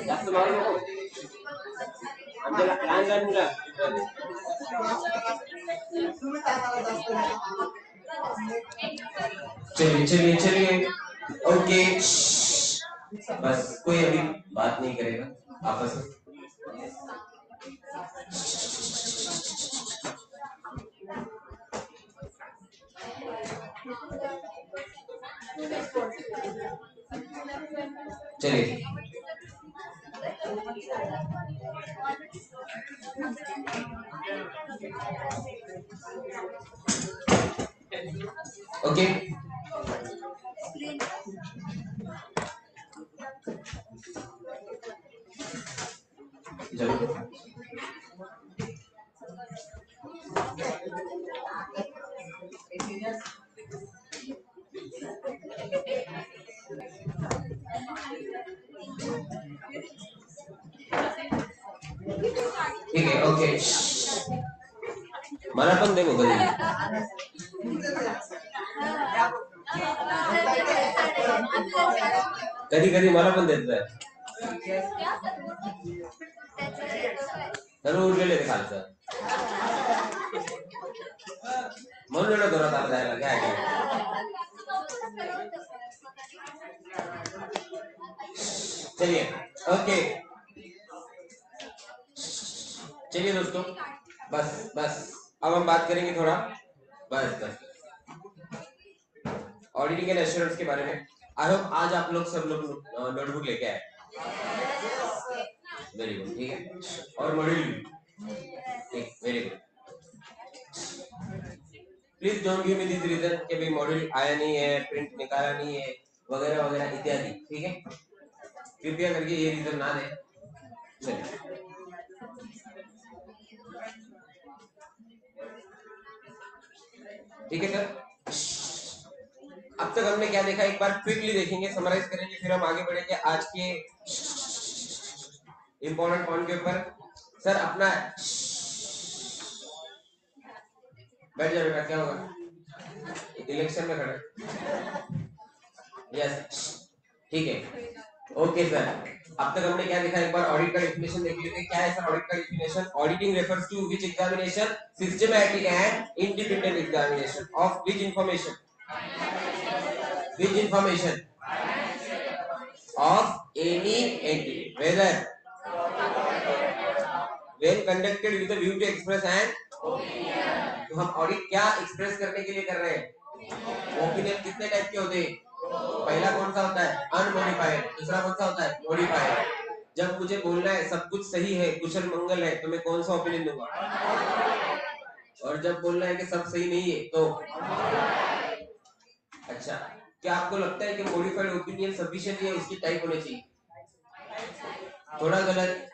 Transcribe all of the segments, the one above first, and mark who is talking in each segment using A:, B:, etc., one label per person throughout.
A: जास्त मारू नको आमच्याला प्लॅन झाला चलिए चलिए चलिए ओके बस कोई अभी बात नहीं करेगा आपस में चलिए ओके जरूर ठीक है ओके मला पण दे कधी कधी कधी मला पण देत जाय सर्व उरलेले ते खालचं म्हणून एवढं जोरात आला जायला काय चलिए ओके चलिए दोस्तों बस बस अब हम बात करेंगे थोड़ा बस बस ऑडिटिंग एंड एश्योरेंस के बारे में आई होप आज आप लोग सब लोग नोटबुक लेके आए वेरी गुड ठीक है और मॉड्यूल ठीक very good please don't give me this reason कि भाई मॉड्यूल आया नहीं है प्रिंट निकाला नहीं है वगैरह वगैरह इत्यादि ठीक है कृपया करके ये रीजन ना दें चलिए ठीक है सर अब तक हमने क्या देखा एक बार क्विकली देखेंगे समराइज करेंगे फिर हम आगे बढ़ेंगे आज के इंपॉर्टेंट पॉइंट के ऊपर सर अपना बैठ जाओ बेटा क्या होगा इलेक्शन में खड़े यस ठीक है ओके सर अब तक हमने क्या देखा एक बार ऑडिट का डेफिनेशन देख लेते हैं क्या है सर ऑडिट का definition auditing refers to which examination systematic and independent examination of which information of any entity whether when conducted with a view to express an opinion तो हम ऑडिट क्या एक्सप्रेस करने के लिए कर रहे हैं ओपिनियन कितने टाइप के होते हैं पहला कौन सा होता है अनमॉडिफाइड दूसरा कौन सा होता है मॉडिफाइड जब मुझे बोलना है सब कुछ सही है कुशल मंगल है तो मैं कौन सा ओपिनियन दूंगा और जब बोलना है कि सब सही नहीं है तो अच्छा क्या आपको लगता है कि मॉडिफाइड ओपिनियन सफिशिएंट है उसकी टाइप होनी चाहिए थोड़ा गलत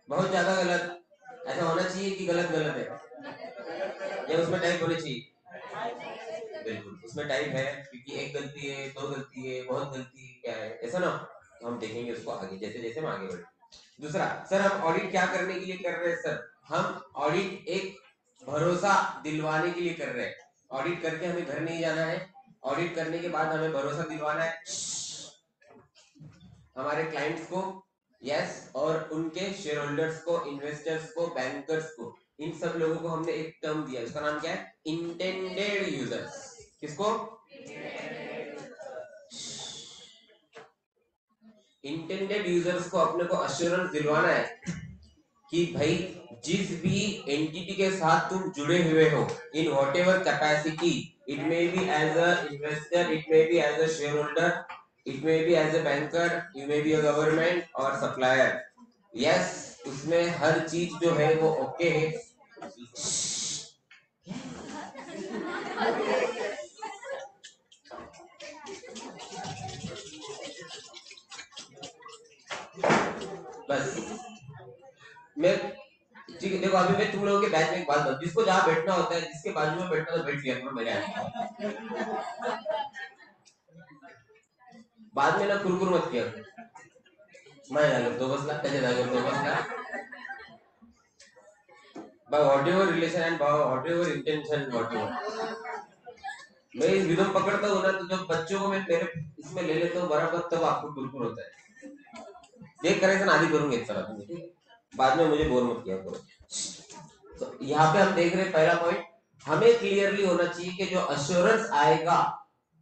A: बहुत ज्यादा गलत ऐसा होना चाहिए कि गलत गलत है या उसमें टाइप होनी चाहिए बिल्कुल उसमें टाइप है क्योंकि एक गलती है दो गलती है बहुत गलती है क्या है ऐसा ना तो हम देखेंगे उसको आगे जैसे जैसे हम आगे बढ़े दूसरा सर हम ऑडिट क्या करने के लिए कर रहे हैं सर हम ऑडिट एक भरोसा दिलवाने के लिए कर रहे हैं ऑडिट करके हमें घर नहीं जाना है ऑडिट करने के बाद हमें भरोसा दिलवाना है हमारे क्लाइंट्स को यस और उनके शेयर होल्डर्स को इन्वेस्टर्स को बैंकर्स को इन सब लोगों को हमने एक टर्म दिया उसका नाम क्या है इंटेंडेड यूजर्स किसको इंटेंडेड यूजर्स को अपने को अश्योरेंस दिलवाना है कि भाई जिस भी एंटिटी के साथ तुम जुड़े हुए हो in whatever capacity it may be as a investor it may be as a share holder it may be as a banker you may be a government और सप्लायर यस उसमें हर चीज जो है वो ओके है बस मैं ठीक है देखो अभी मैं तुम लोगों के बैच में एक बात बताऊं जिसको जहाँ बैठना होता है जिसके बाजू में बैठना तो बैठ लिया करो मेरे बाद में ना कुरकुर मत किया माझ्या जागेवर तो बसला त्याच्या जागेवर तो बसला by whatever relation and by whatever intention whatever। मैं इस रिदम पकड़ता हूँ ना, तो जब बच्चों को मैं मेरे इसमें ले लेता हूँ बराबर, तब आपको टुरपुर होता है। देख करेक्शन आदि करूंगे एक तरह से, ठीक है, बाद में मुझे बोर मत किया करो। तो यहाँ पे हम देख रहे हैं पहला पॉइंट, हमें क्लियरली होना चाहिए कि जो अश्योरेंस आएगा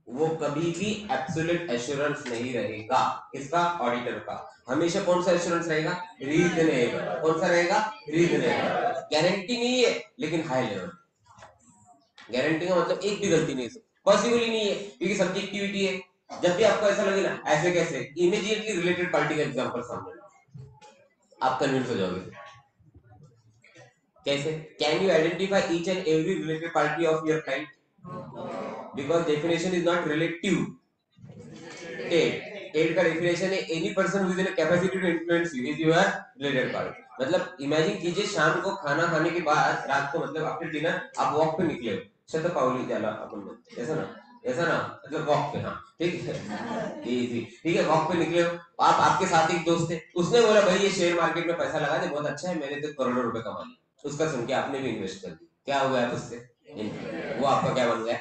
A: वो कभी भी एब्सोल्यूट एश्योरेंस नहीं रहेगा। इसका ऑडिटर का हमेशा कौन सा एश्योरेंस रहेगा? रीजनेबल। कौन सा रहेगा? रीजनेबल। गारंटी नहीं है लेकिन हाई लेवल। गारंटी का मतलब एक भी गलती नहीं, पॉसिबल ही नहीं है, क्योंकि सब्जेक्टिविटी है। जब भी आपको ऐसा लगे ना ऐसे कैसे, इमीडिएटली रिलेटेड पार्टी का एग्जांपल सामने आप कन्विंस हो जाओगे। कैसे? Can you identify each and every related party of your client? Because definition is not relative. टेट का डेफिनेशन है any person who is in capacity to influence you is your related party. मतलब imagine कीजिए शाम को खाना खाने के बाद, रात को मतलब आफ्टर डिनर आप वॉक पे निकले हो, शतपावली जाला अपन ऐसा ना, ऐसा ना, मतलब वॉक पे, हाँ ठीक है, इजी, ठीक है, वॉक पे निकले हो आप, आपके साथ एक दोस्त है, उसने बोला भाई ये शेयर मार्केट में पैसा लगा दे, बहुत अच्छा है, मैंने तो करोड़ों रुपए कमा लिए। उसका सुन के आपने भी इन्वेस्ट कर दी, क्या हो गया उससे? वो आपका क्या बन गया?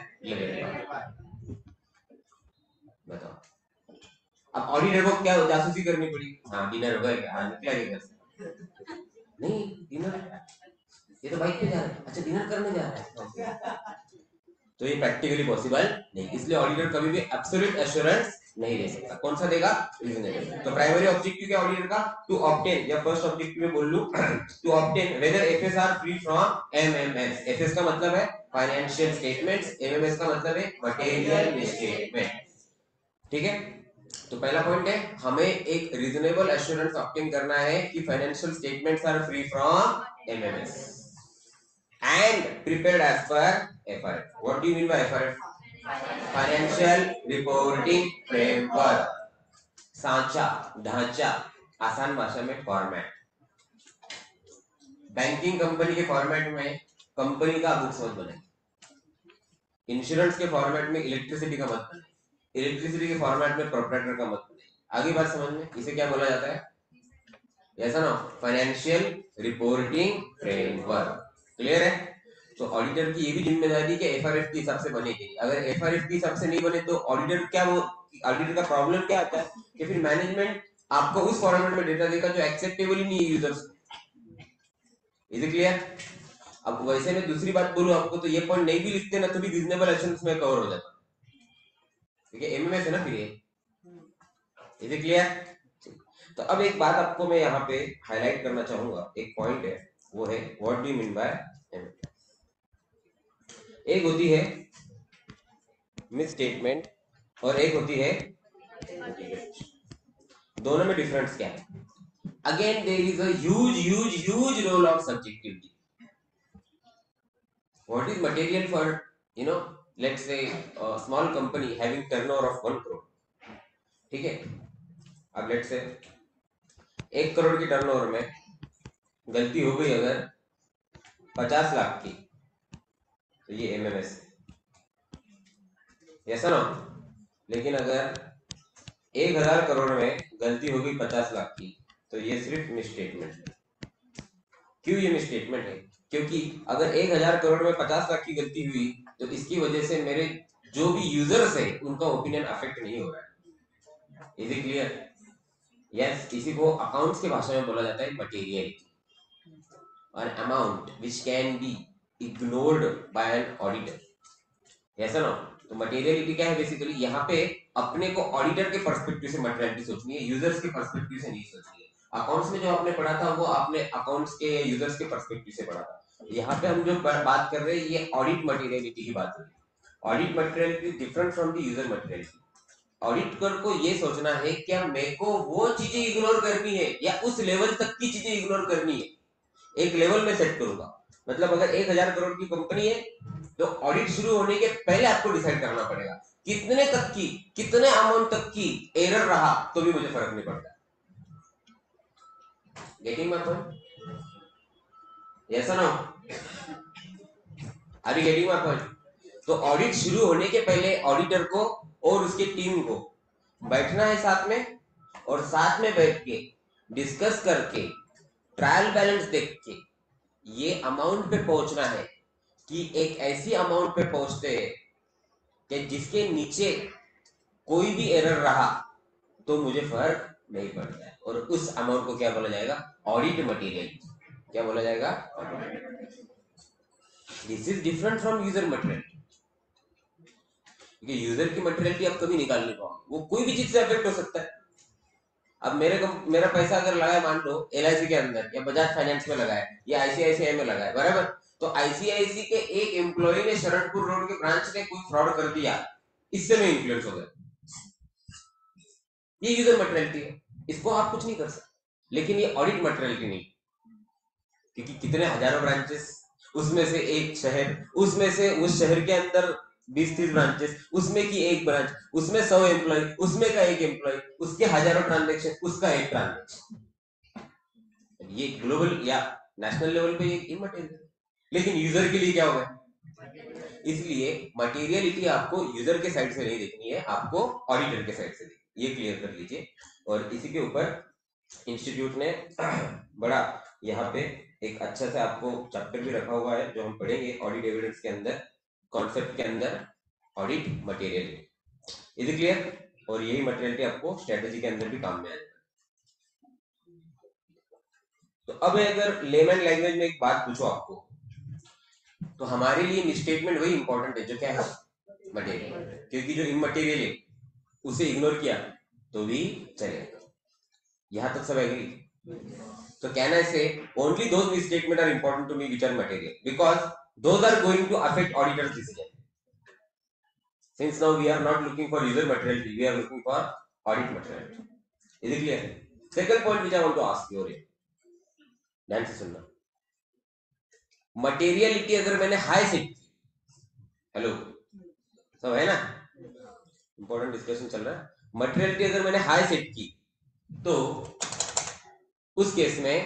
A: बताओ। अब ऑडिटर को क्या जासूसी करनी पड़ी? हाँ डिनर हो गया, हाँ निकला घर से, नहीं डिनर, ये तो बाइक पे जा रहा है, अच्छा डिनर करने जा रहा है, तो ये प्रैक्टिकली पॉसिबल नहीं। इसलिए ऑडिटर कभी भी एब्सोल्यूट एश्योरेंस नहीं दे सकता। कौन सा देगा? रीजनेबल। तो प्राइमरी ऑब्जेक्टिव क्या ऑडिटर का? टू ऑब्टेन, या फर्स्ट ऑब्जेक्टिव में बोल लूं, to obtain whether FS are free from MMS. FS का मतलब है फाइनेंशियल स्टेटमेंट्स, एमएमएस का मतलब है मटेरियल स्टेटमेंट, ठीक है। तो पहला पॉइंट है हमें एक रीजनेबल एश्योरेंस ऑब्टेन करना है कि financial statements are free from MMS and prepared as per FRF. What do you mean by FRF? Financial Reporting Framework. सांचा, ढांचा, आसान भाषा में फॉर्मेट। बैंकिंग कंपनी के फॉर्मेट में कंपनी का बुक्स मत बने, इंश्योरेंस के फॉर्मेट में इलेक्ट्रिसिटी का मत बने, इलेक्ट्रिसिटी के फॉर्मेट में प्रोप्राइटर का मत बने। आगे बात समझ में, इसे क्या बोला जाता है? ऐसा ना, फाइनेंशियल रिपोर्टिंग फ्रेमवर्क। क्लियर है? तो ऑडिटर की ये भी जिम्मेदारी कि एफआरएफ के हिसाब से बनेगी। अगर एफआरएफ के हिसाब से नहीं बने तो ऑडिटर क्या, वो ऑडिटर का प्रॉब्लम क्या आता है कि फिर मैनेजमेंट आपको उस फॉर्मेट में डेटा देगा जो एक्सेप्टेबल ही नहीं है यूजर्स को। Is it clear? अब वैसे में दूसरी बात बोलूं आपको, तो ये पॉइंट नहीं भी लिखते ना तो भी रीजनेबल एक्शंस में कवर हो जाता, ठीक है, एमएमएस है ना फिर ये। Is it clear? तो अब एक बात आपको मैं यहाँ पे हाईलाइट करना चाहूंगा, एक पॉइंट है, वो है what do you mean by MMS. एक होती है मिस स्टेटमेंट और एक होती है, दोनों में डिफरेंस क्या है? Again there is a huge role of subjectivity. What is material for, you know, let's say small company having turnover of 1 crore, ठीक है। अब लेट्स से 1 करोड़ की टर्नओवर में गलती हो गई अगर 50 लाख की, तो ये एमएमएस ऐसा ना। लेकिन अगर 1000 करोड़ में गलती हो गई 50 लाख की, तो ये सिर्फ मिसस्टेटमेंट है। क्यों ये मिसस्टेटमेंट है? क्योंकि अगर 1000 करोड़ में 50 लाख की गलती हुई तो इसकी वजह से मेरे जो भी यूजर्स है उनका ओपिनियन अफेक्ट नहीं हो रहा है। Is it clear? यस, इसी को अकाउंट्स की भाषा में बोला जाता है materiality, an amount which can be ignored by an auditor, ऐसा ना। तो मटेरियलिटी क्या है? बेसिकली यहाँ पे अपने को ऑडिटर के पर्सपेक्टिव से मटेरियलिटी सोचनी है, यूजर्स के पर्सपेक्टिव से नहीं सोचनी है। अकाउंट्स में जो आपने पढ़ा था वो आपने अकाउंट्स के यूजर्स के पर्सपेक्टिव से पढ़ा था। यहाँ पे हम जो बात कर रहे हैं ये ऑडिट मटेरियलिटी की बात हो रही है। Audit materiality different from the user materiality. Auditor को ये सोचना है क्या मेरे को वो चीजें इग्नोर करनी है या उस लेवल तक की चीजें इग्नोर करनी है। एक लेवल में सेट करूंगा, मतलब अगर 1000 करोड़ की कंपनी है तो ऑडिट शुरू होने के पहले आपको डिसाइड करना पड़ेगा कितने तक की, कितने अमाउंट तक की एरर रहा तो भी मुझे फर्क नहीं पड़ता। Getting my point? ऐसा ना, अभी गेटिंग माय पॉइंट? तो ऑडिट शुरू होने के पहले ऑडिटर को और उसकी टीम को बैठना है साथ में, और साथ में बैठ के डिस्कस करके ट्रायल बैलेंस देख के ये अमाउंट पे पहुंचना है कि एक ऐसी अमाउंट पे पहुंचते हैं कि जिसके नीचे कोई भी एरर रहा तो मुझे फर्क नहीं पड़ता है, और उस अमाउंट को क्या बोला जाएगा? Audit material. क्या बोला जाएगा? This is different from user material, क्योंकि यूजर की मटेरियलिटी आप कभी निकाल नहीं पाओगे, वो कोई भी चीज से अफेक्ट हो सकता है। अब मेरा पैसा अगर लगा है, मान लो LIC के अंदर या बजाज फाइनेंस में लगा है या ICICI में लगा है, बराबर, तो ICICI के एक एम्प्लॉय ने शरणपुर रोड के ब्रांच ने कोई फ्रॉड कर दिया, इससे मैं इन्फ्लुएंस हो गया, ये यूजर मटेरियलिटी है, इसको आप कुछ नहीं कर सकते। लेकिन ये ऑडिट मटेरियलिटी नहीं, क्योंकि कितने हजारों ब्रांचेस, उसमें से एक शहर, उसमें से उस शहर के अंदर 20-30 ब्रांचेस, उसमें की एक ब्रांच, उसमें 100 एम्प्लॉय, उसमें का एक एम्प्लॉय, उसके हजारों ट्रांजेक्शन, उसका एक ट्रांजेक्शन, ये ग्लोबल या नेशनल लेवल पे ये इमटेरियल। लेकिन यूजर के लिए क्या होगा? इसलिए मटेरियलिटी आपको यूजर के साइड से नहीं देखनी है, आपको ऑडिटर के साइड से देखनी, ये क्लियर कर लीजिए। और इसी के ऊपर इंस्टीट्यूट ने बड़ा यहाँ पे एक अच्छा से आपको चैप्टर भी रखा हुआ है, जो हम पढ़ेंगे ऑडिट एविडेंस के अंदर, कॉन्सेप्ट के अंदर, ऑडिट मटेरियलिटी। Is clear? और यही मटेरियलिटी आपको स्ट्रेटेजी के अंदर भी काम में आएगा। तो अब अगर लेमन लैंग्वेज में एक बात पूछो आपको, तो हमारे लिए मिसस्टेटमेंट वही इंपॉर्टेंट है जो क्या है? मटेरियल। क्योंकि जो इमटेरियल है उसे इग्नोर किया तो भी चलेगा। यहां तक सब agree? So can I say only those misstatements are important to me which are material, because those are going to affect auditor's decision. Since now we are not looking for user materiality, we are looking for audit materiality. Is it clear? Second point which I want to ask you, ध्यान से सुनना। Materiality अगर मैंने high set की, hello सब है ना, important discussion चल रहा है। मटेरियलिटी अगर मैंने हाई सेट की तो उस केस में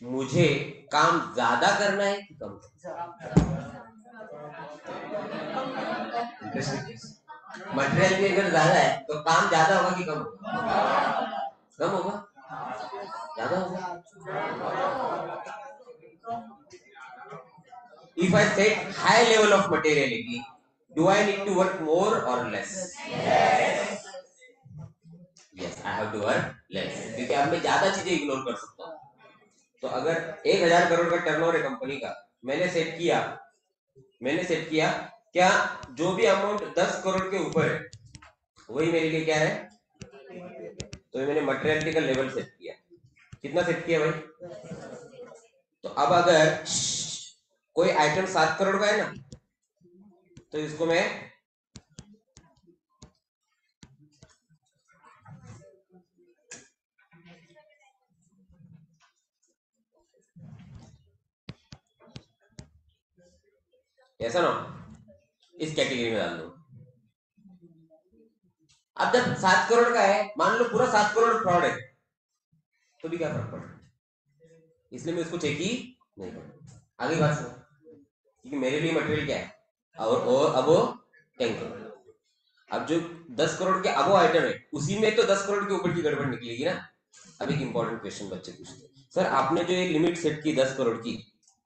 A: मुझे काम ज्यादा करना है कि कम? मटेरियलिटी अगर ज्यादा है तो काम ज्यादा होगा कि कम होगा? कम होगा? ज्यादा होगा? If I set high level of materiality, do I need to work more or less? Yes, I have to work less, क्योंकि अब मैं ज्यादा चीजें इग्नोर कर सकता हूँ। तो अगर 1000 करोड़ का टर्नओवर है कंपनी का, मैंने सेट किया क्या, जो भी अमाउंट 10 करोड़ के ऊपर है वही मेरे लिए क्या है? तो मैंने मटेरियलिटी का लेवल सेट किया। कितना सेट किया भाई? तो अब अगर कोई आइटम 7 करोड़ का है ना, तो इसको मैं ऐसा ना इस कैटेगरी में डाल दो। अब जब 7 करोड़ का है, मान लो पूरा 7 करोड़ फ्रॉड है, तो भी क्या फर्क पड़ रहा है? इसलिए मैं उसको चेक ही नहीं करूँ। आगे बात सुनो, क्योंकि मेरे लिए मटेरियल क्या है, और अब वो 10 करोड़। अब जो 10 करोड़ के अबो आइटम है उसी में तो 10 करोड़ के ऊपर की गड़बड़ निकलेगी ना। अब एक इंपॉर्टेंट क्वेश्चन बच्चे पूछते हैं, सर आपने जो ये लिमिट सेट की 10 करोड़ की,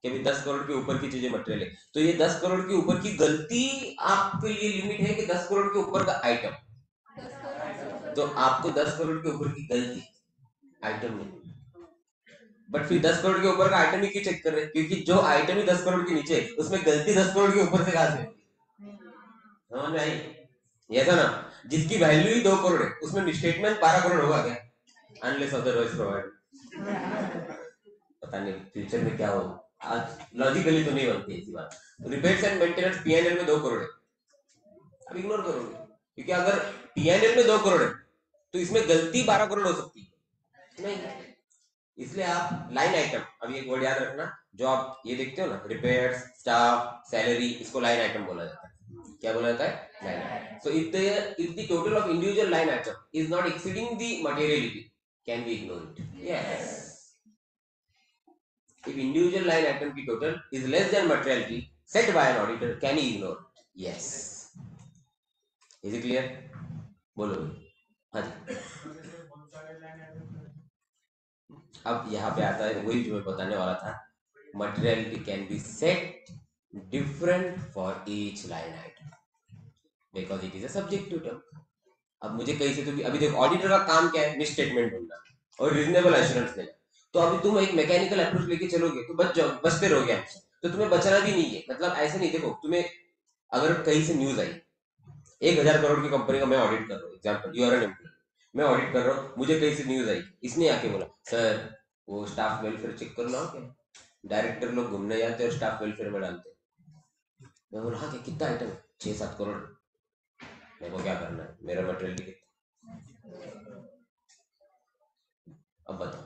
A: कि भी 10 करोड़ के ऊपर की चीजें मटेरियल है, तो ये 10 करोड़ के ऊपर की गलती आपके लिए लिमिट है कि 10 करोड़ के ऊपर का आइटम? तो आपको 10 करोड़ के ऊपर की गलती आइटम में, बट फिर 10 करोड़ के ऊपर का आइटम ही क्यों चेक कर रहे हैं? क्योंकि जो आइटम ही 10 करोड़ के नीचे है उसमें गलती 10 करोड़ के ऊपर से कहां से? समझ में आई? ऐसा ना, जिसकी वैल्यू ही 2 करोड़ है उसमें मिसस्टेटमेंट 12 करोड़ होगा क्या? Unless otherwise provide. पता नहीं फ्यूचर में क्या हो, आज लॉजिकली तो नहीं बनती ऐसी बात। रिपेयर्स एंड मेंटेनेंस पीएनएल में 2 करोड़ है, अब इग्नोर करोगे, क्योंकि अगर पीएनएल में 2 करोड़ है तो इसमें गलती 12 करोड़ हो सकती है नहीं। इसलिए आप लाइन आइटम, अभी एक वर्ड याद रखना, जो आप ये देखते हो ना, रिपेयर्स, स्टाफ, सैलरी, इसको लाइन आइटम बोला जाता है। क्या बोला जाता है? Line item. So if the total of individual line item is not exceeding the materiality, can be ignored? Yes. If individual line item की total is less than materiality set by an auditor, can he ignore? Yes. Is it clear? बोलो। हाँ जी। अब यहाँ पे आता है वही जो मैं बताने वाला था, materiality can be set different for each line item because it is a subjective term. अब मुझे कहीं से तो भी, अभी देखो ऑडिटर का काम क्या है, मिस स्टेटमेंट ढूंढना और रीजनेबल एश्योरेंस देना। तो अभी तुम एक मैकेनिकल अप्रोच लेके चलोगे तो बच जाओ, बचते रहोगे हमसे, तो तुम्हें बचना भी नहीं है। मतलब ऐसे नहीं, देखो तुम्हें अगर कहीं से न्यूज आई 1,000 करोड़ की कंपनी का मैं ऑडिट कर रहा हूँ, example you are an employ, मैं ऑडिट कर रहा हूँ, मुझे कहीं से न्यूज आई, इसने आके बोला सर वो स्टाफ वेलफेयर चेक करना हो क्या, डायरेक्टर लोग घूमने जाते और स्टाफ वेलफेयर में डालते। मैं बोला हाँ क्या, कितना आइटम है, 6-7 करोड़, मेरे को क्या करना है, मेरा मटेरियल टिकट। अब बताओ,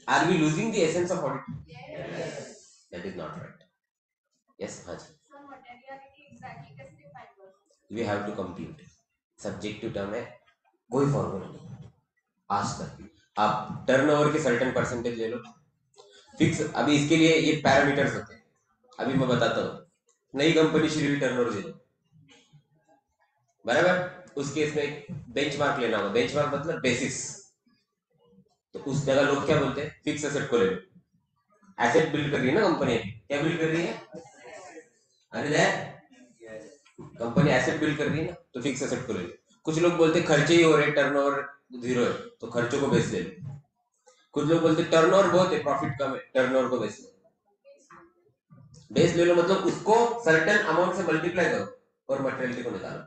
A: are we losing the essence of audit? That is not right. Yes हाँ जी, we have to compute, subjective term है, कोई फॉर्मूला नहीं आज तक। आप टर्नओवर के सर्टेन परसेंटेज ले लो, फिक्स, अभी इसके लिए ये पैरामीटर्स होते हैं, अभी मैं बताता हूँ। नई कंपनी शुरू हुई, टर्नओवर दे दो, बराबर, उस केस में बेंचमार्क लेना होगा, बेंचमार्क मतलब बेसिस। तो उस जगह लोग क्या बोलते हैं, फिक्स एसेट को ले लो। एसेट बिल्ड कर रही है ना कंपनी, क्या बिल्ड कर रही है, अरे कंपनी एसेट बिल्ड कर रही है ना, तो फिक्स एसेट को ले लो। कुछ लोग बोलते खर्चे ही हो रहे, टर्नओवर जीरो है, तो खर्चों को बेच ले लो। कुछ लोग बोलते टर्नओवर बहुत है, प्रॉफिट कम है, टर्नओवर को बेच लो। बेस ले लो मतलब उसको सर्टेन अमाउंट से मल्टीप्लाई करो और मटेरियलिटी को निकालो।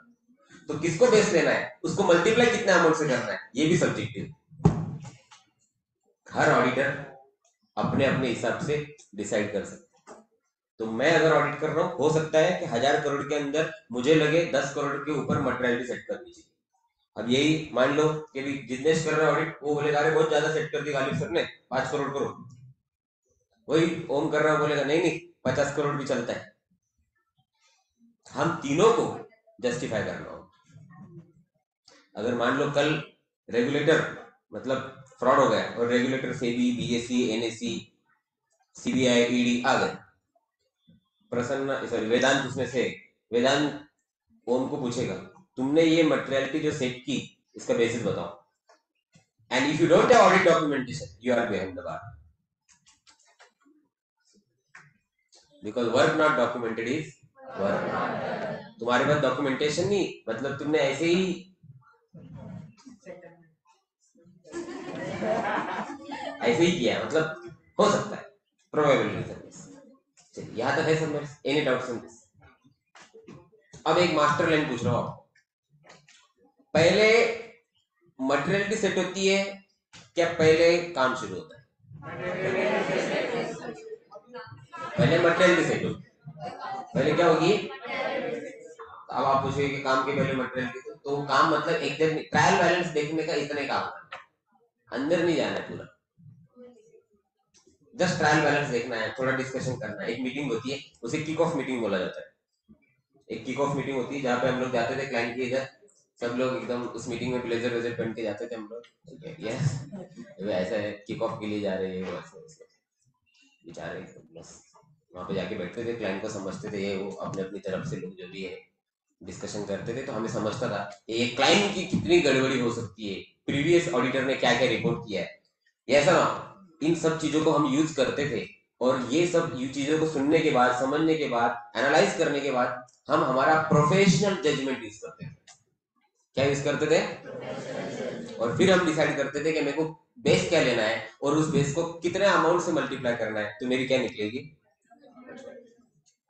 A: तो किसको बेस लेना है, उसको मल्टीप्लाई कितने अमाउंट से करना है, ये भी सब्जेक्टिव। हर ऑडिटर अपने अपने हिसाब से डिसाइड कर सकते हैं। तो मैं अगर ऑडिट कर रहा हूँ, हो सकता है कि 1,000 करोड़ के अंदर मुझे लगे 10 करोड़ के ऊपर मटेरियलिटी सेट करनी चाहिए। अब यही मान लो कि जिग्नेश कर रहा है ऑडिट, वो बोलेगा अरे बहुत ज्यादा सेट कर दी गालिब सर ने, 5 करोड़ करो। वही ओम कर रहा बोलेगा नहीं नहीं 50 करोड़ भी चलता है। हम तीनों को जस्टिफाई करना होगा। अगर मान लो कल रेगुलेटर मतलब फ्रॉड हो गया और रेगुलेटर से भी बीएससी एनएससी सीबीआई ईडी आ गए, प्रसन्न सॉरी वेदांत उसमें से, वेदांत ओम को पूछेगा तुमने ये मटेरियलिटी जो सेट की इसका बेसिस बताओ, and if you don't have audit documentation you are behind the bar, because work not documented is work. तुम्हारे पास डॉक्यूमेंटेशन नहीं, मतलब तुमने ऐसे ही ऐसे ही किया, मतलब हो सकता है, प्रोबेबिलिटी। यहाँ तक है सब में, एनी डाउट्स इन दिस? अब एक मास्टर लाइन पूछ रहा हूँ आपको, पहले मटेरियलिटी सेट होती है क्या पहले काम शुरू होता है? पहले मटेरियलिटी सेट होती है, पहले क्या होगी? अब आप पूछिए कि काम के पहले मटेरियलिटी, तो काम मतलब एकदम ट्रायल बैलेंस देखने का, इतने काम है, अंदर नहीं जाना है पूरा, जस्ट ट्रायल बैलेंस देखना है, थोड़ा डिस्कशन करना है। एक मीटिंग होती है, उसे किक ऑफ मीटिंग बोला जाता है। एक किक ऑफ मीटिंग होती है जहाँ पे हम लोग जाते थे क्लाइंट के इधर, सब लोग एकदम उस मीटिंग में ब्लेजर वेजर पहन के जाते थे हम लोग, यस ऐसा है किक ऑफ के लिए जा रहे हैं, वैसे बेचारे बस वहाँ पे जाके बैठते थे, क्लाइंट को समझते थे, ये वो अपने अपनी तरफ से लोग जो भी है डिस्कशन करते थे, तो हमें समझता था ये क्लाइंट की कितनी गड़बड़ी हो सकती है, प्रीवियस ऑडिटर ने क्या क्या रिपोर्ट किया है, ये ऐसा ना। इन सब चीजों को हम यूज करते थे, और ये सब चीजों को सुनने के बाद, समझने के बाद, एनालाइज करने के बाद हम हमारा प्रोफेशनल जजमेंट यूज करते थे। क्या यूज करते थे? और फिर हम डिसाइड करते थे कि मेरे को बेस क्या लेना है और उस बेस को कितने अमाउंट से मल्टीप्लाई करना है, तो मेरी क्या निकलेगी।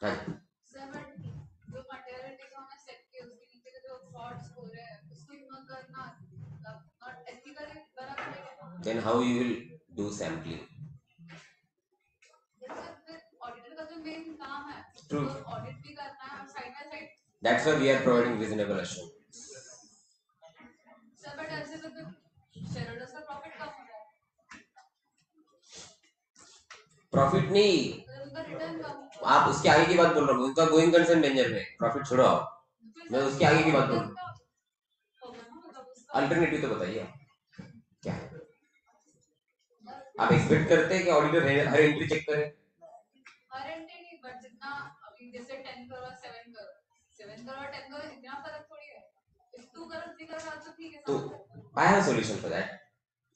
A: हाँ जी। Then how you will do sampling? True. That's why we are providing reasonable assurance. Profit नहीं, आप उसके आगे की बात बोल रहा हूँ, उनका गोइंग कंसर्न डेंजर में, प्रॉफिट छोड़ो आप, मैं उसके आगे की बात बोल रहा हूँ। अल्टरनेटिव तो बताइए आप क्या है। आप एक्सपेक्ट करते हैं कि ऑडिटर हर एंट्री चेक करे? हर एंट्री नहीं, बट जितना अभी जैसे 10 करोड़ 7 करोड़ 7 करोड़ 10 करोड़ इतना फर्क थोड़ी है, 2 करोड़ 3 करोड़ तो ठीक है। तो I have solution for that.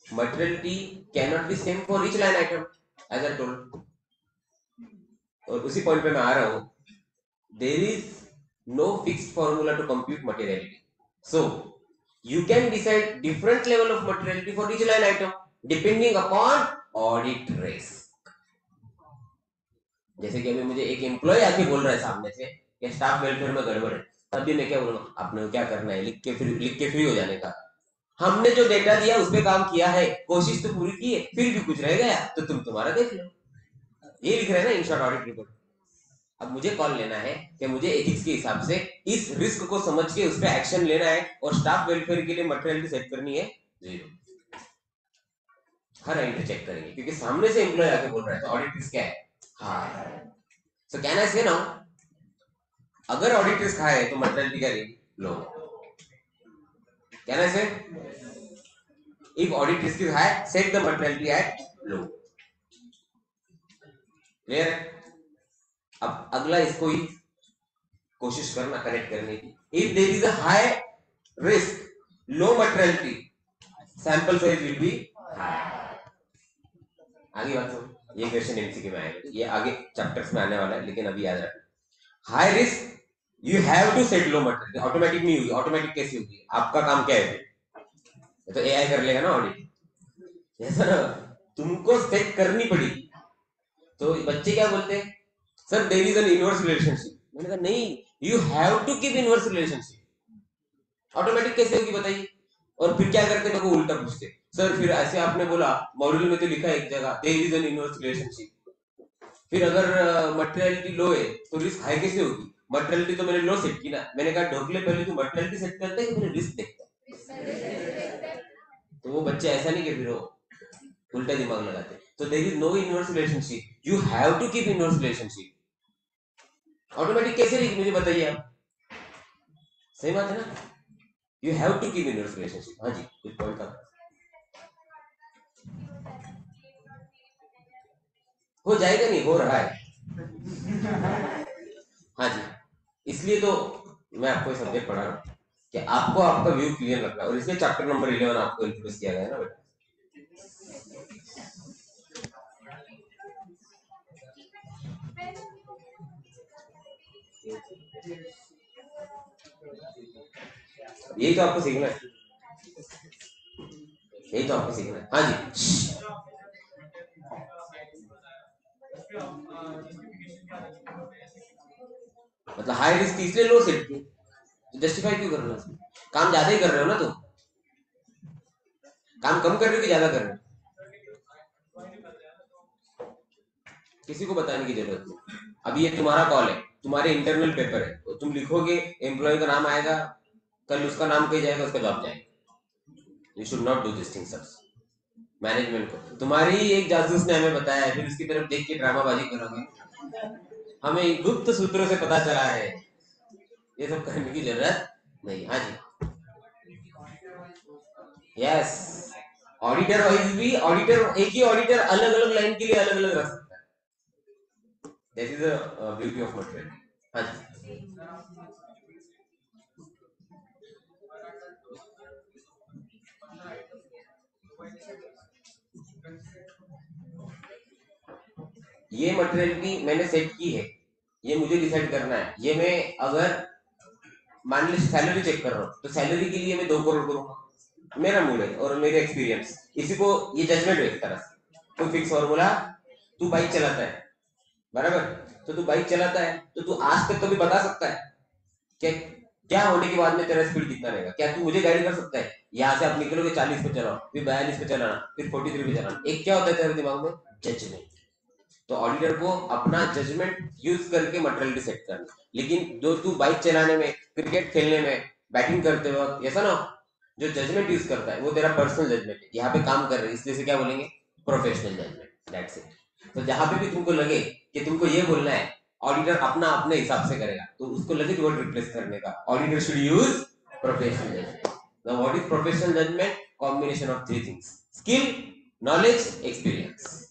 A: Materiality can not be same for each line item as I told. और उसी पॉइंट पे मैं आ रहा हूं, there is no fixed formula to compute materiality, so you can decide different level of materiality for each line item depending upon audit risk। जैसे कि अभी मुझे एक एम्प्लॉय आके बोल रहा है सामने से कि स्टाफ वेलफेयर में गड़बड़ है, तभी मैं क्या बोलूंगा, आपने क्या करना है, लिख के फ्री हो जाने का। हमने जो डेटा दिया उस पे काम किया है, कोशिश तो पूरी की है, फिर भी कुछ रह गया तो तुम तुम्हारा देख लो, ये लिख रहे हैं ना इन शॉर्ट ऑडिट रिपोर्ट। अब मुझे कॉल लेना है कि मुझे एथिक्स के हिसाब से इस रिस्क को समझ के उस पर एक्शन लेना है, और स्टाफ वेलफेयर के लिए मटेरियलिटी सेट करनी है 0। हर एंट्री चेक करेंगे क्योंकि सामने से एम्प्लॉय आके बोल रहा है, तो ऑडिट रिस्क क्या है, हाँ। सो कैन आई से नाउ, अगर ऑडिट रिस्क हाई है तो मटेरियलिटी क्या रहेगी, लो। कैन आई से if audit risk is high set the materiality at low. Clear है? अब अगला इसको ही कोशिश करना करेक्ट करने की। If there is a high risk low materiality sample size will be high. आगे बात सुन, ये क्वेश्चन एमसीक्यू में आएगा, ये आगे चैप्टर्स में आने वाला है, लेकिन अभी याद रखना। High risk you have to set low material, automatic नहीं होगी। ऑटोमेटिक कैसी होगी, आपका काम क्या है, तो एआई कर लेगा ना ऑडिट, ऐसा ना, तुमको सेट करनी पड़ेगी। तो बच्चे क्या बोलते हैं, sir there is an inverse relationship. मैंने कहा नहीं, you have to keep inverse relationship. Automatic कैसे होगी बताइए। और फिर क्या करते, मेरे को उल्टा पूछते, सर फिर ऐसे आपने बोला मॉड्यूल में तो लिखा है एक जगह there is an inverse relationship, फिर अगर मटेरियलिटी लो है तो रिस्क हाई कैसे होगी, मटेरियलिटी तो मैंने लो सेट की ना। मैंने कहा ढोकले पहले तू मटेरियलिटी सेट करता है कि पहले रिस्क देखता है। तो वो बच्चे ऐसा नहीं कि फिर वो उल्टा दिमाग लगाते। तो there is no inverse relationship, you have to keep inverse relationship. Automatic कैसे लिखी मुझे बताइए आप, सही बात है ना, you have to keep inverse relationship. हाँ जी, कुछ पॉइंट था, हो जाएगा नहीं, हो रहा है। हाँ जी, इसलिए तो मैं आपको ये सब्जेक्ट पढ़ा रहा हूँ कि आपको आपका व्यू क्लियर रखना है, और इसलिए चैप्टर नंबर 11 आपको इंट्रोड्यूस किया गया है ना बेटा। यही तो आपको सीखना है, यही तो आपको सीखना है। हाँ जी, मतलब हाई रिस्क इसलिए लो सेट की, जस्टिफाई क्यों कर रहे हो, काम ज्यादा ही कर रहे हो ना तुम, काम कम कर रहे हो कि ज्यादा कर रहे हो, किसी को बताने की जरूरत नहीं। अभी ये तुम्हारा कॉल है, तुम्हारे इंटरनल पेपर है, तो तुम लिखोगे, एम्प्लॉय का नाम आएगा, कल उसका नाम कहीं जाएगा, उसका जॉब जाएगा। You should not do this thing sir. Management को तुम्हारी एक जासूस ने हमें बताया है, फिर उसकी तरफ देख के ड्रामाबाजी करोगे, हमें गुप्त सूत्रों से पता चला है, ये सब करने की जरूरत नहीं। हाँ जी, यस, ऑडिटर वाइज भी ऑडिटर, एक ही ऑडिटर अलग अलग लाइन के लिए अलग अलग रख सकता है, that is the beauty of material. हाँ जी, ये मटेरियलिटी मैंने सेट की है, ये मुझे डिसाइड करना है। ये मैं अगर मान ली सैलरी चेक कर रहा हूँ, तो सैलरी के लिए मैं 2 करोड़ करूंगा, मेरा मूड है और मेरे एक्सपीरियंस, इसी को ये जजमेंट है एक तरह से। कोई फिक्स फॉर्मूला, तू बाइक चलाता है बराबर, तो तू बाइक चलाता है तो तू आज तक कभी बता सकता है कि क्या होने के बाद में तेरा स्पीड कितना रहेगा, क्या तू मुझे गाइड कर सकता है, यहाँ से आप निकलोगे 40 पे चलाओ, फिर 42 पे चलाना, फिर 43 पे चलाना, एक क्या होता है तेरे दिमाग में, जजमेंट। तो ऑडिटर को अपना जजमेंट यूज करके मटेरियल सेट करना। लेकिन जो तू बाइक चलाने में, क्रिकेट खेलने में, बैटिंग करते वक्त, ऐसा ना, जो जजमेंट यूज करता है वो तेरा पर्सनल जजमेंट है, यहाँ पे काम कर रहे हैं इसलिए से क्या बोलेंगे, प्रोफेशनल जजमेंट, दैट्स इट। तो जहां पे भी तुमको लगे कि तुमको ये बोलना है, ऑडिटर अपना अपने हिसाब से करेगा, तो उसको लगे वर्ड रिप्लेस करने का, auditor should use professional judgement. Now what is professional judgement, combination of 3 things, skill, knowledge, experience.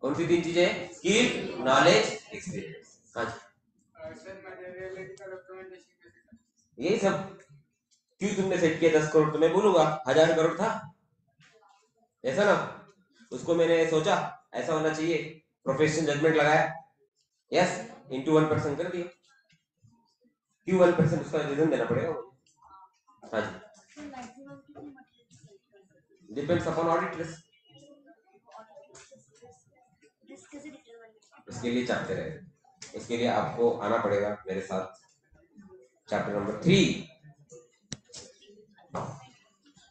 A: कौन सी 3 चीजें, स्किल, नॉलेज, एक्सपीरियंस। हाँ जी, यही सब। क्यों तुमने सेट किया 10 करोड़, तो मैं बोलूंगा 1000 करोड़ था, ऐसा ना, उसको मैंने सोचा ऐसा होना चाहिए, प्रोफेशनल जजमेंट लगाया, यस इंटू 1% कर दिया। क्यों 1%? उसका रीजन देना पड़ेगा मुझे। हाँ जी, डिपेंड्स अपॉन ऑडिट रिस्क। उसके लिए चैप्टर है, उसके लिए आपको आना पड़ेगा मेरे साथ। Chapter number 3,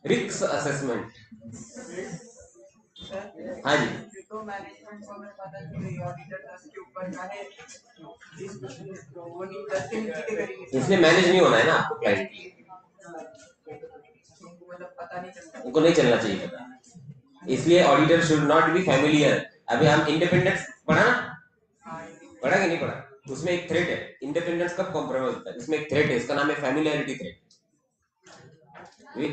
A: risk assessment. हाँ जी,
B: तो मैनेजमेंट को मैं पता कि ऑडिटर 10 के ऊपर का है, तो वो नहीं 10 के नीचे के करेंगे,
A: इसलिए मैनेज नहीं होना है ना आपको क्लाइंट के लिए,
B: मतलब पता नहीं चलता,
A: उनको नहीं चलना चाहिए पता, इसलिए auditor should not be familiar. अभी हम इंडिपेंडेंस पढ़ा ना, पढ़ा कि नहीं पढ़ा? उसमें एक थ्रेट है, इंडिपेंडेंस कब कॉम्प्रोमाइज होता है, इसमें एक थ्रेट है, इसका नाम है familiarity threat.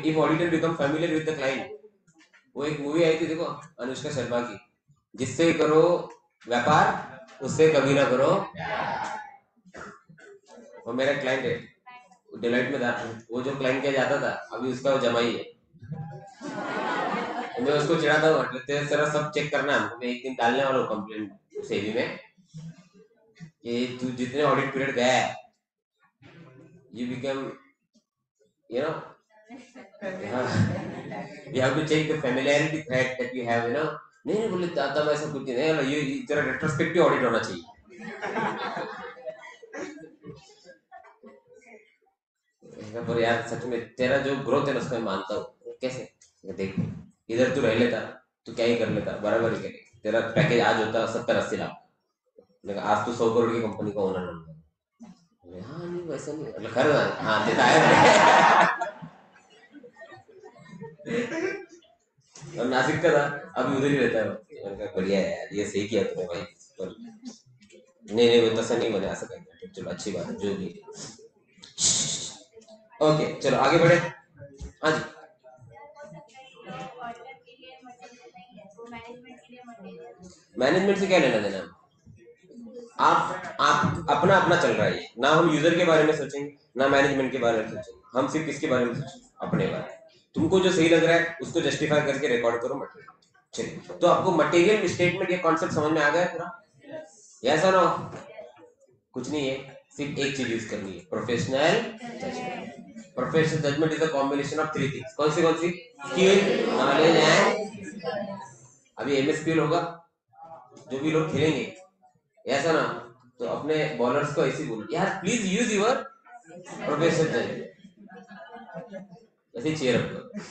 A: If auditor become familiar with the client, वो एक मूवी आई थी देखो अनुष्का शर्मा की, जिससे करो व्यापार उससे कभी ना करो। वो मेरा क्लाइंट है, डिलाइट में था, वो जो क्लाइंट के जाता था अभी उसका वो जमाई है, तो मैं उसको चिढ़ाता हूँ, तेरे तरह सब चेक करना है, मैं एक दिन डालने वाला हूँ कंप्लेंट सेबी में कि तू जितने ऑडिट पीरियड गया है you become you know you have to check the familiarity threat that you have, you know। नहीं बोले तब ऐसा कुछ नहीं, ये तेरा रेट्रोस्पेक्टिव ऑडिट होना चाहिए। पर यार सच में तेरा जो ग्रोथ है ना उसको मैं मानता हूँ, कैसे देख इधर तू रह लेता तो क्या ही कर लेता, बराबर ही करे, तेरा पैकेज आज होता 70-80 लाख, लेकिन आज तू 100 करोड़ की कंपनी का ओनर बन गया। हाँ नहीं वैसा नहीं मतलब खैर, हाँ देता है। और नासिक का था, अभी उधर ही रहता है, मैंने कहा बढ़िया है यार, ये सही किया तुमने भाई, पर नहीं नहीं वो तसा नहीं बने आ सका, चलो अच्छी बात है जो भी। ओके चलो आगे बढ़े। हाँ जी, मैनेजमेंट से क्या लेना देना, आप अपना अपना चल रहा है, ना हम यूजर के बारे में सोचेंगे ना मैनेजमेंट के बारे में सोचेंगे, हम सिर्फ किसके बारे में सोचेंगे, अपने बारे में। तुमको जो सही लग रहा है उसको जस्टिफाई करके रिकॉर्ड करो मटेरियल। चलिए तो आपको मटेरियल स्टेटमेंट ये कॉन्सेप्ट समझ में आ गया पूरा, ऐसा ना कुछ नहीं है, सिर्फ एक चीज यूज करनी है, professional judgement. Professional judgement is a combination of 3 things, कौन सी? स्किल, नॉलेज एंड, अभी एमएसपीएल होगा, जो भी लोग खेलेंगे ऐसा ना, तो अपने बॉलर्स को ऐसे बोलो यार please use your professional judgement, ऐसे चेयर अप करो,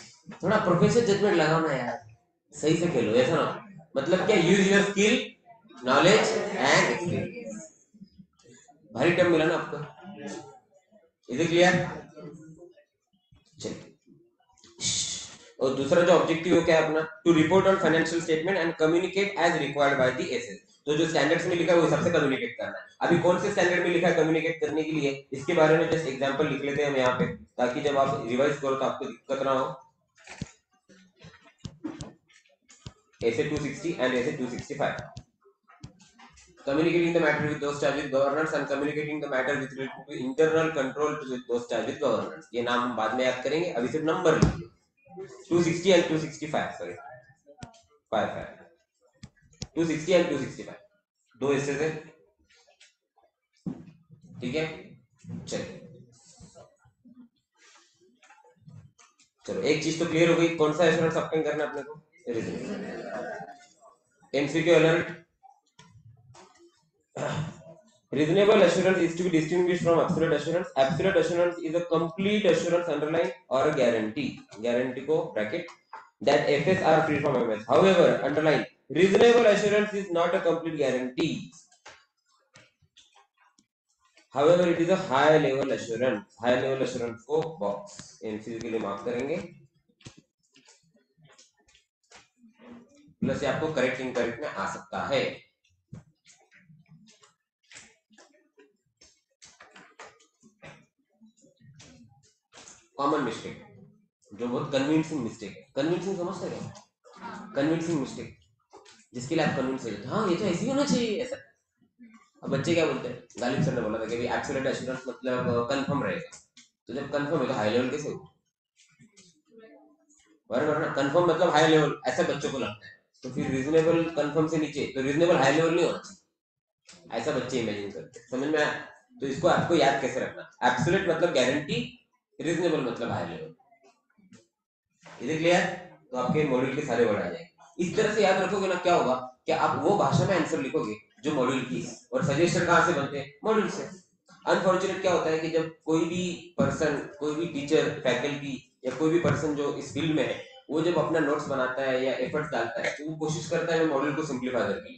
A: थोड़ा प्रोफेशनल जजमेंट लगाओ ना यार, सही से खेलो, ऐसा ना मतलब क्या, use your skill, knowledge and experience. भारी टर्म मिला ना आपको, इज इट क्लियर? चलिए, और दूसरा जो ऑब्जेक्टिव है क्या है अपना, to report on financial statement and communicate as required by the SS. तो जो स्टैंडर्ड्स में लिखा है वो हिसाब से कम्युनिकेट करना है। अभी कौन से स्टैंडर्ड में लिखा है कम्युनिकेट करने के लिए, इसके बारे में जस्ट एग्जांपल लिख लेते हैं हम यहाँ पे, ताकि जब आप रिवाइज करो तो आपको दिक्कत ना हो। ऐसे 260 एंड ऐसे 265, communicating the matter with those charged with governance and communicating the matter with related to internal control to those charged with governance। ये नाम हम बाद में याद करेंगे, अभी सिर्फ नंबर लिख लो, 260 एंड 265, सॉरी 260 एंड 265, दो ऐसे थे, ठीक है। चलिए चलो एक चीज तो क्लियर हो गई, कौन सा एश्योरेंस ऑब्टेन करना है अपने को, MCQ alert. Reasonable assurance is to be distinguished from absolute assurance. Absolute assurance is a complete assurance underlying or a guarantee, guarantee को bracket, that FS are free from MS. However, underline, reasonable assurance is not a complete guarantee. However, it is a high level assurance. High level assurance को box MCQ के लिए mark करेंगे, plus आपको correct incorrect में आ सकता है। Common mistake, जो बहुत कन्विंसिंग मिस्टेक है, कन्विंसिंग समझते हैं, कन्विंसिंग मिस्टेक जिसके लिए आप कन्विंस हो जाते, हाँ ये तो ऐसे ही होना चाहिए ऐसा। अब बच्चे क्या बोलते हैं, गालिब सर ने बोला था कि एब्सोल्यूट एश्योरेंस मतलब कंफर्म रहेगा, तो जब कंफर्म है तो हाई लेवल कैसे हो, बराबर ना, कंफर्म मतलब हाई लेवल, ऐसा बच्चों को लगता है। तो फिर रीजनेबल कंफर्म से नीचे, तो रीजनेबल हाई लेवल नहीं होना चाहिए, ऐसा बच्चे इमेजिन करते हैं। समझ में आया? तो इसको आपको याद कैसे रखना, एब्सोल्यूट मतलब गारंटी, रीजनेबल मतलब high level. Is it clear? तो आपके मॉड्यूल के सारे वर्ड आ जाएंगे। इस तरह से याद रखोगे ना, क्या होगा कि आप वो भाषा में आंसर लिखोगे जो मॉड्यूल की, और सजेशन कहाँ से बनते हैं? मॉड्यूल से। अनफॉर्चुनेट क्या होता है कि जब कोई भी पर्सन, कोई भी टीचर, फैकल्टी या कोई भी पर्सन जो इस फील्ड में है, वो जब अपना नोट्स बनाता है या एफर्ट्स डालता है, तो वो कोशिश करता है मॉड्यूल को सिंप्लीफाई करके।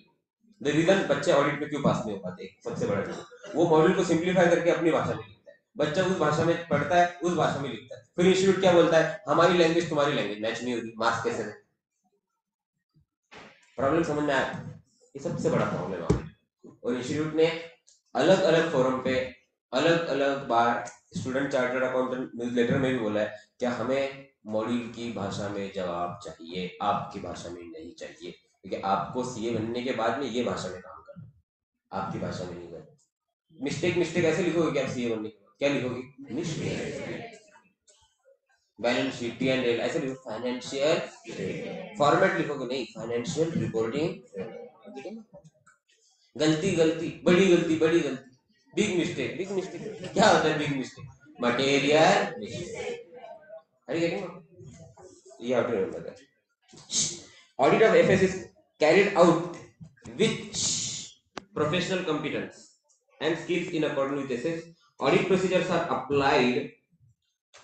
A: द रीजन बच्चे ऑडिट में क्यों पास नहीं हो पाते, सबसे बड़ा रीजन, वो मॉड्यूल को सिंप्लीफाई करके अपनी भाषा में लिखता है। बच्चा उस भाषा में पढ़ता है, उस भाषा में लिखता है, फिर इंस्टीट्यूट क्या बोलता है, हमारी लैंग्वेज तुम्हारी लैंग्वेज मैच नहीं होगी, मार्क्स कैसे दें? प्रॉब्लम समझ में आया? ये सबसे बड़ा प्रॉब्लम है। और इंस्टीट्यूट ने अलग अलग फोरम पे अलग अलग बार स्टूडेंट चार्टर्ड अकाउंटेंट न्यूज़लेटर में भी बोला है कि हमें मॉड्यूल की भाषा में जवाब चाहिए, आपकी भाषा में नहीं चाहिए, क्योंकि आपको सीए बनने के बाद में ये भाषा में काम करना, आपकी भाषा में नहीं करना। मिस्टेक मिस्टेक ऐसे लिखोगे कि आप सीए बनने के बाद क्या लिखोगे? Mistake. Balance sheet, P and L ऐसे लिखो, फाइनेंशियल फॉर्मेट लिखोगे नहीं, फाइनेंशियल रिपोर्टिंग। गलती गलती, बड़ी गलती बड़ी गलती, बिग मिस्टेक बिग मिस्टेक। क्या होता है बिग मिस्टेक? Material mistake. अरे you have to remember that. Audit of FS is carried out with professional competence and skills in accordance with SS. Audit procedures are applied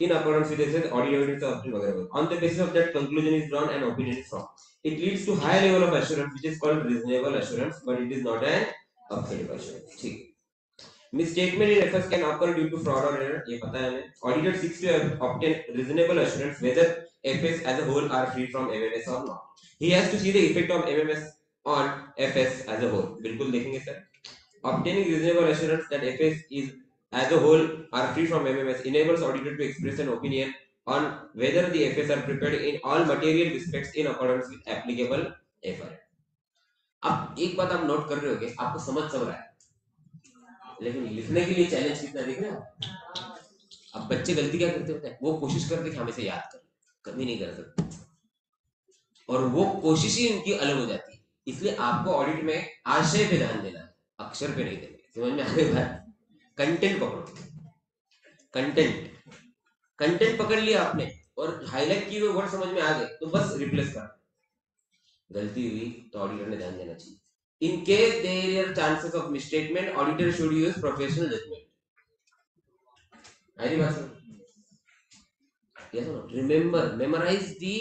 A: in accordance with SS. Audit evidence are obtained. On the basis of that, conclusion is drawn and opinion is formed. It leads to high level of assurance, which is called reasonable assurance, but it is not an absolute assurance. ठीक. Misstatement in FS can occur due to fraud or error. ये पता है हमें. Auditor seeks to obtain reasonable assurance whether FS as a whole are free from MMS or not. He has to see the effect of MMS on FS as a whole. बिल्कुल देखेंगे sir. Obtaining reasonable assurance that FS is as a whole are free from MMS enables auditor to express an opinion on whether the FS are prepared in all material respects in accordance with applicable FR. अब एक बात आप note कर रहे होगे, आपको समझ सब रहा है, लेकिन लिखने के लिए चैलेंज कितना दिख रहा है। अब बच्चे गलती क्या करते होते हैं, वो कोशिश करते कि हमें से याद कर, कभी नहीं कर सकते, और वो कोशिश ही उनकी अलग हो जाती है। इसलिए आपको ऑडिट में आशय पे ध्यान देना है, अक्षर पे नहीं देना। समझ में आ गई बात? कंटेंट पकड़ो, कंटेंट कंटेंट पकड़ लिया आपने और हाईलाइट किए हुए वर्ड समझ में आ गए तो बस रिप्लेस कर। गलती हुई तो ऑडिटर ने ध्यान देना चाहिए। In case there are chances of misstatement, auditor should use professional judgment. आई बात समझ? Yes or no? Remember, memorize the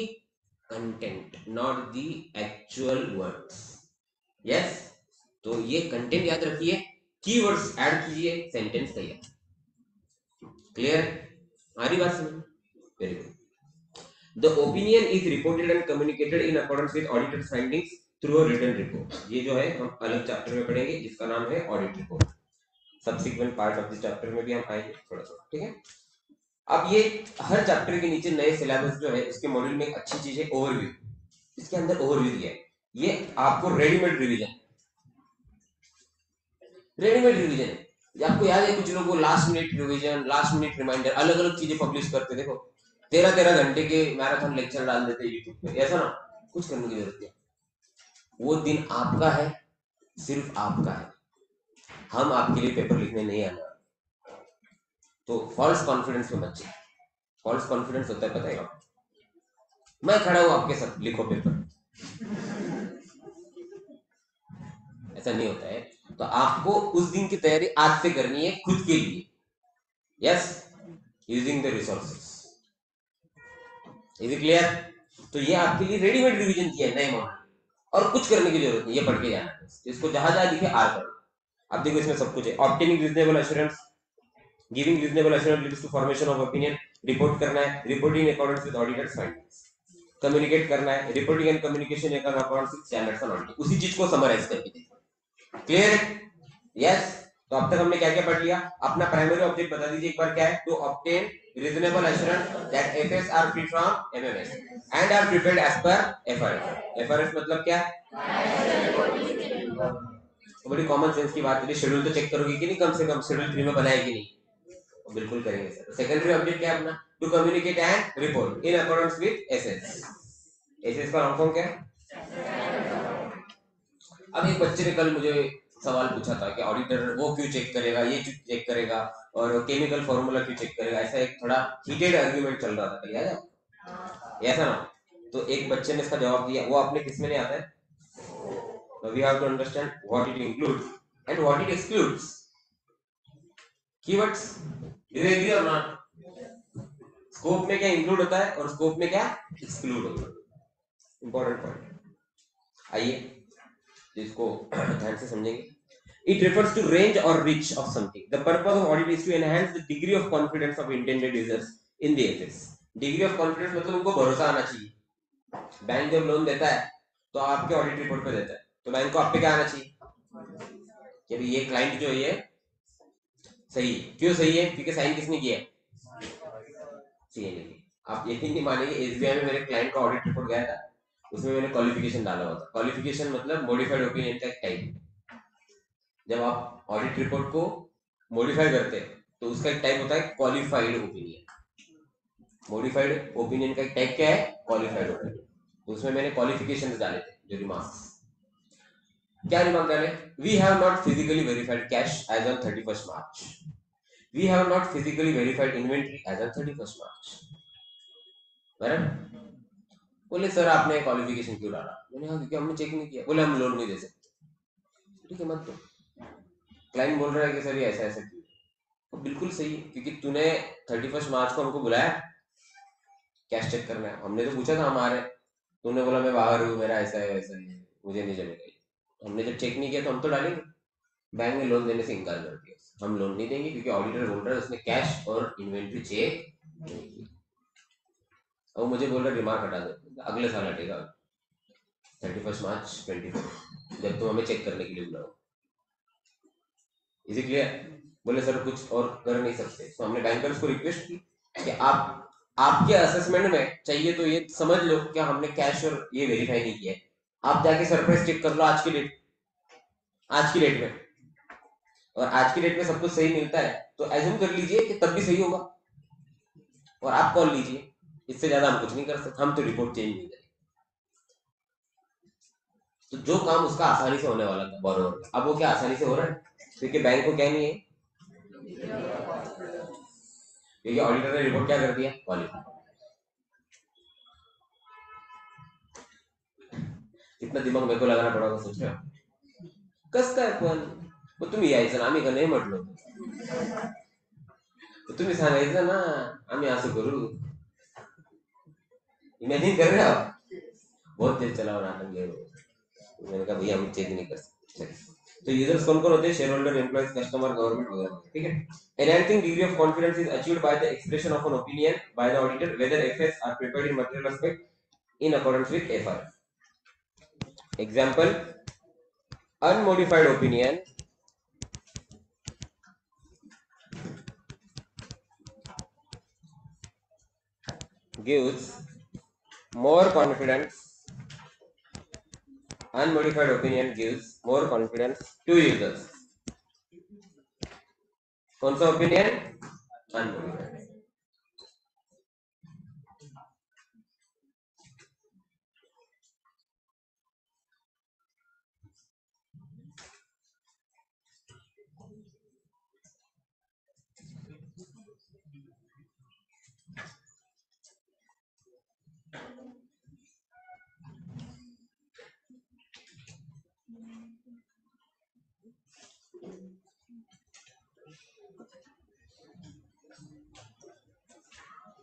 A: content, not the actual words. Yes? तो ये कंटेंट याद रखिए, कीवर्ड्स ऐड कीजिए, सेंटेंस तैयार। क्लियर? आ रही बात समझ? Very good. The opinion is reported and communicated in accordance with auditor's findings through a written report. ये जो है हम अलग चैप्टर में पढ़ेंगे, जिसका नाम है audit report. Subsequent part of the chapter में भी हम आएंगे थोड़ा थोड़ा, ठीक है? अब ये हर चैप्टर के नीचे नए सिलेबस जो है उसके मॉड्यूल में एक अच्छी चीज है ओवरव्यू। इसके अंदर ओवरव्यू दिया है, ये आपको रेडीमेड रिवीजन है। आपको याद है कुछ लोग वो last minute revision, last minute reminder, अलग अलग चीजें पब्लिश करते, देखो 13 घंटे के मैराथन लेक्चर डाल देते यूट्यूब पे, ऐसा ना कुछ करने की जरूरत है। वो दिन आपका है, सिर्फ आपका है, हम आपके लिए पेपर लिखने नहीं आना। तो फॉल्स कॉन्फिडेंस में बच्चे, फॉल्स कॉन्फिडेंस होता है पता है आपको, मैं खड़ा हूं आपके साथ, लिखो पेपर, ऐसा नहीं होता है। तो आपको उस दिन की तैयारी आज से करनी है खुद के लिए। Yes, using the resources. Is it clear? तो ये आपके लिए रेडीमेड रिवीजन किया है नए मॉडल, और कुछ करने की जरूरत नहीं, ये पढ़ के जाना है, इसको जहां जहां दिखे आर करो। अब देखो इसमें सब कुछ है। Obtaining reasonable assurance, giving reasonable assurance leads to formation of opinion, report करना है, reporting according with auditor's findings, communicate करना है, reporting and communication in according with standards and audit, उसी चीज को समराइज करके देखो। क्लियर है? यस। तो अब तक हमने क्या क्या पढ़ लिया? अपना प्राइमरी ऑब्जेक्ट बता दीजिए एक बार, क्या है? To obtain reasonable assurance that FS are free from MMS and are prepared as per FRS. FRS मतलब क्या? तो बड़ी कॉमन सेंस की बात है, शेड्यूल तो चेक करोगे कि नहीं, कम से कम शेड्यूल 3 में बनाए कि नहीं? बिल्कुल करेंगे सर। सेकेंडरी ऑब्जेक्ट क्या है अपना? to communicate and report in accordance with SS. SS का लॉन्ग फॉर्म क्या है? अब एक बच्चे ने कल मुझे सवाल पूछा था कि ऑडिटर वो क्यों चेक करेगा, ये क्यों चेक करेगा, और केमिकल फॉर्मूला क्यों चेक करेगा, ऐसा एक थोड़ा हीटेड आर्ग्यूमेंट चल रहा था कल, याद है ऐसा ना? तो एक बच्चे ने इसका जवाब दिया, वो अपने किस में नहीं आता है. We have to understand what it includes and what it excludes. Keywords, do you agree or not? Scope में क्या इंक्लूड होता है और स्कोप में क्या एक्सक्लूड होता है, इंपॉर्टेंट पॉइंट. आइए इसको ध्यान से समझेंगे. It refers to range or reach of something. The purpose of audit is to enhance the degree of confidence of intended users in the assets. Degree of confidence मतलब उनको भरोसा आना चाहिए. बैंक जब लोन देता है तो आपके ऑडिट रिपोर्ट पे देता है, तो बैंक को आप पे क्या आना चाहिए कि ये क्लाइंट जो है सही है. क्यों सही है? क्योंकि साइन किसने किया है? सीए ने किया. आप यकीन नहीं मानेंगे, एसबीआई में मेरे क्लाइंट का ऑडिट रिपोर्ट गया था, उसमें मैंने क्वालिफिकेशन डाला हुआ था. क्वालिफिकेशन मतलब मॉडिफाइड ओपिनियन का एक टाइप. जब आप ऑडिट रिपोर्ट को मॉडिफाई करते हैं तो उसका एक टाइप होता है क्वालिफाइड ओपिनियन. मॉडिफाइड ओपिनियन का एक टाइप क्या है? Qualified opinion. तो उसमें मैंने क्वालिफिकेशंस डाले थे, जो रिमार्क्स. क्या रिमार्क डाले? We have not physically verified cash as on 31st March. We have not physically verified inventory as on 31st March. बराबर. बोले सर आपने क्वालिफिकेशन क्यों डाला? मैंने कहा क्योंकि हमने चेक नहीं किया. बोले हम लोन नहीं दे सकते. ठीक है मत दो. क्लाइंट बोल रहा है कि सर ये ऐसा ऐसा क्यों? तो बिल्कुल सही है, क्योंकि तूने 31st मार्च को हमको बुलाया कैश चेक करना है, हमने तो पूछा था हमारे, तूने बोला मैं बाहर हूँ, मेरा ऐसा है वैसा है, मुझे नहीं जमेगा. हमने जब चेक नहीं किया तो हम तो डालेंगे. बैंक ने लोन देने से इनकार कर दिया, हम लोन नहीं देंगे क्योंकि ऑडिटर बोल रहा है उसने कैश और इन्वेंट्री चेक नहीं की. अब मुझे बोल रहा है रिमार्क हटा दो, अगले साल हटेगा 31st मार्च 24 जब तुम हमें चेक करने के लिए बुलाओ. इसी क्लियर? बोले सर कुछ और कर नहीं सकते. तो हमने बैंकर्स को रिक्वेस्ट की कि आप आपके असेसमेंट में चाहिए तो ये समझ लो कि हमने कैश और ये वेरीफाई नहीं किया है. आप जाके सरप्राइज चेक कर लो आज की डेट में, और आज की डेट में सब कुछ सही मिलता है तो एज्यूम कर लीजिए कि तब भी सही होगा, और आप कॉल लीजिए. इससे ज्यादा हम कुछ नहीं कर सकते, हम तो रिपोर्ट चेंज नहीं करेंगे. तो जो काम उसका आसानी से होने वाला था बोरोवर, अब वो क्या आसानी से हो रहा है? क्योंकि बैंक को क्या नहीं है, क्योंकि ऑडिटर ने रिपोर्ट क्या कर दिया? क्वालिफाई. कितना दिमाग मेरे को लगाना पड़ा, सोच रहे हो? कस काय पण मग तुम्ही यायचं ना, आम्ही का नाही म्हटलो, तुम्ही सांगायचं ना आम्ही असं करू. इमेजिन कर रहे हो आप? बहुत तेज चला रहा था ये. मैंने कहा भैया हम चेक नहीं कर सकते. तो यूजर्स कौन कौन होते हैं? Share holder, employees, customer, government वगैरह. ठीक है. Enhancing degree of confidence is achieved by the expression of an opinion by the auditor whether FS are prepared in material aspect in accordance with FR. Example: unmodified opinion gives more confidence. Unmodified opinion gives more confidence to users. कौन सा opinion? Unmodified.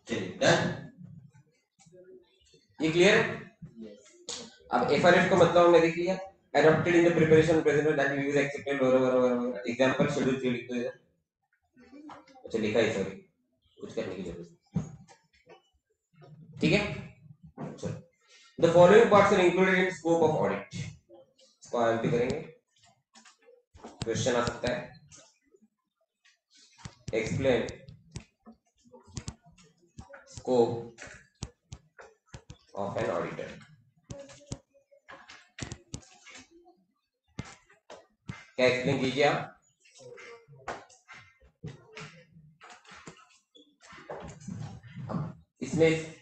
A: चलिए done. ये clear है? अब FRF को मतलब हमने देख लिया. adopted in the preparation present that we use accepted वगैरह. एग्जांपल शेड्यूल 3 लिख दो इधर. अच्छा लिखा है, सॉरी कुछ करने की जरूरत. ठीक है. चलो, the following parts are included in scope of audit. इसको आगे करेंगे. क्वेश्चन आ सकता है. Explain scope of an auditor. क्या एक्सप्लेन कीजिए आप? इसमें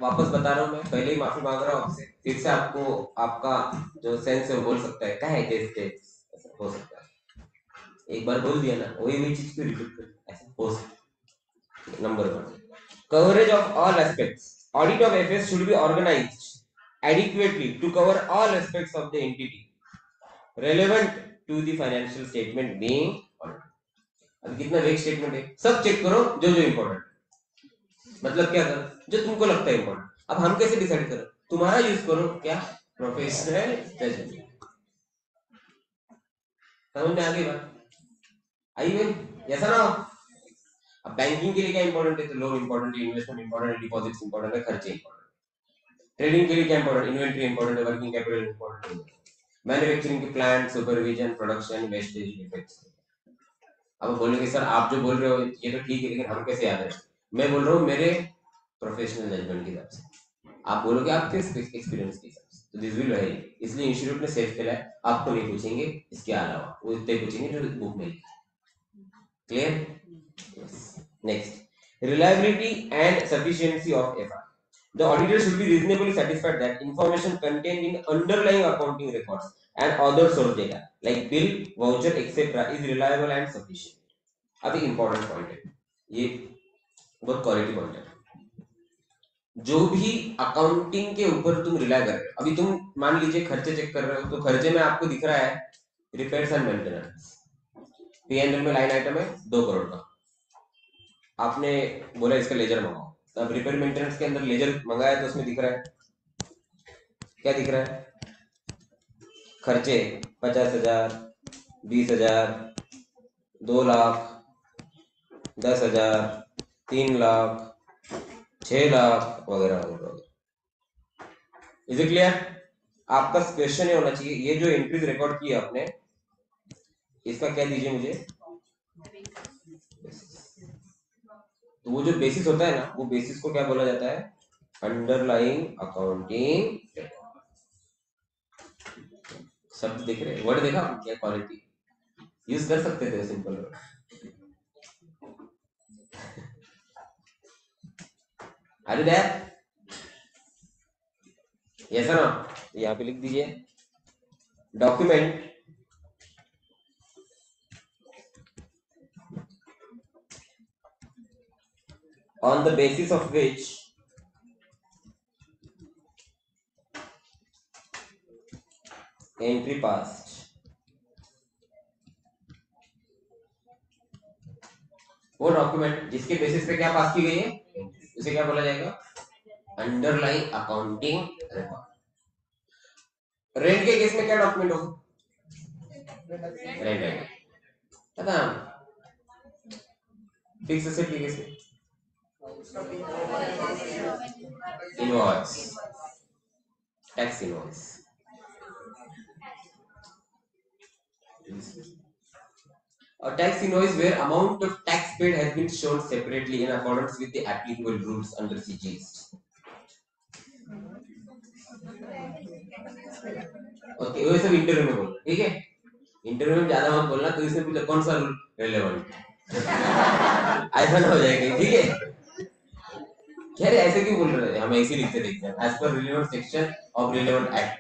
A: वापस बता रहा हूँ, मैं पहले ही माफी मांग रहा हूँ आपसे, फिर से आपको आपका जो सेंस है वो बोल सकता है क्या है टेस्ट, ऐसा हो सकता है। एक बार बोल दिया ना, वही चीज को रिपीट कर, ऐसा हो सकता है। Number 1, coverage of all aspects. Audit of FS should be organized adequately to cover all aspects of the entity relevant to the financial statement being audited. अब कितना वेग स्टेटमेंट है, सब चेक करो जो जो इंपॉर्टेंट, मतलब क्या करो जो तुमको लगता है इंपॉर्टेंट। अब हम कैसे डिसाइड करो, तुम्हारा यूज करो क्या, प्रोफेशनल जजमेंट। समझ में आ गई बात, आई गई, ऐसा ना हो। अब बैंकिंग के लिए क्या इंपॉर्टेंट है, तो लोन इंपॉर्टेंट है, इन्वेस्टमेंट इंपॉर्टेंट है, डिपॉजिट्स इंपॉर्टेंट है, खर्चे इंपॉर्टेंट है। ट्रेडिंग के लिए क्या इंपॉर्टेंट, इन्वेंटरी इंपॉर्टेंट है, वर्किंग कैपिटल इंपॉर्टेंट है, मैन्युफैक्चरिंग की plant, supervision, production, wastage, defects. अब बोलेंगे सर आप जो बोल रहे हो ये तो ठीक है, लेकिन हम कैसे याद रखें। मैं बोल रहा हूँ मेरे प्रोफेशनल जजमेंट के हिसाब से, आप बोलोगे आपके एक्सपीरियंस के हिसाब से, तो दिस विल वेरी, इसलिए इंस्टीट्यूट ने सेव किया है, आपको नहीं पूछेंगे इसके अलावा, वो इतने पूछेंगे जो बुक में। Clear? Next, reliability and sufficiency of FR. The auditor should be reasonably satisfied that information contained in underlying accounting records and other source data like bill, voucher, etc. is reliable and sufficient. अब एक important point है, ये बहुत quality point है। जो भी accounting के ऊपर तुम रिलाय कर रहे हो, अभी तुम मान लीजिए खर्चे चेक कर रहे हो, तो खर्चे में आपको दिख रहा है रिपेयर्स एंड मेंटेनेंस, पीएनएल में लाइन आइटम है 2 करोड़ का, आपने बोला इसका लेजर मंगाओ, अब रिपेयर मेंटेनेंस के अंदर लेजर मंगाया तो उसमें दिख रहा है, क्या दिख रहा है, खर्चे 50,000, 20,000, 2 लाख, 10,000, 3 लाख, 6 लाख वगैरह वगैरह। Is it clear? आपका क्वेश्चन ये होना चाहिए, ये जो एंट्रीज रिकॉर्ड की है आपने, इसका क्या दीजिए मुझे, तो वो जो बेसिस होता है ना, वो बेसिस को क्या बोला जाता है, अंडरलाइंग अकाउंटिंग। शब्द दिख रहे, वर्ड देखा क्या, क्वालिटी यूज कर सकते थे simple word. Are you there? Yes ना, यहाँ पे लिख दीजिए document on the basis of which entry passed वो डॉक्यूमेंट जिसके बेसिस पे क्या पास की गई है, उसे क्या बोला जाएगा, अंडरलाइंग अकाउंटिंग रिकॉर्ड। रेंट के केस में क्या डॉक्यूमेंट होगा, रेंट पता, फिक्स एसेट के केस में invoice, tax invoice, a tax invoice where amount of tax paid has been shown separately in accordance with the applicable rules under CGST. Okay, वो सब interview में बोलना, ठीक है, इंटरव्यू में ज्यादा मत बोलना, तो इसमें पूछा कौन सा रूल रेलेवेंट, ऐसा ना हो जाएगा, ठीक है। कह रहे ऐसे क्यों बोल रहे हैं, हम ऐसे लिखते देखते हैं as per relevant section of relevant act,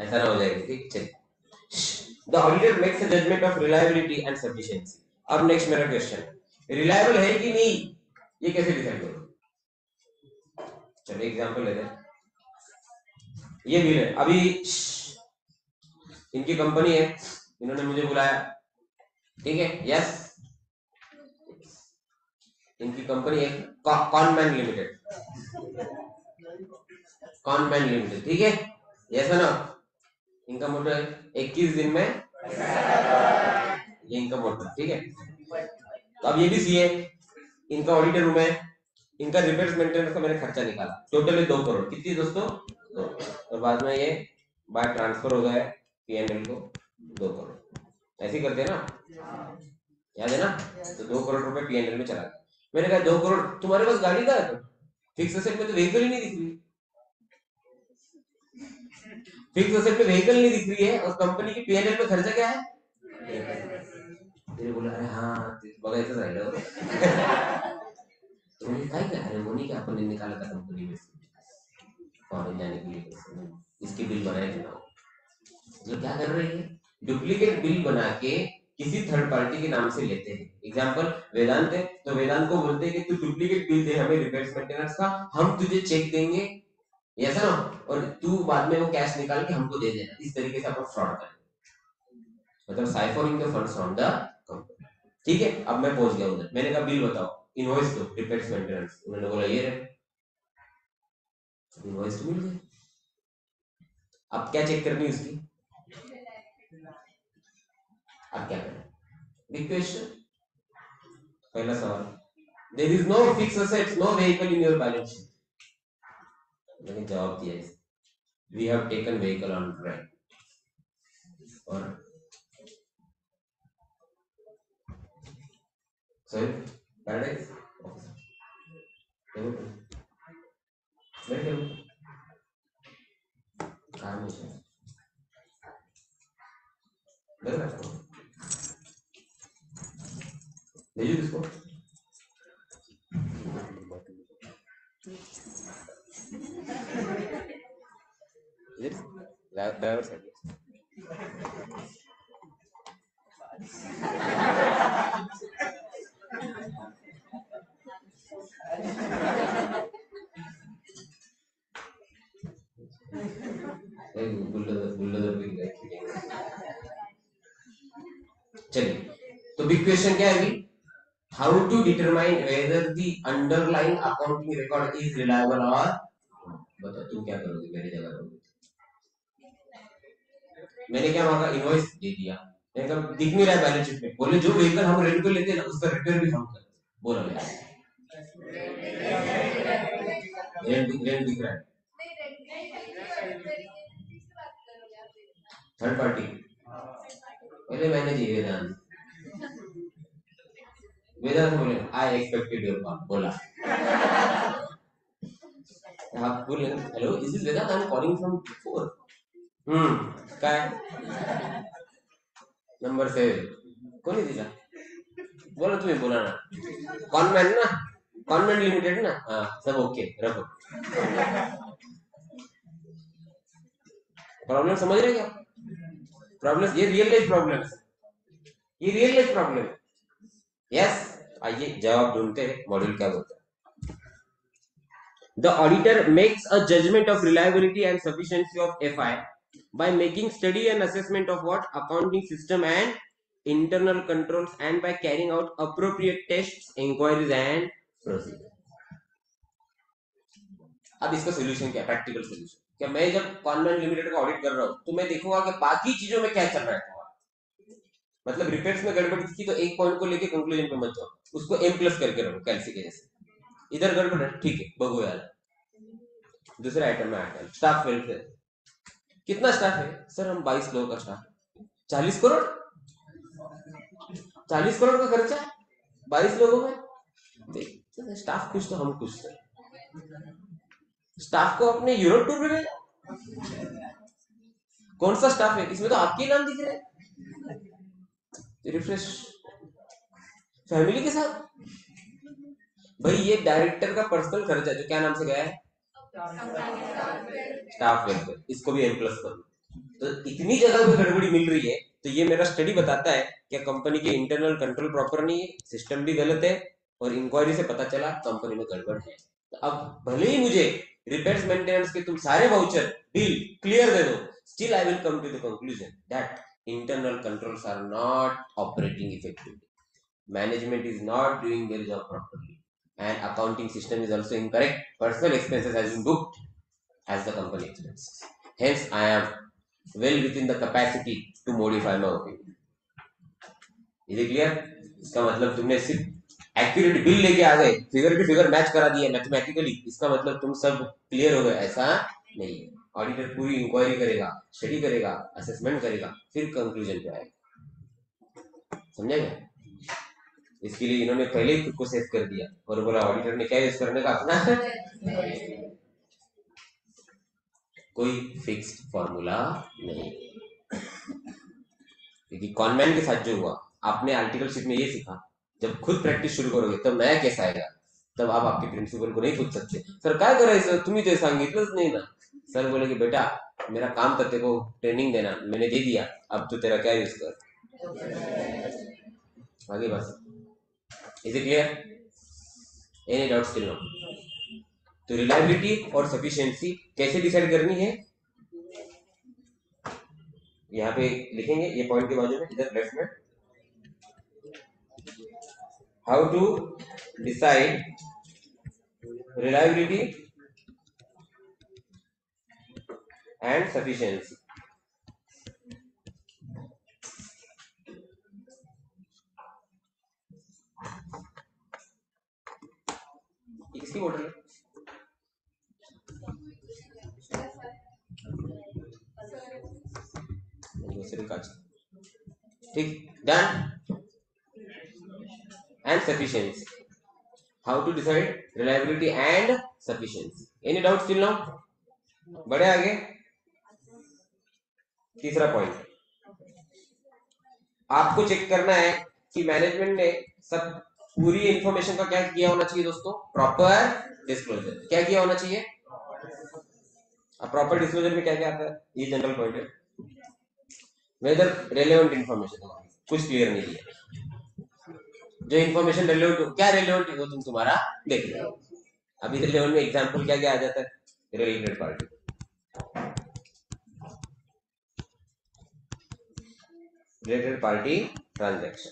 A: ऐसा ना हो जाएगा, ठीक है। The auditor makes a judgment of reliability and sufficiency. अब नेक्स्ट मेरा क्वेश्चन, रिलायबल है कि नहीं, ये कैसे डिसाइड करो। चलो एग्जांपल लेते हैं, ये बिल है, अभी इनकी कंपनी है, इन्होंने मुझे बुलाया, ठीक है, यस, इनकी कंपनी है कॉनमैन लिमिटेड, कॉनमैन लिमिटेड, ठीक है, यस है ना, इनका मोटर है 21 दिन में, ये इनका मोटर, ठीक है। तो अब ये भी सीए, इनका ऑडिटर रूम है, इनका रिपेयर्स मेंटेनेंस का मैंने खर्चा निकाला, टोटल है 2 करोड़, कितनी दोस्तों, 2, और बाद में ये बाय ट्रांसफर हो गया पीएनएल को 2 करोड़, ऐसे ही करते हैं ना, याद है ना, तो 2 करोड़ रुपए पीएनएल में चला गया। मैंने कहा 2 करोड़ तुम्हारे पास गाड़ी का है, फिक्स एसेट में तो व्हीकल ही नहीं दिख रही, फिक्स एसेट में व्हीकल नहीं दिख रही है, और कंपनी की पीएनएल में खर्चा क्या है, तेरे बोला अरे हाँ बघायचंच राहिलं, अरे मोनी क्या अपन ने निकाला था कंपनी में फॉरेन जाने के लिए, इसके बिल बनाए थे ना, मतलब क्या कर रही है, डुप्लीकेट बिल बना के किसी थर्ड पार्टी के नाम से लेते हैं। एग्जांपल वेदांत है, तो वेदांत को बोलते हैं कि तू डुप्लीकेट बिल दे हमें रिपेयर्स मेंटेनेंस का, हम तुझे चेक देंगे, ऐसा ना, और तू बाद में वो कैश निकाल के हमको दे देना। इस तरीके से अपन फ्रॉड करें, मतलब siphoning the funds from the company. ठीक है, अब मैं पहुंच गया उधर, मैंने कहा बिल बताओ, इनवॉइस दो रिपेयर्स मेंटेनेंस, उन्होंने बोला ये रहे, इनवॉइस तो मिल गई। अब क्या चेक करनी है उसकी, अब क्या करें, बिग क्वेश्चन। पहला सवाल, there is no fix assets, no vehicle in your balance sheet. मैंने जवाब दिया है, we have taken vehicle on rent, और सॉरी पैराडाइज कार में से लग रहा है भेजो किसको, ड्राइवर साहब बुल्डोजर बुल्डोजर भी खींचेंगे। चलिए, तो बिग क्वेश्चन क्या है अभी, how to determine whether the underlying accounting record is reliable और, बताओ तुम क्या करोगे मेरी जगह रहोगे। मैंने क्या मांगा, इनवॉइस दे दिया, मैंने कहा दिख नहीं रहा है बैलेंस शीट में, बोले जो व्हीकल हम रेंट पे लेते हैं ना उसका रिपेयर भी हम करते हैं, बोला मैं रेंट दिख रहा है, थर्ड पार्टी, पहले मैंने जी वेदांत, वेदांत बोले आई एक्सपेक्टेड योर कॉल, बोला आप बोले hello this is Vedant, I am calling from before, काय नंबर 7 कोणी दिला, बोला तुम्ही बोला ना, कॉन्वेंट ना, कॉन्वेंट लिमिटेड ना, हाँ सब ओके रखो। प्रॉब्लम समझ रहे क्या, प्रॉब्लम ये रियल लाइफ प्रॉब्लम है, ये रियल लाइफ प्रॉब्लम है। यस, आइए जवाब ढूंढते हैं, मॉड्यूल क्या बोलता है। The auditor makes a judgment of reliability and sufficiency of FI by making study and assessment of what accounting system and internal controls and by carrying out appropriate tests, inquiries and procedures. अब इसका solution क्या, practical solution क्या, मैं जब convent limited का audit कर रहा हूं तो मैं देखूंगा कि बाकी चीजों में क्या चल रहा है, मतलब रिपेयर्स में गड़बड़ थी तो एक पॉइंट को लेके कंक्लूजन पे मत जाओ, उसको M+ करके रखो कैलसी के जैसे, इधर गड़बड़ है ठीक है बगो यार। दूसरे आइटम में आता है स्टाफ वेलफेयर, कितना स्टाफ है सर, हम 22 लोगों का स्टाफ, 40 करोड़, 40 करोड़ का खर्चा 22 लोगों में, स्टाफ खुश तो हम खुश थे, स्टाफ को अपने यूरोप टूर पे भेजा, कौन सा स्टाफ है इसमें, तो आपके नाम दिख रहे हैं, रिफ्रेश फैमिली के साथ, भाई ये डायरेक्टर का पर्सनल खर्चा जो क्या नाम से गया है, स्टाफ वेलफेयर, इसको भी M+ करो। तो इतनी जगह पे गड़बड़ी मिल रही है, तो ये मेरा स्टडी बताता है कि कंपनी के इंटरनल कंट्रोल प्रॉपर नहीं है, सिस्टम भी गलत है, और इंक्वायरी से पता चला कंपनी में गड़बड़ है। तो अब भले ही मुझे रिपेयर्स मेंटेनेंस के तुम सारे वाउचर बिल क्लियर दे दो, still I will come to the conclusion that internal controls are not operating effectively, management is not doing their job properly, and accounting system is also incorrect, personal expenses has been booked as the company expenses, hence I am well within the capacity to modify my opinion. is it clear? इसका मतलब तुमने सिर्फ accurate bill लेके आ गए, figure to figure match करा दिया mathematically, इसका मतलब तुम सब क्लियर हो गए, ऐसा नहीं। ऑडिटर पूरी इंक्वायरी करेगा, स्टडी करेगा, असेसमेंट करेगा, फिर कंक्लूजन पे आएगा, समझेगा। इसके लिए इन्होंने पहले ही खुद को सेव कर दिया और बोला ऑडिटर ने क्या यूज करने का अपना कोई फिक्स्ड फॉर्मूला नहीं, क्योंकि कॉन्वेंट के साथ जो हुआ, आपने आर्टिकल शीट में ये सीखा, जब खुद प्रैक्टिस शुरू करोगे तब नया केस आएगा, तब आप आपके प्रिंसिपल को नहीं पूछ सकते सर काय करायचं तुम्ही ते सांगितलंच नाही ना. सर बोले कि बेटा मेरा काम था तेरे को ट्रेनिंग देना, मैंने दे दिया, अब तू तेरा क्या यूज कर. आगे बस. Is it clear? Any doubt still no? तो रिलायबिलिटी और सफिशिएंसी कैसे डिसाइड करनी है यहाँ पे लिखेंगे, ये पॉइंट के बाजू में इधर लेफ्ट में. How to decide reliability and sufficiency. किसकी बोल रही है? दूसरे का. ठीक, done. And sufficiency. How to decide reliability and sufficiency. Any doubts till now? बढ़े आगे. तीसरा पॉइंट, आपको चेक करना है कि मैनेजमेंट ने सब पूरी इंफॉर्मेशन का क्या किया होना चाहिए दोस्तों, प्रॉपर डिस्क्लोजर. क्या किया होना चाहिए? अब प्रॉपर डिस्क्लोजर में क्या क्या आता है, ये जनरल पॉइंट है. वेदर रेलेवेंट इंफॉर्मेशन कुछ क्लियर नहीं है. जो इंफॉर्मेशन रेलेवेंट हो, क्या रेलेवेंट है वो तुम तुम्हारा देख लो. अभी रेलेवेंट में एग्जांपल क्या क्या आ जाता है, related party, related party transaction.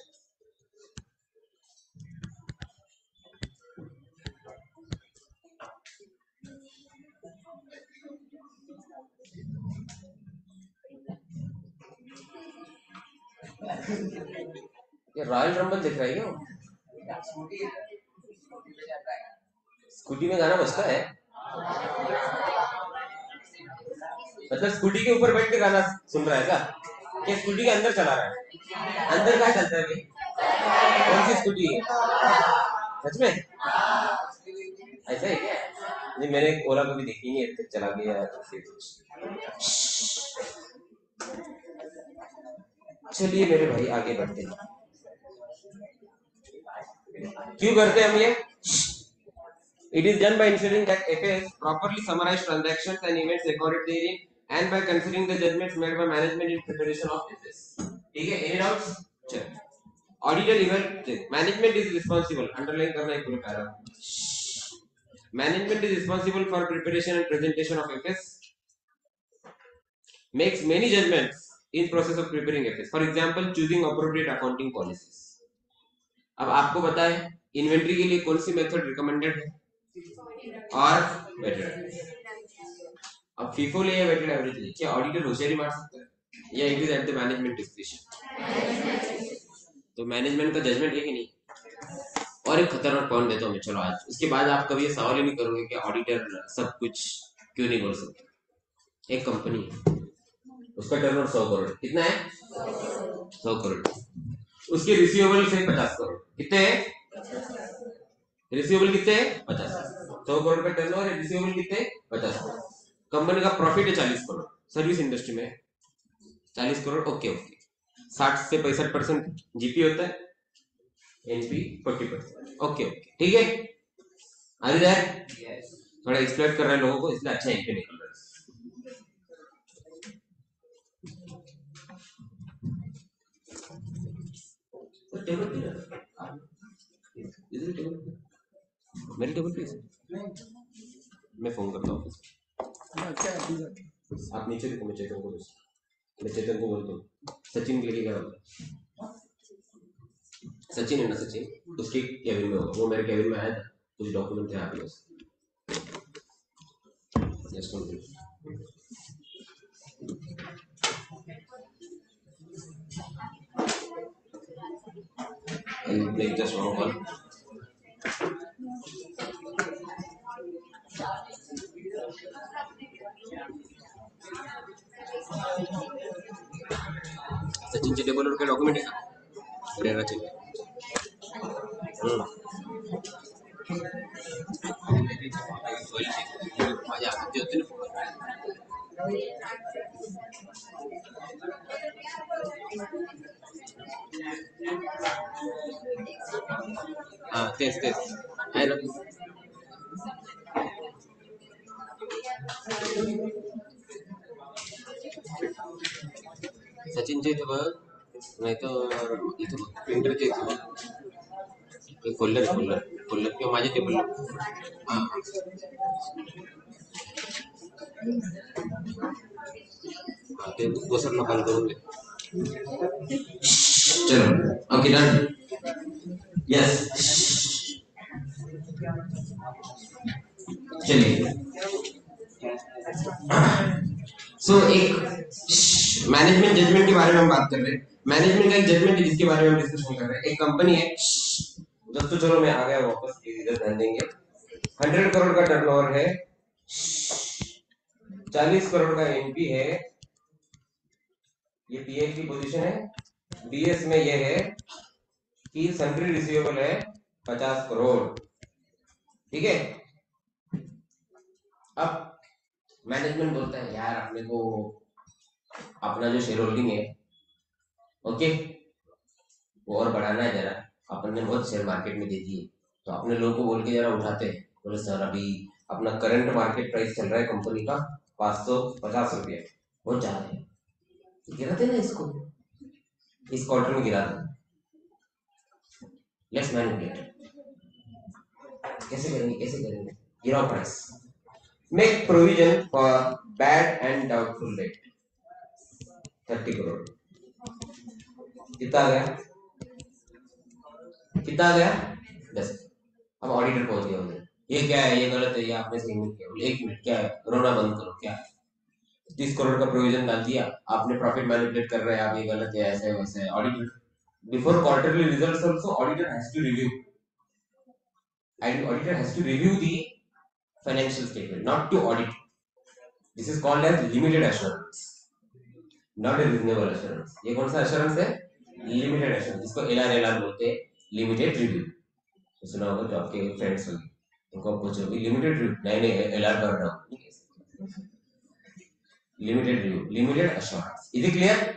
A: ये रॉयल रंबल दिख रहा है क्या? स्कूटी में गाना बजता है, मतलब स्कूटी के ऊपर बैठ के गाना सुन रहा है क्या? क्या स्कूटी के अंदर चला रहा है? अंदर क्या चलता है भाई? कौन सी स्कूटी है? सच में ऐसा है क्या? नहीं, मैंने ओला कभी देखी नहीं है, चला गया ऐसे कुछ. चलिए मेरे भाई आगे बढ़ते हैं. क्यों करते हैं हम ये? It is done by ensuring that FAS properly summarize transactions and events recorded therein and by considering the judgments made by management in preparation of FAS. ठीक है, any doubts? चलो. Auditor event management is responsible. Underline करना है पूरे paragraph. Management is responsible for preparation and presentation of FAS. Makes many judgments in process of preparing FAS. For example, choosing appropriate accounting policies. अब आपको पता है inventory के लिए कौन सी मेथड रिकमेंडेड है और वेटेड. अब फीफो ले या वेटेड एवरेज ले, क्या ऑडिटर होशियारी मार सकता है या it is at the management description? तो मैनेजमेंट का जजमेंट है कि नहीं. और एक खतरनाक पॉइंट देता हूँ मैं, चलो आज उसके बाद आप कभी ये सवाल ही नहीं करोगे कि ऑडिटर सब कुछ क्यों नहीं बोल सकते. एक कंपनी है, उसका टर्नओवर 100 करोड़. कितना है? 100 करोड़. उसके रिसीवेबल से 50 करोड़. कितने हैं रिसीवेबल? कितने हैं? 50. 100 करोड़ का टर्नओवर है, रिसीवेबल कितने? 50 करोड़. कंपनी का प्रॉफिट है 40 करोड़. सर्विस इंडस्ट्री में 40 करोड़. Okay okay. 60 से 65% जीपी होता है, एनपी 40%. ओके ओके ठीक है. आगे जाए, थोड़ा एक्सप्लेन कर रहे हैं लोगों को, इसलिए अच्छा एनपी निकल रहा है. टेबल पे इधर टेबल, मेरी टेबल पे मैं फोन करता हूँ. आप नीचे देखो, मैं चेतन को बोलता हूँ सचिन के लिए क्या. सचिन है ना, सचिन उसके केबिन में होगा, वो मेरे केबिन में आया था, कुछ डॉक्यूमेंट थे आपके पास. Make just one call. Sachin चे टेबल वर डॉक्युमेंट आहे का? रेराचे. माझ्या हातात होते ना. हाँ तेच तेच आहे ना. सचिनच्या इथं बघ, नाही तर इथं बघ, प्रिंटरच्या इथं बघ, खोललं खोललं खोललं किंवा माझ्या टेबलला. हां हां, ते दुसऱ्यांना कॉल करून दे. चलो ओके डन. यस चलिए. सो एक मैनेजमेंट जजमेंट के बारे में हम बात कर रहे हैं. मैनेजमेंट का एक जजमेंट है जिसके बारे में हम डिस्कशन कर रहे हैं. एक कंपनी है दोस्तों, चलो मैं आ गया वापस, इधर ध्यान देंगे. 100 करोड़ का टर्नओवर है, 40 करोड़ का एनपी है, ये पीए की पोजीशन है. डीएस में ये है कि सन्ड्री रिसीवेबल है 50 करोड़. ठीक है. अब मैनेजमेंट बोलता है यार अपने को अपना जो शेयर होल्डिंग है ओके वो और बढ़ाना है जरा. अपन ने बहुत शेयर मार्केट में दे दिए, तो अपने लोगों को बोल के जरा उठाते हैं. बोले सर अभी अपना करंट मार्केट प्राइस चल रहा है कंपनी का 550 रुपये, बहुत ज्यादा है, गिराते ना इसको, इस क्वार्टर में गिरा दो. Let's manipulate. कैसे करेंगे, गिराओ price. Make provision for bad and doubtful debt 30 crore. कितना आ गया, कितना आ गया 10. अब ऑडिटर पहुंच गया उधर, ये क्या है, ये गलत है, ये आपने सही नहीं किया. बोले 1 मिनट, क्या है, रोना बंद करो. क्या 30 करोड़ का प्रोविजन डाल दिया आपने, प्रॉफिट मैनिपुलेट कर रहे हैं आप, ये गलत है, ऐसे है वैसे है. Auditor before quarterly results also auditor has to review, and auditor has to review the financial statement, not to audit. This is called as limited assurance, not a reasonable assurance. ये कौन सा assurance है, limited assurance, जिसको LR बोलते हैं, limited review. तो सुना होगा जो आपके फ्रेंड्स होंगे, उनको पूछो भी लिमिटेड रिव्यू, नहीं LR कर रहा हूँ, limited review, limited assurance. Is it clear.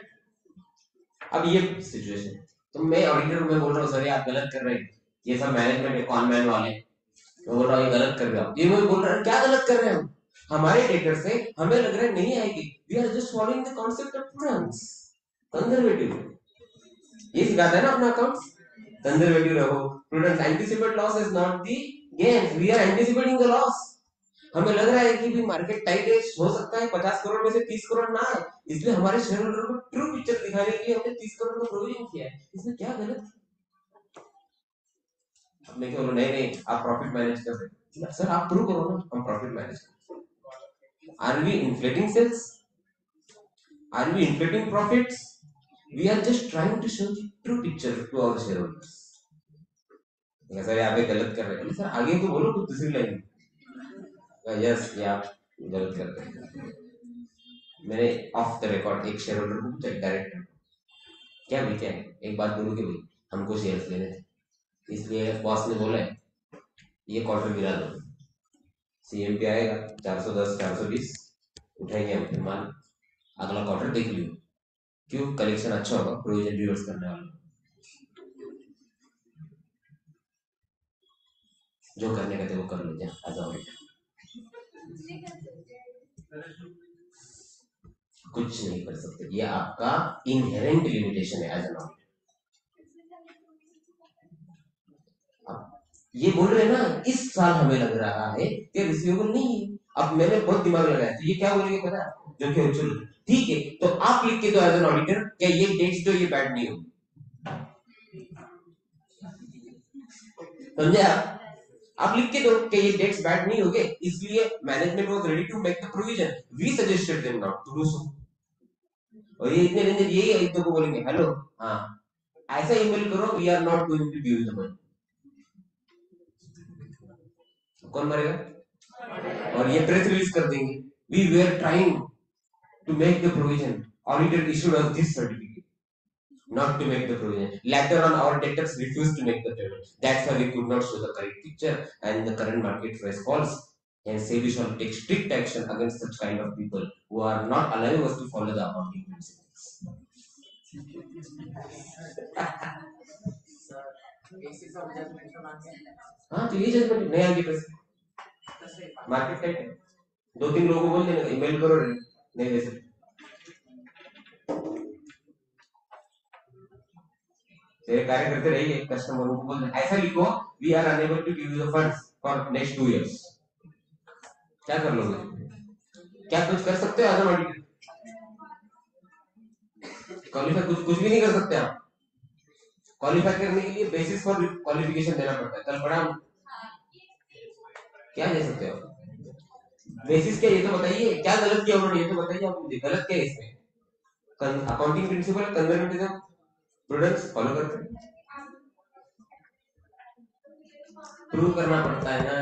A: अब ये सिचुएशन, तो मैं ऑडिटर को मैं बोल रहा हूँ सर ये आप गलत कर रहे हैं, ये सब मैनेजमेंट है कॉनमैन वाले, मैं बोल रहा हूँ ये गलत कर रहे हो. ये मैं बोल रहा हूँ क्या गलत कर रहे हो, हमारे डेटर से हमें लग रहा है नहीं आएगी, we are just following the concept of prudence, conservative. ये सिखाता है ना अपना अकाउंट्स, कंजर्वेटिव रहो, prudence. Anticipate loss is not the gain, we are anticipating the loss. हमें लग रहा है कि भी मार्केट टाइट है, हो सकता है 50 करोड़ में से 30 करोड़ ना आए, इसलिए हमारे शेयर होल्डर को ट्रू पिक्चर दिखाने के लिए हमने 30 करोड़ का प्रोविजन किया है. इसमें क्या गलत है. मैं क्या बोलूं, नहीं आप प्रॉफिट मैनेज कर रहे हैं सर, आप प्रूव करो ना हम प्रॉफिट मैनेज कर. Are we inflating sales, are we inflating profits, we are just trying to show the true picture to our share holders. Sir यहाँ पे गलत कर रहे हैं, सर आगे तो बोलो कुछ दूसरी लाइन. यस ये आप गलत कर रहे हैं. मैंने ऑफ द रिकॉर्ड एक शेयर होल्डर को पूछा डायरेक्टर, क्या भाई क्या है, एक बात बोलूं कि भाई हमको शेयर्स लेने थे, इसलिए बॉस ने बोला है ये क्वार्टर गिरा दो, सीएमपी आएगा 410 420 उठाएंगे हम, फिर मान अगला क्वार्टर देख लियो, क्यों कलेक्शन अच्छा होगा, प्रोविजन रिवर्स करने वाला, जो करने का थे वो कर लो एज ऑडिटर. कुछ नहीं कर सकते, ये आपका इनहेरेंट लिमिटेशन है एज एन ऑडिटर. ये बोल रहे हैं ना इस साल हमें लग रहा है कि रिसीवेबल नहीं है. अब मैंने बहुत दिमाग लगाया, तो ये क्या बोलेंगे पता है, जो कि चलो ठीक है तो आप लिख के दो एज एन ऑडिटर क्या ये डेट्स जो ये बैड नहीं होगी, समझे आप लिख के दो कि ये डेट्स बैड नहीं होंगे, इसलिए management was ready to make the provision, we suggested them not to do so. और ये इतने दिन यही एक दो को बोलेंगे हेलो हाँ ऐसा ईमेल करो, we are not going to give the money. कौन मरेगा, और ये प्रेस रिलीज कर देंगे, we were trying to make the provision, auditor issued us this certificate not to make the provision. Later on, our debtors refused to make the payment. That's why we could not show the correct picture, and the current market price falls. And SEBI shall take strict action against such kind of people who are not allowing us to follow the accounting principles. हाँ तो ये judgement नहीं आएगी पैसे, market tight है, 2-3 लोगों को बोल देना ईमेल करो, नहीं दे सकते। तेरे कार्य करते रहिए, कस्टमर को बोल देना, ऐसा लिखो we are unable to give you the funds for next 2 years. क्या कर लोगे? क्या कुछ कर सकते हो एज एन ऑडिटर? क्वालिफाई कुछ भी नहीं कर सकते आप। क्वालिफाई करने के लिए बेसिस फॉर क्वालिफिकेशन देना पड़ता है। कल पढ़ा, क्या दे सकते हो? बेसिस क्या, ये तो बताइए क्या गलत किया उन्होंने, ये तो बताइए आप मुझे, गलत क्या है इसमें? Accounting principle conservatism prudence follow करते हैं। प्रूव करना पड़ता है ना,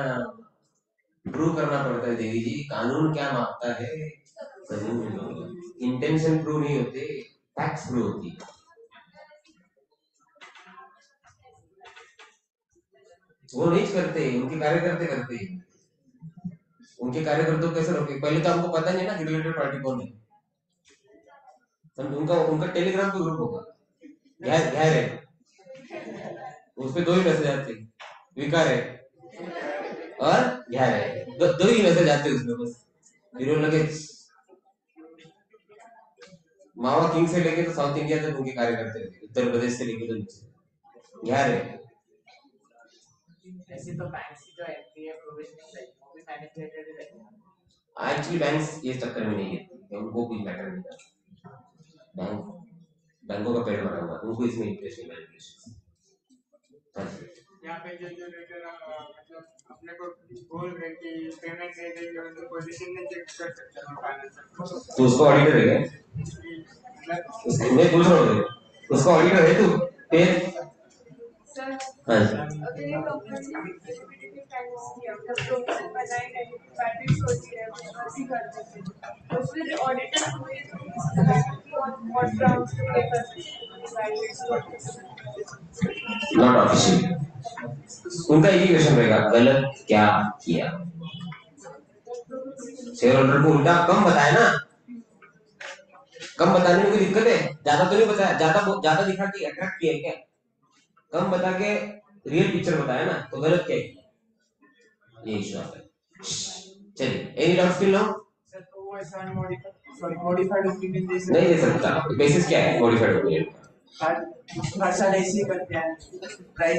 A: प्रूव करना पड़ता है देवी जी, कानून क्या मांगता है। इंटेंशन प्रूव नहीं होते, फैक्ट्स प्रूव होती है। वो नहीं करते, उनके कार्यकर्ते करते हैं। उनके कार्यकर्ताओं को कैसे रोके? पहले तो हमको पता नहीं ना रिलेटेड पार्टी कौन है। उनका उनका टेलीग्राम पे ग्रुप होगा, गैर है, उस पे 2 ही मैसेज आते हैं, विकार है और गैर है, दो ही मैसेज आते हैं उसमें बस। फिर वो लगे मावा किंग से लेके तो साउथ इंडिया तक उनके कार्यकर्ते रहते, उत्तर प्रदेश से लेके तो नीचे गैर है।
B: ऐसे तो बैंक्स की जो एनपीए प्रोविजनिंग है वो भी मैनिपुलेटेड है।
A: एक्चुअली बैंक्स ये चक्कर में नहीं है, उनको कुछ मैटर नहीं करता। बैंकों का पेड़ भरा हुआ, उनको इसमें इंटरेस्ट नहीं, मैनिपुलेशन।
B: यहाँ पे जो जो रेटर मतलब अपने को बोल रहे कि पेमेंट दे देंगे, उनको पोजीशन में चेक कर सकते हैं फाइनेंशियल।
A: तो उसको ऑडिटर है क्या? मैं पूछ रहा हूँ, उसका ऑडिटर है तू? फिर
C: सर
A: हाँ
C: अगर ये कंपनी लिक्विडिटी टाइम्स किया मतलब प्रोविजन बनाए नेगेटिव बैलेंस होती है वैसे कर देते हैं, तो फिर ऑडिटर को ये तो और ग्राउंड्स पे पे कर सकते हैं।
A: नॉट ऑफिशियल, उनका एक ही क्वेश्चन रहेगा, गलत क्या किया? शेयर होल्डर को उल्टा कम बताया ना, कम बताने में कोई दिक्कत है? ज्यादा तो नहीं बताया, ज्यादा दिखा के अट्रैक्ट किया है क्या? कम बता के रियल पिक्चर बताया ना, तो गलत क्या है? ये इशू आता है। चलिए, any doubt still now?
B: Sir तो वो ऐसा मॉडिफाइड ओपिनियन दे सकते
A: नहीं दे सकता। बेसिस क्या है मॉडिफाइड ओपिनियन का?
B: हर साल ऐसे ही करते हैं, प्राइस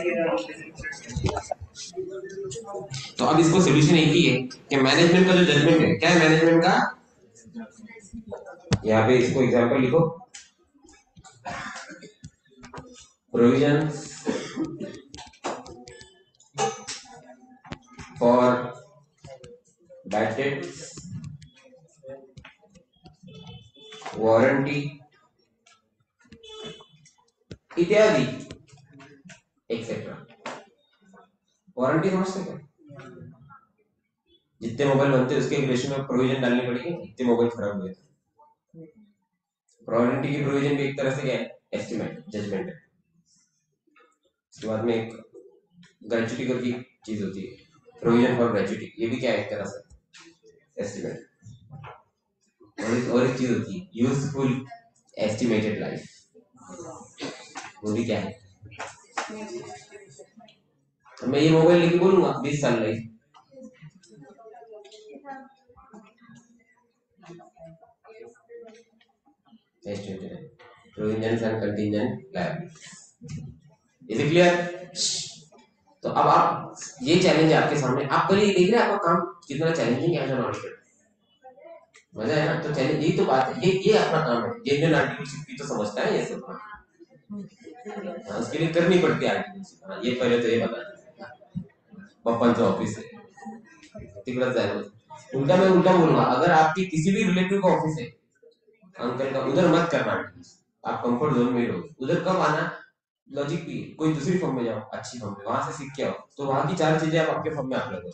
A: तो अब इसको सोल्यूशन एक ही है कि मैनेजमेंट का जो जजमेंट है, क्या है मैनेजमेंट का? यहाँ पे इसको एग्जांपल लिखो, provisions for bad debts, warranty इत्यादि एक्सेट्रा। वारंटी समझते क्या? जितने मोबाइल बनते हैं उसके रेशियो में प्रोविजन डालनी पड़ेगी, इतने मोबाइल खराब हुए। वारंटी की प्रोविजन भी एक तरह से क्या है? एस्टिमेट, जजमेंट है। उसके बाद में एक ग्रेच्युटी करके चीज होती है, प्रोविजन फॉर ग्रेच्युटी, ये भी क्या है? एक तरह से एस्टिमेट। और एक चीज होती है यूजफुल एस्टिमेटेड लाइफ, वो भी क्या है? मैं ये मोबाइल लेके बोलूंगा 20 साल life, provisions and contingent liabilities. Is it clear? तो अब आप, ये चैलेंज है आपके सामने, आप कल ये देख रहे हैं आपका काम कितना चैलेंजिंग है एज एन ऑडिटर। मजा है ना? तो चैलेंज, यही तो बात है, ये अपना काम है। जेन्युइन आर्टिकलशिप की तो समझता है ये सब, उसके लिए करनी पड़ती है आर्टिकलशिप। ये पहले तो ये बता, पप्पन ऑफिस है तिकडच जाए। उल्टा मैं उल्टा बोलूंगा, अगर आपकी किसी भी रिलेटिव का ऑफिस है अंकल का, उधर मत करना, आप कंफर्ट जोन में रहो। उधर कब आना? लॉजिक भी है, कोई दूसरी फर्म में जाओ, अच्छी फर्म में, वहां से सीख के आओ, तो वहां की 4 चीजें आप आपके फर्म में अप्लाई करो।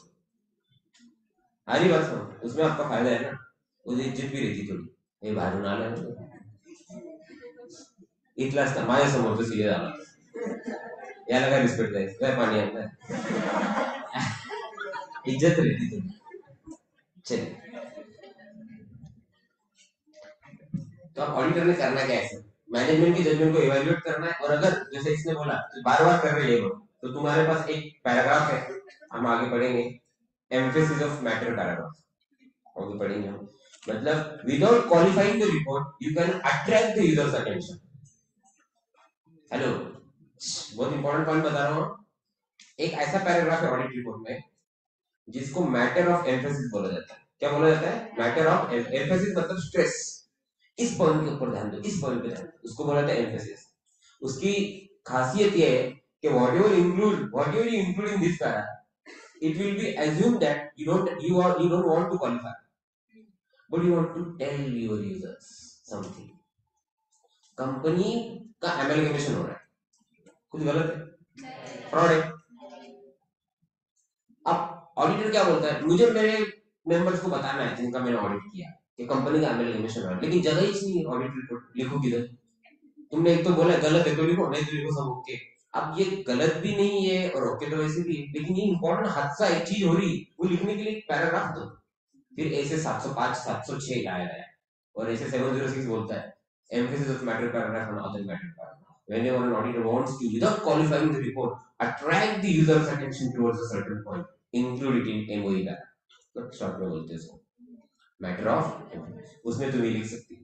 A: हरी बात सुनो, उसमें आपका फायदा है ना, उधर इज्जत भी रहती थोड़ी, हे बाहेरून आला इथला असता माझ्या समोर तो सीधे झाला, याला काय रिस्पेक्ट द्यायचं, काय पाणी आणलं, इज्जत रहती थोड़ी। चलिए, तो अब ऑडिटर ने करना क्या है? मैनेजमेंट की जजमेंट को इवैल्यूएट करना है, और अगर जैसे इसने बोला तो बार बार कर रहे हैं लोग, तो तुम्हारे पास एक पैराग्राफ है, हम आगे पढ़ेंगे, एम्फेसिस ऑफ मैटर पैराग्राफ। और पढ़ेंगे हम। मतलब without qualifying the report you can attract the users attention. Hello, बहुत इंपॉर्टेंट पॉइंट बता रहा हूँ। एक ऐसा पैराग्राफ है ऑडिट रिपोर्ट में जिसको मैटर ऑफ एम्फेसिस बोला जाता है। क्या बोला जाता है? मैटर ऑफ एम्फेसिस, मतलब स्ट्रेस, इस पॉइंट के ऊपर ध्यान दो, इस पॉइंट पे ध्यान दो, उसको बोला जाता है एम्फेसिस। उसकी खासियत यह है कि whatever you include in this para, it will be assumed that you don't want to qualify, but you want to tell your users something. Company का एमलगेमेशन हो रहा है, कुछ गलत है, फ्रॉड है। अब ऑडिटर क्या बोलता है? मुझे मेरे मेंबर्स को बताना है जिनका मैंने ऑडिट किया कि कंपनी का एमलगेमेशन हो रहा है, लेकिन जगह ही नहीं है ऑडिट रिपोर्ट, लिखो किधर? तुमने एक तो बोला गलत है तो लिखो, नहीं तो लिखो सब ओके। अब ये गलत भी नहीं है और ओके तो वैसे भी है, लेकिन ये इंपॉर्टेंट हादसा एक चीज हो रही, वो लिखने के लिए एक पैराग्राफ दो। फिर ऐसे 705 706 लाया गया और ऐसे 706 बोलता है emphasis of matter paragraph on other matter paragraph. Whenever an auditor wants to, without qualifying the report, attract the user's attention towards a certain point, include it in MOE paragraph. तो शॉर्ट में बोलते हैं इसको matter of emphasis. उसमें तुम ये लिख सकती हो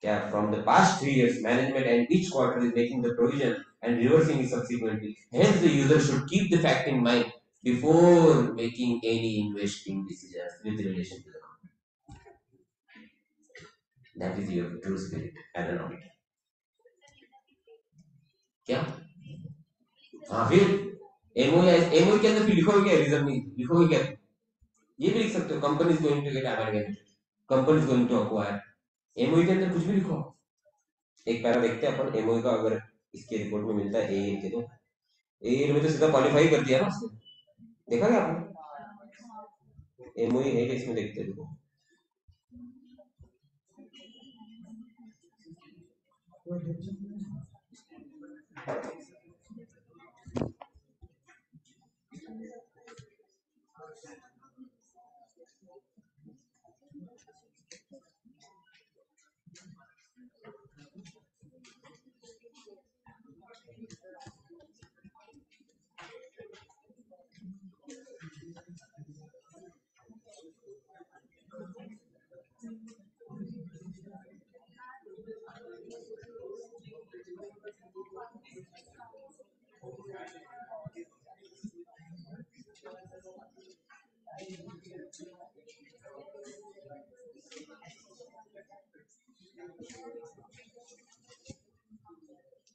A: क्या? From the past 3 years management and each quarter is making the provision and reversing it subsequently. Hence, the user should keep the fact in mind before making any investing decisions with relation to the company. That is your true spirit as an auditor. क्या? हाँ, फिर ammo के अंदर फिर लिखोगे क्या? Reason नहीं लिखोगे क्या? ये भी लिख सकते हो, company is going to get amalgamated, company is going to acquire. MO के अंदर कुछ भी लिखो। एक पैरा देखते हैं अपन एमओ का, अगर इसके रिपोर्ट में मिलता है ए के, तो ए में तो सीधा क्वालिफाई कर दिया ना उसने, देखा क्या आपने? एमओ है कि इसमें देखते हैं,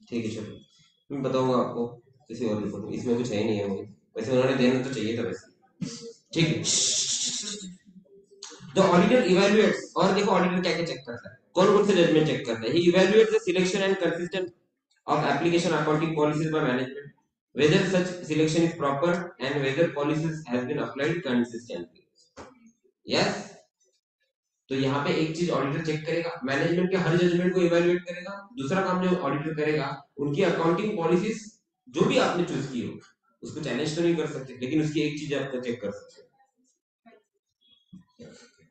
A: ठीक है चलो मैं बताऊंगा आपको किसी और रिपोर्ट में, इसमें कुछ है नहीं है वो, वैसे उन्होंने देना तो चाहिए था वैसे। ठीक है, द ऑडिटर इवैल्यूएट्स, और देखो ऑडिटर क्या क्या चेक करता है, कौन कौन से जजमेंट चेक करता है। He evaluates the selection and consistent of application accounting policies by management, whether such selection is proper and whether policies has been applied consistently. Yes, तो यहाँ पे एक चीज ऑडिटर चेक करेगा, मैनेजमेंट के हर जजमेंट को इवैल्यूएट करेगा। दूसरा काम जो ऑडिटर करेगा, उनकी अकाउंटिंग पॉलिसीज जो भी आपने चूज की हो उसको चैलेंज तो नहीं कर सकते, लेकिन उसकी एक चीज आपको चेक कर सकते।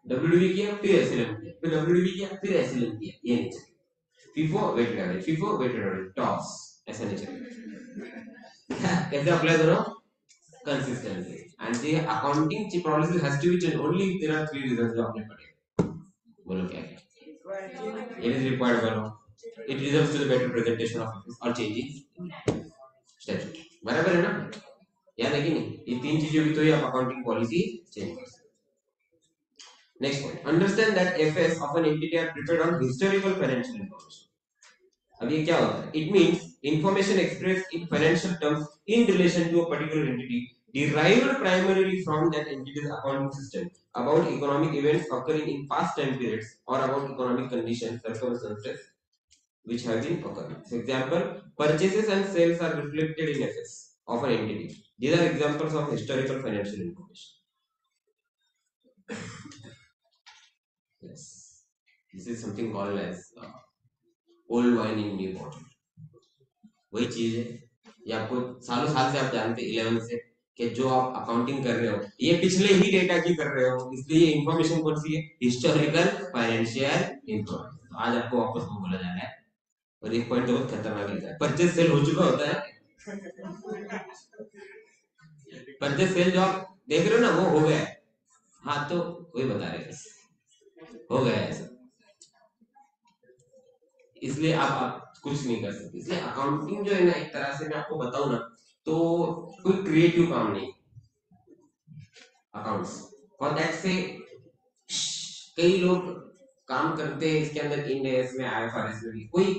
A: डब्ल्यूडीबी किया फिर एसएलएम किया, फिर डब्ल्यूडीबी किया फिर एसएलएम किया, ये नहीं चलेगा। FIFO weighted average, FIFO weighted average, toss, ऐसा नहीं चलेगा। कैसे अप्लाई करो? Consistently, and the accounting policy has to be change only if there are 3 reasons जो आपने पढ़े। बोलो क्या है? It is required by law. It results to the better presentation of office or changing statute. बराबर है ना? याद है कि नहीं? ये तीन चीजें भी तो ही आप अकाउंटिंग पॉलिसी चेंज कर सकते। Next point. Understand that FS of an entity are prepared on historical financial information. अब ये क्या होता है? It means information expressed in financial terms in relation to a particular entity derived primarily from that entity's accounting system about economic events occurring in past time periods or about economic conditions, circumstances which have been occurring. For example, purchases and sales are reflected in FS of an entity. These are examples of historical financial information. Yes, this is something called as old wine in new bottle. वही चीज है, ये आपको सालों साल से आप जानते 11 से कि जो आप अकाउंटिंग कर रहे हो ये पिछले ही डेटा की कर रहे हो, इसलिए ये इंफॉर्मेशन कौन सी है? Historical financial information. आज आपको वापस वो बोला जा रहा है, और एक पॉइंट बहुत खतरनाक लिखा है, परचेज सेल हो चुका होता है। परचेज सेल जो आप देख रहे हो ना वो हो गया है, हाँ तो वही बता रहे थे, हो गया ऐसा, इसलिए आप कुछ नहीं कर सकते। इसलिए अकाउंटिंग जो है ना, एक तरह से मैं आपको बताऊं ना, तो कोई क्रिएटिव काम नहीं अकाउंट्स। फॉर दैट से कई लोग काम करते हैं इसके अंदर, इंड एस में, आईएफआरएस में भी, कोई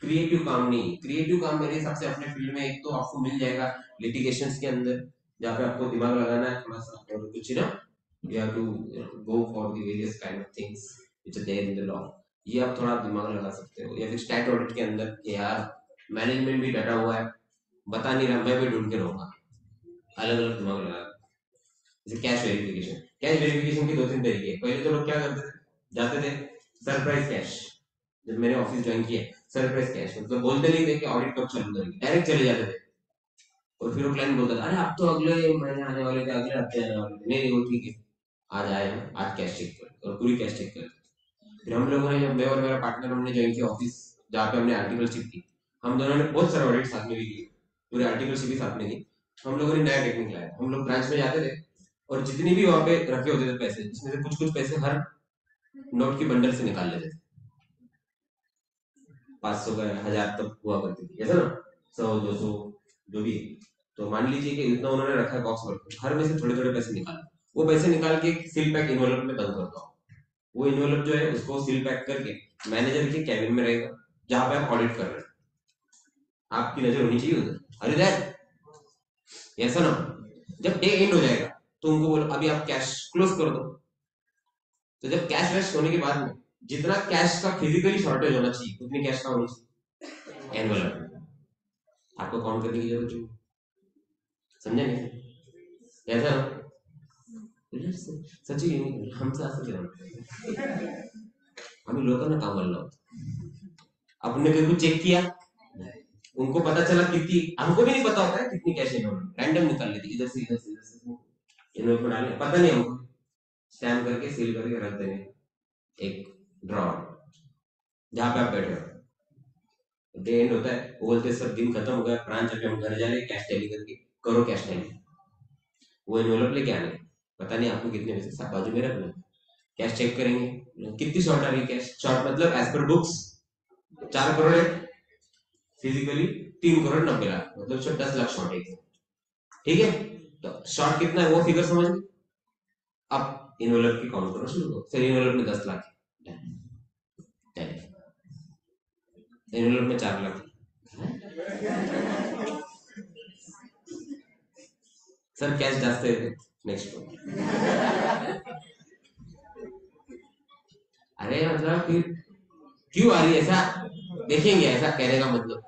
A: क्रिएटिव काम नहीं। क्रिएटिव काम मेरे हिसाब से अपने फील्ड में एक तो आपको मिल जाएगा लिटिगेशंस के अंदर, जहाँ पे आपको दिमाग लगाना है थोड़ा सा, और कुछ ना, you have to go for the various kind of things which are there in the law, ये आप थोड़ा दिमाग लगा सकते हो। या फिर स्टैट ऑडिट के अंदर कि यार मैनेजमेंट भी डटा हुआ है, बता नहीं रहा, मैं भी ढूंढ के रहूंगा, अलग अलग दिमाग लगा। जैसे कैश वेरिफिकेशन, कैश वेरिफिकेशन के दो तीन तरीके हैं। पहले तो लोग क्या करते थे, जाते थे सरप्राइज कैश, जब मैंने ऑफिस ज्वाइन किया सरप्राइज कैश, मतलब बोलते नहीं थे कि ऑडिट कब चालू करेंगे, डायरेक्ट चले जाते थे। और फिर वो क्लाइंट बोलता था, अरे आप तो अगले महीने आने वाले थे, अगले हफ्ते आने वाले थे, नहीं नहीं वो ठीक है, आज आए हैं, आज कैश चेक कर, और पूरी कैश चेक कर। फिर हम लोगों ने, जब मैं और मेरा पार्टनर हमने ज्वाइन किया ऑफिस, जहाँ पे हमने आर्टिकलशिप की, हम दोनों ने बहुत सारे ऑडिट साथ में भी किए, पूरे आर्टिकलशिप भी साथ में की। हम लोगों ने नया टेक्निक लाया, हम लोग ब्रांच में जाते थे, और जितनी भी वहां पे रखे होते थे पैसे, उसमें से कुछ कुछ पैसे हर नोट की बंडल से निकाल लेते थे। 500 का 1000 तक हुआ करती थी, ऐसा ना, 100 200 जो भी। तो मान लीजिए कि इतना उन्होंने रखा है बॉक्स पर, हर में से थोड़े थोड़े पैसे निकाल, वो पैसे निकाल के सील पैक इन्वेलप में बंद करता हूँ। वो इन्वेलप जो है उसको सील पैक करके मैनेजर के कैबिन में रहेगा, जहां पे आप ऑडिट कर रहे हैं, आपकी नजर होनी चाहिए उधर। अरे दैट ऐसा ना, जब डे एंड हो जाएगा तो उनको बोलो अभी आप कैश क्लोज कर दो। तो जब कैश वैश होने के बाद में जितना कैश का फिजिकली शॉर्टेज होना चाहिए, उतनी कैश का होनी चाहिए एनवलप में, आपको काउंट करने की जरूरत नहीं। समझे नहीं ऐसा ना? सच्ची हमसे असं केलं, आम्ही लोकांना कामाला लावतो, आपने कभी कुछ चेक किया? उनको पता चला कितनी, हमको भी नहीं पता होता है कितनी कैश इन्होंने रैंडम निकाल लेती, इधर से इधर से इधर से इन्होंने को डाले, पता नहीं हमको, स्टैम्प करके सील करके रख देंगे एक ड्रॉर जहां पे आप बैठे हो। डे एंड होता है, वो बोलते हैं सब दिन खत्म हो गया, ब्रांच अभी हम घर जा रहे हैं, कैश टैली करके करो कैश टैली। वो एनवलप लेके आने, पता नहीं आपको कितने पैसे, सब बाजू में रखना, कैश चेक करेंगे, कितनी शॉर्ट आ रही है कैश, शॉर्ट मतलब एज पर बुक्स 4 करोड़ है, फिजिकली 3 करोड़ 90 लाख, मतलब 10 लाख शॉर्ट है, ठीक है। तो शॉर्ट कितना है वो फिगर समझ लो, अब इन्वेलप की काउंट करना शुरू करो। फिर इन्वेलप में 10 लाख, इन्वेलप में 4 लाख, सर कैश जास्त येते, नेक्स्ट। अरे मतलब फिर क्यों आ रही है ऐसा, देखेंगे, ऐसा कहने का मतलब।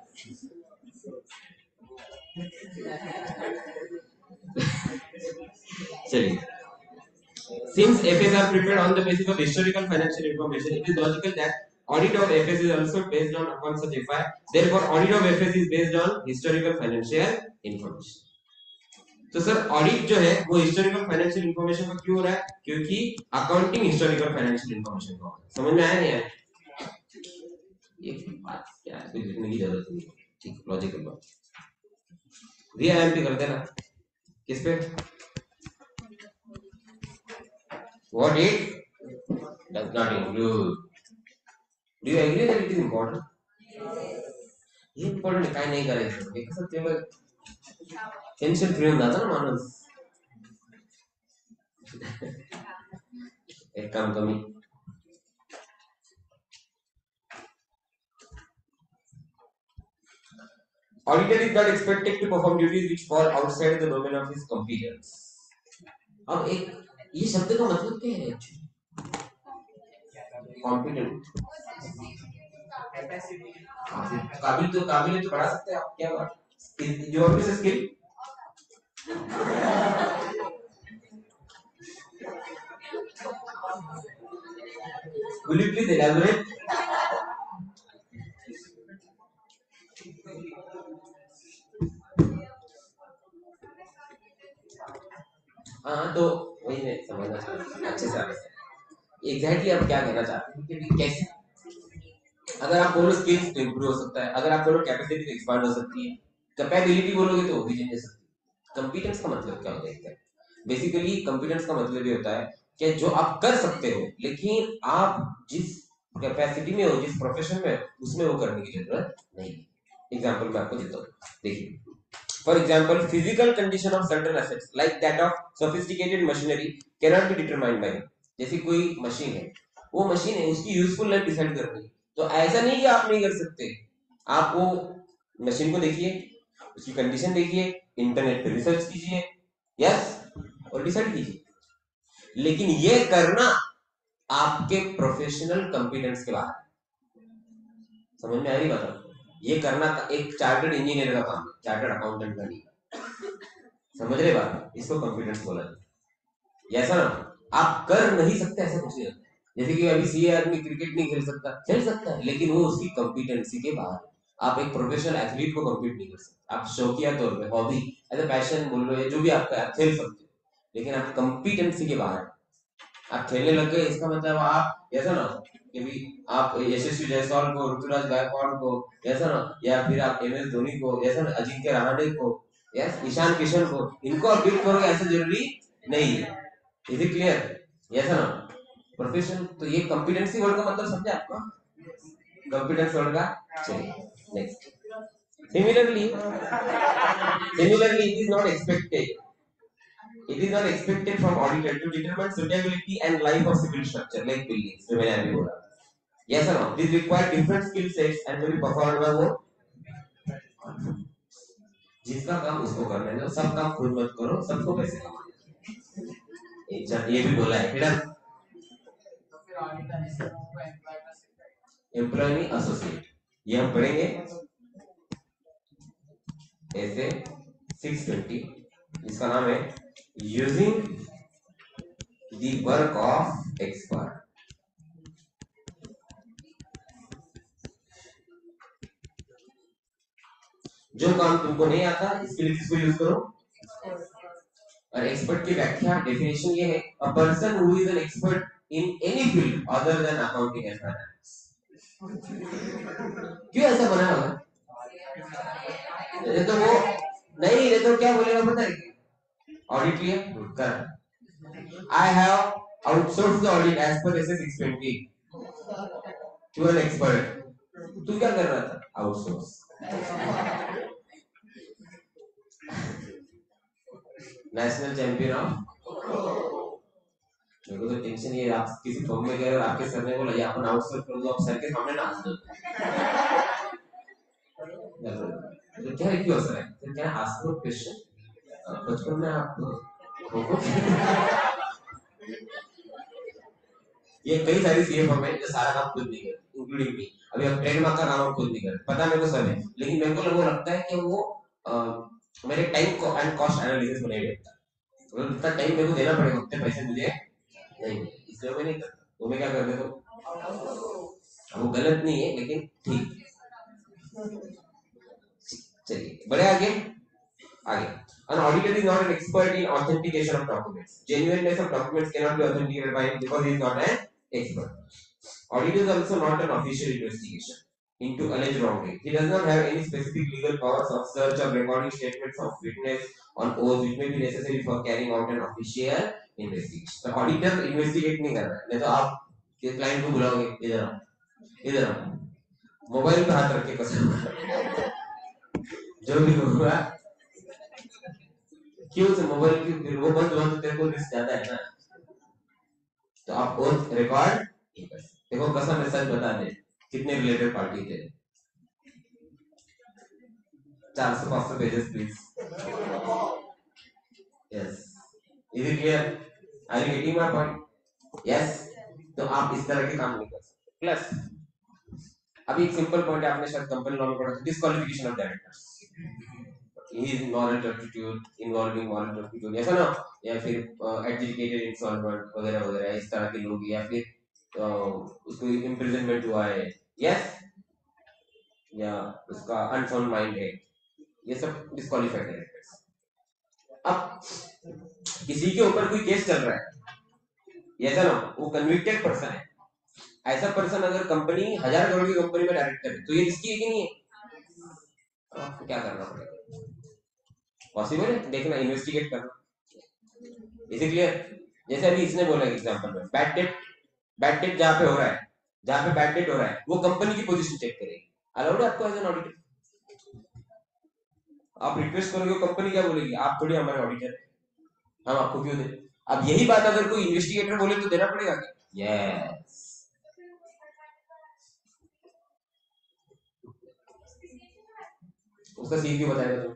A: चलिए, since FS are prepared on the basis of historical financial information, it is logical that audit of FS is also based upon such FI. Therefore, audit of FS is based on historical financial information. तो sir audit जो है वो historical financial information का क्यों हो रहा है? क्योंकि अकाउंटिंग हिस्टोरिकल फाइनेंशियल इंफॉर्मेशन का होता है। समझ में आया नहीं आया? ये बात क्या है, कोई लिखने की जरूरत नहीं है, ठीक, लॉजिकल बात। रीआईएमपी कर देना किस पे? What it does not include. Do you agree that it is important? ये important है, काय नाही करायचं हे कसं ते मग टेन्शन फ्री होऊन जातं ना माणूस। एक काम कमी, auditor is not expected to perform duties which fall outside the domain of his competence. अब एक ये शब्द का मतलब क्या है एक्चुअली? कॉम्पिटेंट, काबिल तो बढ़ा सकते हैं आप, क्या बात, जो office skill. Will you please elaborate? हाँ तो वही मैं समझना चाहता हूँ अच्छे से एग्जैक्टली आप क्या कहना चाहते हैं कि कैसे, अगर आप बोलो स्किल्स तो इंप्रूव हो सकता है, अगर आप बोलो कैपेसिटी तो एक्सपांड हो सकती है, कैपेबिलिटी बोलोगे तो वो भी चेंज हो सकती है। कंपिटेंस का मतलब क्या होता है? बेसिकली कंपिटेंस का मतलब ये होता है कि जो आप कर सकते हो, लेकिन आप जिस कैपेसिटी में हो, जिस प्रोफेशन में हो, उसमें वो करने की जरूरत नहीं है। एग्जाम्पल मैं आपको देता हूँ, देखिए। For example, physical condition of certain assets like that of sophisticated machinery cannot be determined by him. जैसे कोई मशीन है, वो मशीन है, उसकी यूजफुल लाइफ डिसाइड करनी है, तो ऐसा नहीं कि आप नहीं कर सकते। आप वो मशीन को देखिए, उसकी कंडीशन देखिए, इंटरनेट पे रिसर्च कीजिए, यस, और डिसाइड कीजिए। लेकिन ये करना आपके प्रोफेशनल कॉम्पिटेंस के बाहर है। समझ में आ रही बात आपको? ये करना एक चार्टर्ड इंजीनियर का काम है, चार्टर्ड अकाउंटेंट का नहीं। समझ रहे बात? इसको कॉम्पिटेंस बोला जाता है। ऐसा ना आप कर नहीं सकते, ऐसा कुछ नहीं होता। जैसे कि अभी सीए आदमी क्रिकेट नहीं खेल सकता है, लेकिन वो उसकी कॉम्पिटेंसी के बाहर। आप एक प्रोफेशनल एथलीट को कॉम्पीट नहीं कर सकते। आप शौकिया तौर पे, हॉबी, एज ए पैशन बोल लो, या जो भी आपका, आप खेल सकते हो, लेकिन आप कॉम्पिटेंसी के बाहर। आप खेलने लग गए, इसका मतलब आप ऐसा ना कि भी आप यशस्वी जायसवाल को, ऋतुराज गायकवाड़ को, ऐसा ना, या फिर आप एम एस धोनी को, ऐसा ना, अजिंक्य रहाणे को, यस, ईशान किशन को, इनको आप बीट करोगे, ऐसा जरूरी नहीं है। Is it clear? ऐसा ना प्रोफेशन। तो ये कॉम्पिटेंसी वर्ड का मतलब समझे आपको? कॉम्पिटेंस वर्ड का। चलिए next. Similarly it is not expected from auditor to determine suitability and life of civil structure like buildings, जो मैंने अभी बोला। Yes or no? These require different skill sets and will be performed by वो। जिसका काम उसको करने दो, सब काम खुद मत करो, सबको पैसे कमाने दो। ये भी बोला है फिर एम्प्लॉय नहीं, एसोसिएट। ये हम पढ़ेंगे ऐसे 620, इसका नाम है using the work of expert. जो काम तुमको नहीं आता, इसके लिए किसको यूज करो? और एक्सपर्ट की व्याख्या, डेफिनेशन ये है, a person who is an expert in any field other than accounting and finance. क्यों ऐसा बना होगा? ये तो वो नहीं, ये तो क्या बोलेगा पता है? ऑडिट लिए कर, I have outsource the audit as per SA 620 to an expert. तू क्या कर रहा था? आउटसोर्स। National champion of. मेरे को तो टेंशन ये, आप किसी फॉर्म में गए और आपके सर ने बोला ये अपन आउटसोर्स कर दो, आप सर के सामने ना हंस दो। तो क्या है, क्यों हंस रहा है? तो क्या आस्क द क्वेश्चन। बचपन में आप ये कई सारी सीए फॉर्म है जो सारा काम खुद नहीं करते, इंक्लूडिंग मी। अभी अब ट्रेडमार्क का काम हम खुद नहीं करते, पता मेरे को सब है, लेकिन मेरे को वो लगता है कि वो मेरे टाइम को एंड कॉस्ट एनालिसिस में नहीं देता। तो उतना टाइम मेरे को देना पड़ेगा, उतने पैसे मुझे नहीं, इसलिए मैं नहीं करता। तो मैं क्या कर देता हूँ, वो गलत नहीं है, लेकिन ठीक। चलिए बढ़े आगे। आगे, an auditor is not an expert in authentication of documents. Genuineness of documents cannot be authenticated by him because he is not an expert. Audit is also not an official investigation into alleged wrongdoing. He does not have any specific legal powers of search or recording statements of witness on oath which may be necessary for carrying out an official investigation. तो auditor investigate नहीं कर रहा है, नहीं तो आप के client को बुलाओगे, इधर आओ, इधर आओ, मोबाइल पे हाथ रख के कसम जो भी होगा, क्यों से मोबाइल की फिर वो बंद हुआ तो तेरे को रिस्क ज्यादा है ना। तो आप ओथ रिकॉर्ड देखो, कसम में सच बता दे, कितने रिलेटेड पार्टी थे? 400-500 pages please. Yes, is it clear? Are you getting my point? Yes. तो आप इस तरह के काम नहीं कर सकते। प्लस अभी एक सिंपल पॉइंट है, आपने शायद कंपनी लॉ में पढ़ा था, disqualification of directors. His moral turpitude, involving moral turpitude, ऐसा ना, या फिर adjudicated insolvent वगैरह वगैरह, इस तरह के लोग, या फिर उसको imprisonment हुआ है, yes, या उसका unsound mind है, ये सब disqualified directors। अब किसी के ऊपर कोई केस चल रहा है, ऐसा ना, वो convicted person है, ऐसा पर्सन अगर कंपनी 1000 करोड़ की कंपनी में डायरेक्टर है, तो ये रिस्की है कि नहीं है? तो आपको क्या करना पड़ेगा? पॉसिबल है, देखना, इन्वेस्टिगेट करना। Is it clear? जैसे अभी इसने बोला एग्जांपल में बैड डेट जहाँ पे हो रहा है, जहाँ पे बैड डेट हो रहा है वो कंपनी की पोजीशन चेक करेगी। अलाउड है आपको एज एन ऑडिटर? आप रिक्वेस्ट करोगे कंपनी क्या बोलेगी, आप थोड़ी हमारे ऑडिटर है, हम आपको क्यों दें? अब यही बात अगर कोई इन्वेस्टिगेटर बोले तो देना पड़ेगा क्या? यस। उसका सीन क्यों बताएगा तुम?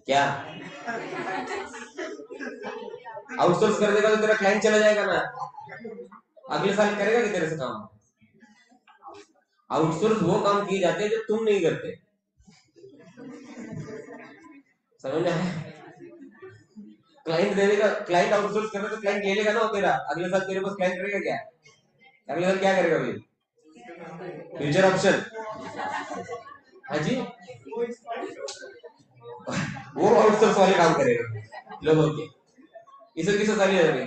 A: क्या आउटसोर्स कर देगा तो तेरा क्लाइंट चला जाएगा ना, अगले साल करेगा कि तेरे से काम? आउटसोर्स वो काम किए जाते हैं जो तुम नहीं करते, समझ में आया? क्लाइंट दे देगा, क्लाइंट आउटसोर्स कर रहा है तो क्लाइंट ले लेगा ना वो तेरा, अगले साल तेरे पास क्लाइंट रहेगा क्या? अगले साल क्या करेगा भाई? Future option. हाँ जी, वो आउटसोर्स वाले काम करेगा लोगों के, इसे किसे सारी हो गई।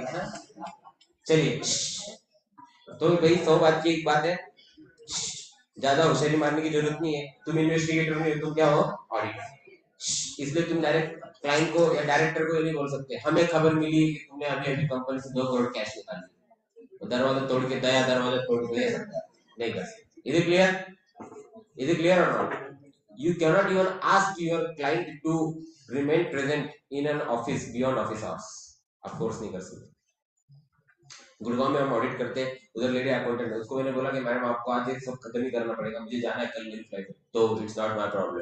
A: चलिए, तो भाई 100 बात की एक बात है, ज्यादा होशियारी मारने की जरूरत नहीं है। तुम इन्वेस्टिगेटर नहीं हो, तुम क्या हो? ऑडिटर। इसलिए तुम डायरेक्ट क्लाइंट को या डायरेक्टर को ये नहीं बोल सकते हमें खबर मिली कि तुमने अभी अभी कंपनी से 2 करोड़ कैश निकाल लिया, तो दरवाजा तोड़ के दया दरवाजा तोड़ के नहीं कर सकते। Is it clear? Is it clear और not? You cannot even ask your client to remain present in an office beyond office hours. Of course नहीं कर सकते। गुड़गांव में हम ऑडिट करते हैं, उधर लेडी अकाउंटेंट है, उसको मैंने बोला कि मैडम आपको आज ये सब खत्म ही करना पड़ेगा, मुझे जाना है कल मेरी फ्लाइट है, तो it's not my problem.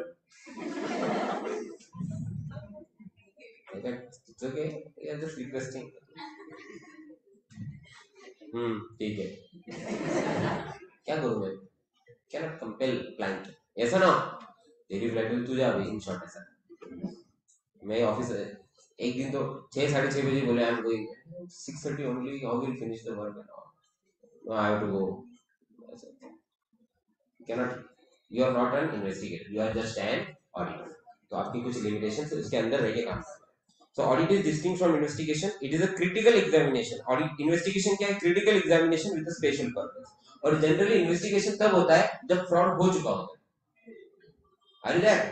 A: It's okay, we are just requesting. ठीक है, क्या करूं मैं? कैन कंपेल क्लाइंट, ऐसा ना तेरी फ्लाइट में तू जा अभी, इन शॉर्ट ऐसा। मैं ऑफिस एक दिन तो 6 साढ़े 6 बजे बोले I am going 6:30 only, how will finish the work and all, no I have to go. Cannot, you are not an investigator, you are just an auditor, तो आपकी कुछ लिमिटेशंस है, उसके अंदर रह के काम करना। So audit is distinct from investigation. It is a critical examination. Audit investigation क्या है? Critical examination with a special purpose. और generally investigation तब होता है जब fraud हो चुका होता है। Are you there?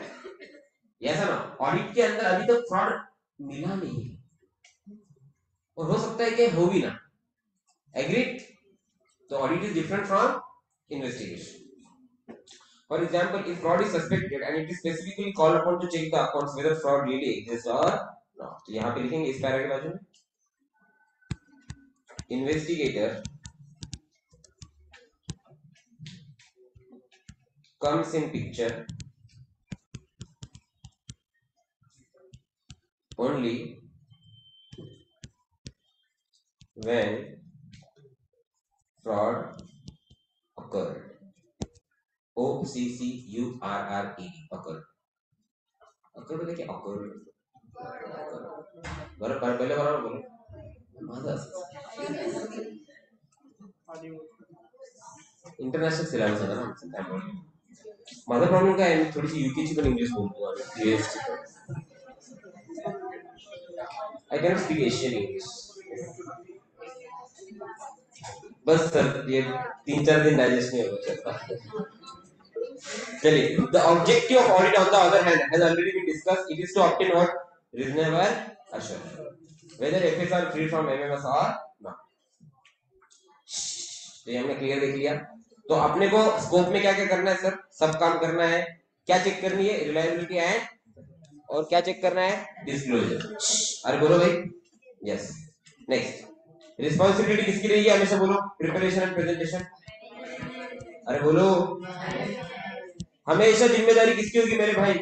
A: Yes or no? Audit के अंदर अभी तक fraud मिला नहीं है, और हो सकता है कि हो भी ना। Agreed? So audit is different from investigation. For example, if fraud is suspected and it is specifically called upon to check the accounts whether fraud really exists or not, तो यहाँ पे लिखेंगे इस पैरा के बाजू में, investigator comes in picture only when fraud occurred. OCCURRED, occurred. occurred बोले क्या? occurred, बराबर पहले बराबर बोलो। इंटरनेशनल सिलेबस है ना, मदर प्रॉब्लम क्या है, थोड़ी सी यूके चिकन इंग्लिश बोलती हूँ, US chicken, I can speak Asian English. बस सर ये 3-4 दिन डाइजेस्ट नहीं होगा। चलिए, the objective of audit on the other hand has already been discussed. It is to obtain what? Reasonable assurance whether FS are free from MMS or not. तो ये हमने clear देख लिया। तो अपने को स्कोप में क्या क्या करना है सर? सब काम करना है। क्या चेक करनी है? रिलायबिलिटी एंड, और क्या चेक करना है? डिस्क्लोजर। अरे बोलो भाई। यस, नेक्स्ट, रिस्पॉन्सिबिलिटी किसकी रहेगी? हमेशा बोलो, प्रिपरेशन एंड प्रेजेंटेशन। अरे बोलो, हमेशा जिम्मेदारी किसकी होगी मेरे भाई?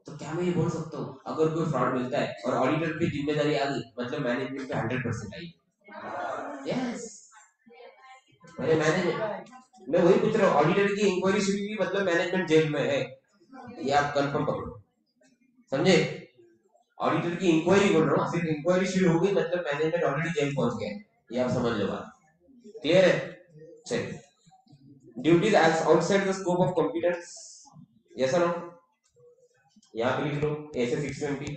A: तो क्या मैं ये बोल सकता हूँ अगर कोई फ्रॉड मिलता है और ऑडिटर की जिम्मेदारी आ गई, मतलब मैनेजमेंट पे 100% आई? यस, मैंने मैनेजमेंट, मैं वही पूछ रहा हूँ, ऑडिटर की इंक्वायरी शुरू हुई मतलब मैनेजमेंट जेल में है, ये आप कंफर्म पकड़ो, समझे? ऑडिटर की इंक्वायरी बोल रहा हूँ, सिर्फ इंक्वायरी शुरू हो गई मतलब मैनेजमेंट ऑलरेडी जेल पहुंच गया, ये आप समझ लो बात। क्लियर है? चलिए, duties outside the scope of competence, yes और नो? यहाँ पे लिख लो ऐसे 620,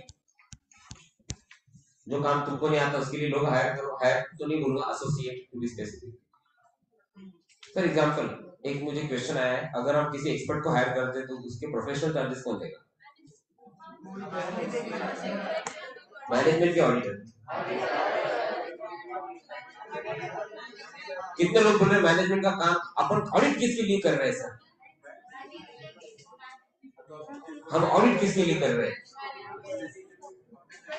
A: जो काम तुमको नहीं आता उसके लिए लोग हायर करो, हायर तो नहीं बोलूंगा, associate to be specific. For example एक मुझे क्वेश्चन आया है, अगर आप किसी एक्सपर्ट को हायर करते तो उसके प्रोफेशनल चार्जेस कौन देगा? मैनेजमेंट के ऑडिटर। कितने लोग बोल रहे हैं मैनेजमेंट का काम अपन ऑडिट किसके लिए कर रहे हैं सर? हम ऑडिट किसके लिए कर रहे हैं?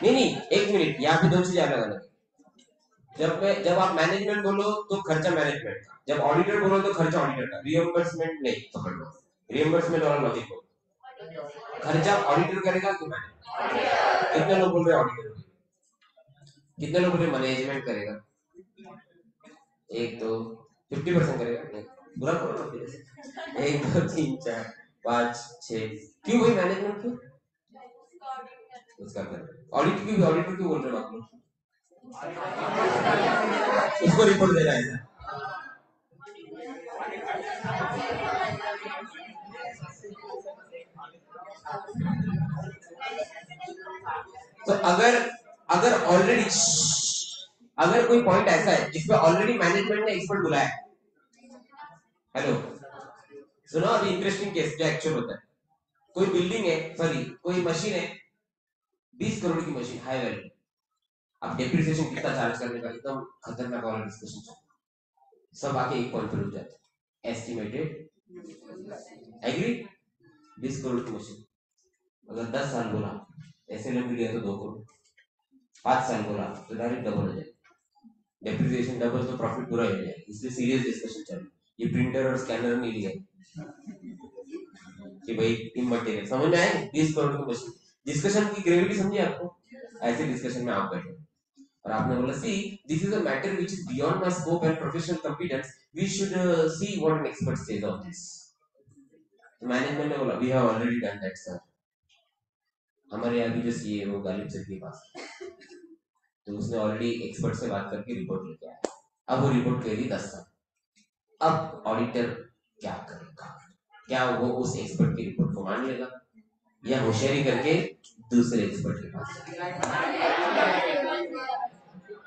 A: नहीं नहीं, एक मिनट, यहाँ पे दो चीजें अलग अलग। जब आप मैनेजमेंट बोलो तो खर्चा मैनेजमेंट का, जब ऑडिटर बोलो तो खर्चा ऑडिटर का। रियम्बर्समेंट नहीं, पकड़ लो, रियम्बर्समेंट वाला लॉजिक बोलो। खर्चा ऑडिटर करेगा कि मैनेजर? कितने लोग बोल रहे हैं ऑडिटर? कितने लोग बोल रहे मैनेजमेंट करेगा? एक तो 50% करेगा। नहीं, बुरा करो ना फिर। एक दो तीन चार पाँच छह, क्यों भाई मैनेजमेंट क्यों? उसका कर ऑडिट क्यों, ऑडिटर क्यों बोल रहे हो आप लोग? उसको रिपोर्ट देना है सर। तो अगर अगर ऑलरेडी अगर कोई पॉइंट ऐसा है जिसमें ऑलरेडी मैनेजमेंट ने एक्सपर्ट बुलाया, हेलो सुनो, अभी इंटरेस्टिंग केस क्या एक्चुअल होता है। कोई बिल्डिंग है, सॉरी कोई मशीन है, 20 करोड़ की मशीन, हाई वैल्यू। अब डेप्रिसिएशन कितना चार्ज करने का एकदम खतरनाक वाला डिस्कशन चल, सब आके एक पॉइंट पर रुक जाते हैं, एस्टिमेटेड एग्री। 20 करोड़ की मशीन, अगर 10 साल बोला एसएलएम लिया तो 2 करोड़, 5 साल बोला तो डायरेक्ट डबल हो जाए, डेप्रिसिएशन डबल तो प्रॉफिट पूरा हो जाए। इसलिए सीरियस डिस्कशन चल, ये प्रिंटर और स्कैनर नहीं लिया कि भाई इमटेरियल, समझ में आए? 20 करोड़ की मशीन, डिस्कशन की ग्रेविटी समझिए आपको। ऐसे डिस्कशन में आप बैठे और आपने बोला see this is a matter which is beyond my scope and professional competence, we should see what an expert says on this. Management ने बोला we have already done that sir. हमारे यहाँ भी जो सीए वो गालिब सर के पास, तो उसने ऑलरेडी एक्सपर्ट से बात करके रिपोर्ट लेके आया। अब वो रिपोर्ट कह रही 10 साल। अब ऑडिटर क्या करेगा? क्या वो उस एक्सपर्ट की रिपोर्ट को मान लेगा या होशियारी करके दूसरे एक्सपर्ट के पास?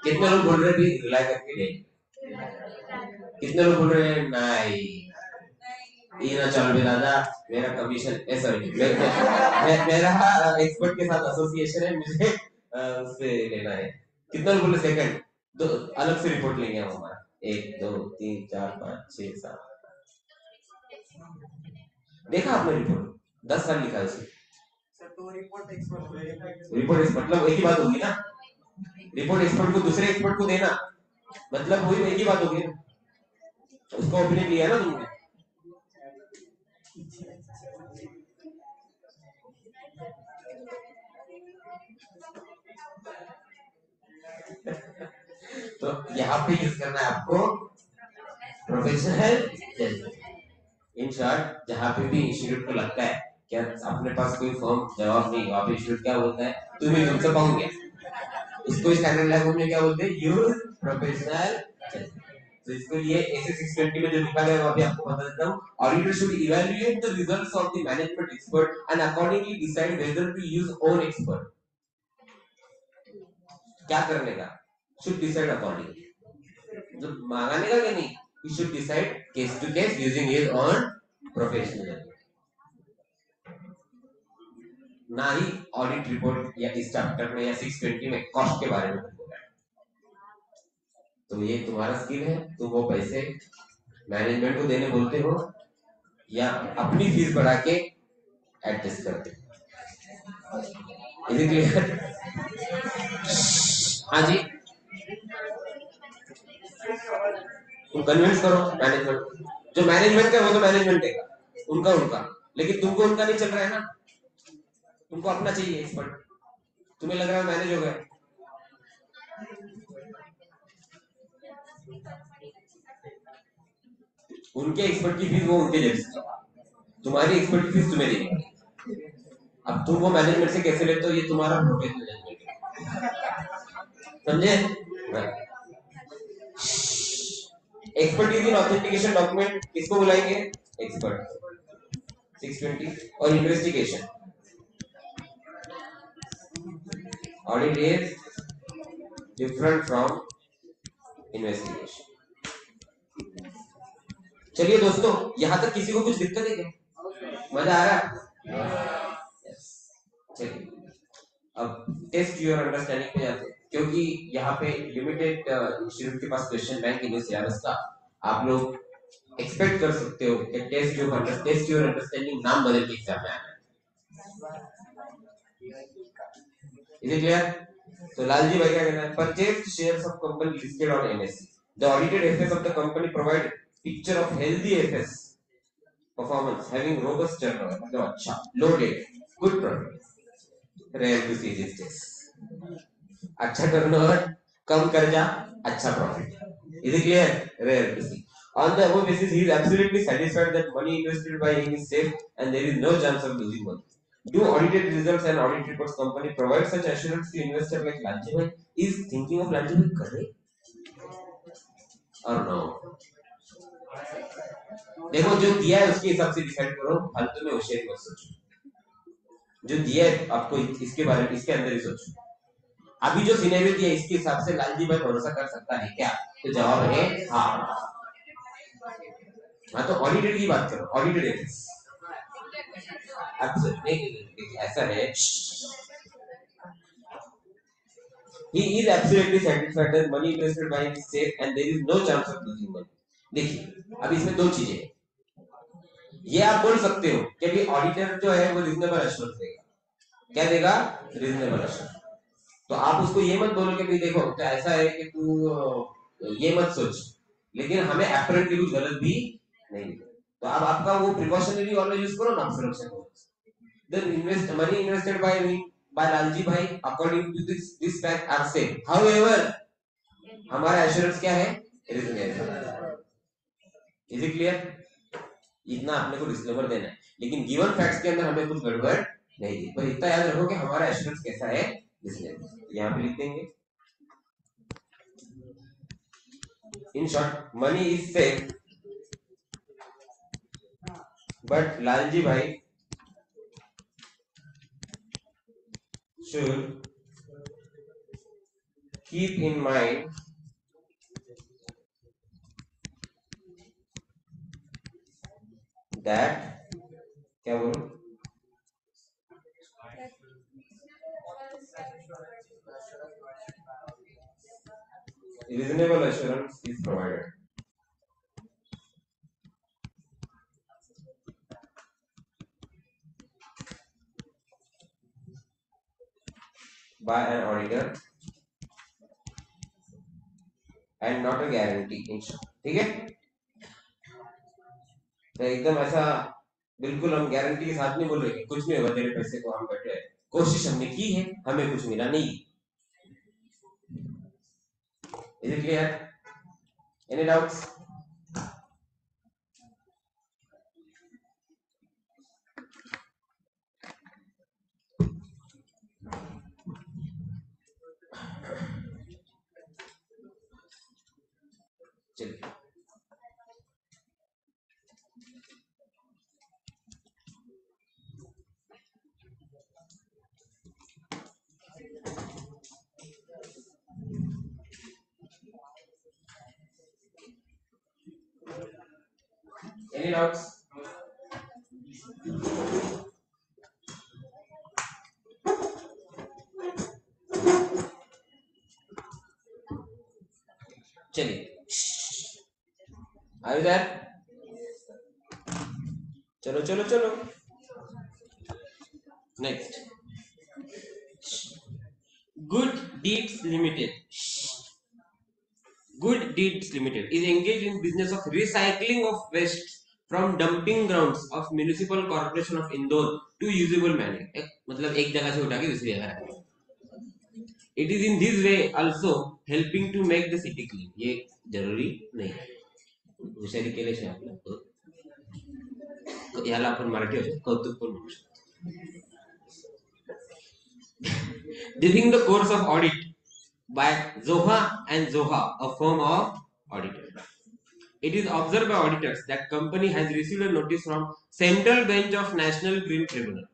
A: कितने लोग बोल रहे हैं रिलाई करके ले? कितने लोग बोल रहे हैं नहीं ये ना चल बे दादा, मेरा कमीशन सॉरी मेरा एक्सपर्ट के साथ एसोसिएशन है, मुझे उससे लेना है। कितना लोग बोले सेकंड, तो अलग से रिपोर्ट लेंगे हम हमारा, 1 2 3 4 5 6 7। देखा आपने रिपोर्ट 10 साल लिखा है उसमें। रिपोर्ट एक्सपर्ट मतलब एक ही बात होगी ना, रिपोर्ट एक्सपर्ट को दूसरे एक्सपर्ट को देना मतलब वही एक ही बात होगी ना, उसका ओपिनियन लिया ना तुमने। तो यहाँ पे यूज करना है आपको प्रोफेशनल जजमेंट। इन शॉर्ट, जहाँ पे भी इंस्टीट्यूट को लगता है क्या अपने पास कोई फॉर्म जवाब नहीं, वहाँ पे इंस्टीट्यूट क्या बोलता है, तुम्हें तुमसे पाऊँ क्या? इसको स्टैंडर्ड लैंग्वेज में क्या बोलते हैं, यूज प्रोफेशनल जजमेंट। तो इसको ये ऐसे 620 में जो लिखा गया है वहाँ पे आपको बता देता हूँ। Auditor should evaluate the results of the management expert and accordingly decide whether to use own expert. क्या करने का? शुड डिसाइड अकॉर्डिंगली, जो मांगाने का कि नहीं, he should decide case to case using his own professional judgment। ना ही audit report या इस चैप्टर में या 620 में कॉस्ट के बारे में बोला है। तो ये तुम्हारा स्किल है, तुम वो पैसे मैनेजमेंट को देने बोलते हो या अपनी फीस बढ़ा के एडजस्ट करते हो। Is it clear? हाँ जी, तुम कन्विंस करो मैनेजमेंट, जो मैनेजमेंट का वो तो मैनेजमेंट देगा, उनका लेकिन तुमको उनका नहीं चल रहा है ना, तुमको अपना चाहिए एक्सपर्ट। तुम्हें लग रहा है मैनेज हो गया, उनके एक्सपर्ट की फीस वो उनके जैसे, तुम्हारी एक्सपर्ट की फीस तुम्हें देनी पड़ेगी। अब तुम वो मैनेजमेंट से कैसे लेते हो, ये तुम्हारा प्रोफेशनल जजमेंट है, समझे? एक्सपर्टीज इन ऑथेंटिकेशन डॉक्यूमेंट किसको बुलाएंगे? एक्सपर्ट। 620 और investigation, audit is different from investigation. चलिए दोस्तों, यहाँ तक किसी को कुछ दिक्कत है क्या? मजा आ रहा है? Yes. चलिए अब टेस्ट योर अंडरस्टैंडिंग पे जाते हैं, क्योंकि यहाँ पे लिमिटेड इंस्टीट्यूट के पास क्वेश्चन बैंक इन सिलेबस का आप लोग एक्सपेक्ट कर सकते हो कि टेस्ट योर अंडरस्टैंडिंग नाम बदल के एग्जाम में आना है। Is it clear? तो लालजी भाई क्या कहना है? Purchased shares of company listed on NSE, the audited FS of the company provide picture of healthy FS performance having robust turnover, मतलब अच्छा, low debt, good profit, rare to see this days. अच्छा turnover, कम कर्जा, अच्छा profit, is it clear? Rare to see. On the above basis, he is absolutely satisfied that money invested by him is safe and there is no chance of losing money. Do audited results and audit reports company provide such assurance to investor like Lalji bhai? Is thinking of Lalji bhai correct or no? देखो, जो दिया है उसके हिसाब से decide करो, फालतू में होशियारी मत सोचो। जो दिया है आपको इसके बारे में, इसके अंदर ही सोचो। अभी जो सिनेरियो दिया है इसके हिसाब से लालजी भाई भरोसा कर सकता है क्या? तो जवाब है हाँ। हाँ, तो ऑडिटेड की बात करो, ऑडिटेड एथिक्स। ऐसा है, he is absolutely satisfied that money invested by him is safe and there is no chance of losing money. देखिए, अब इसमें दो चीजें हैं। ये आप बोल सकते हो कि भी ऑडिटर जो है वो रीजनेबल एश्योरेंस देगा। क्या देगा? Reasonable assurance. तो आप उसको ये मत बोलो कि भाई देखो तो ऐसा है कि तू ये मत सोच, लेकिन हमें एपरेंटली कुछ गलत भी नहीं। तो अब आपका वो प्रिकॉशनरी ऑलवेज यूज करो ना, सुरक्षा को। Then invest money invested by Lalji bhai according to this fact are same. However, हमारा एश्योरेंस क्या है? रीजनेबल। Is it clear? इतना आपने को डिस्क्लेमर देना है, लेकिन गिवन फैक्ट्स के अंदर हमें कुछ गड़बड़ नहीं दी, पर इतना याद रखो कि हमारा एश्योरेंस कैसा है? रीजनेबल। यहाँ पे लिख देंगे, in short money is safe but Lalji भाई should keep in mind that, क्या बोलूं, reasonable assurance is provided by an auditor and not a guarantee in short. ठीक है? तो एकदम ऐसा बिल्कुल हम गारंटी के साथ नहीं बोल रहे कि कुछ नहीं होगा, तेरे पैसे को हम बैठे, कोशिश हमने की है, हमें कुछ मिला नहीं। Is it clear? Any doubts? चलिए, एनी डाउट्स? चलिए, आर यू देयर? चलो चलो चलो, next. Good Deeds Limited. Good Deeds Limited is engaged in business of recycling of waste from dumping grounds of Municipal Corporation of Indore to usable manner. मतलब एक जगह से उठा के दूसरी जगह रखना। It is in this way also helping to make the city clean. ये जरूरी नहीं है, हुशारी केल्याशिवाय आपलं याला आपण मराठी भाषेत कौतुक पण म्हणू शकतो. During the course of audit by Zoha and Zoha, a firm of auditors, it is observed by auditors that company has received a notice from Central Bench of National Green Tribunal.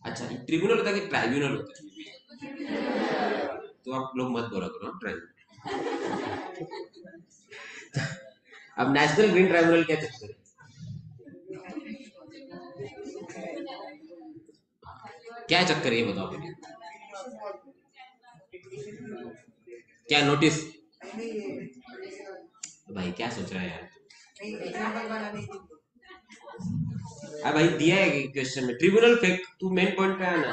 A: अच्छा, tribunal होता है कि tribunal होता है? तो आप लोग मत बोला करो ट्राइब्यूनल। अब नेशनल ग्रीन ट्राइब्यूनल क्या चक्कर है? क्या चक्कर है ये बताओ मुझे। क्या नोटिस? भाई क्या सोच रहा है यार? अब भाई दिया है क्वेश्चन में ट्रिब्यूनल फेक, तू मेन पॉइंट पे आना।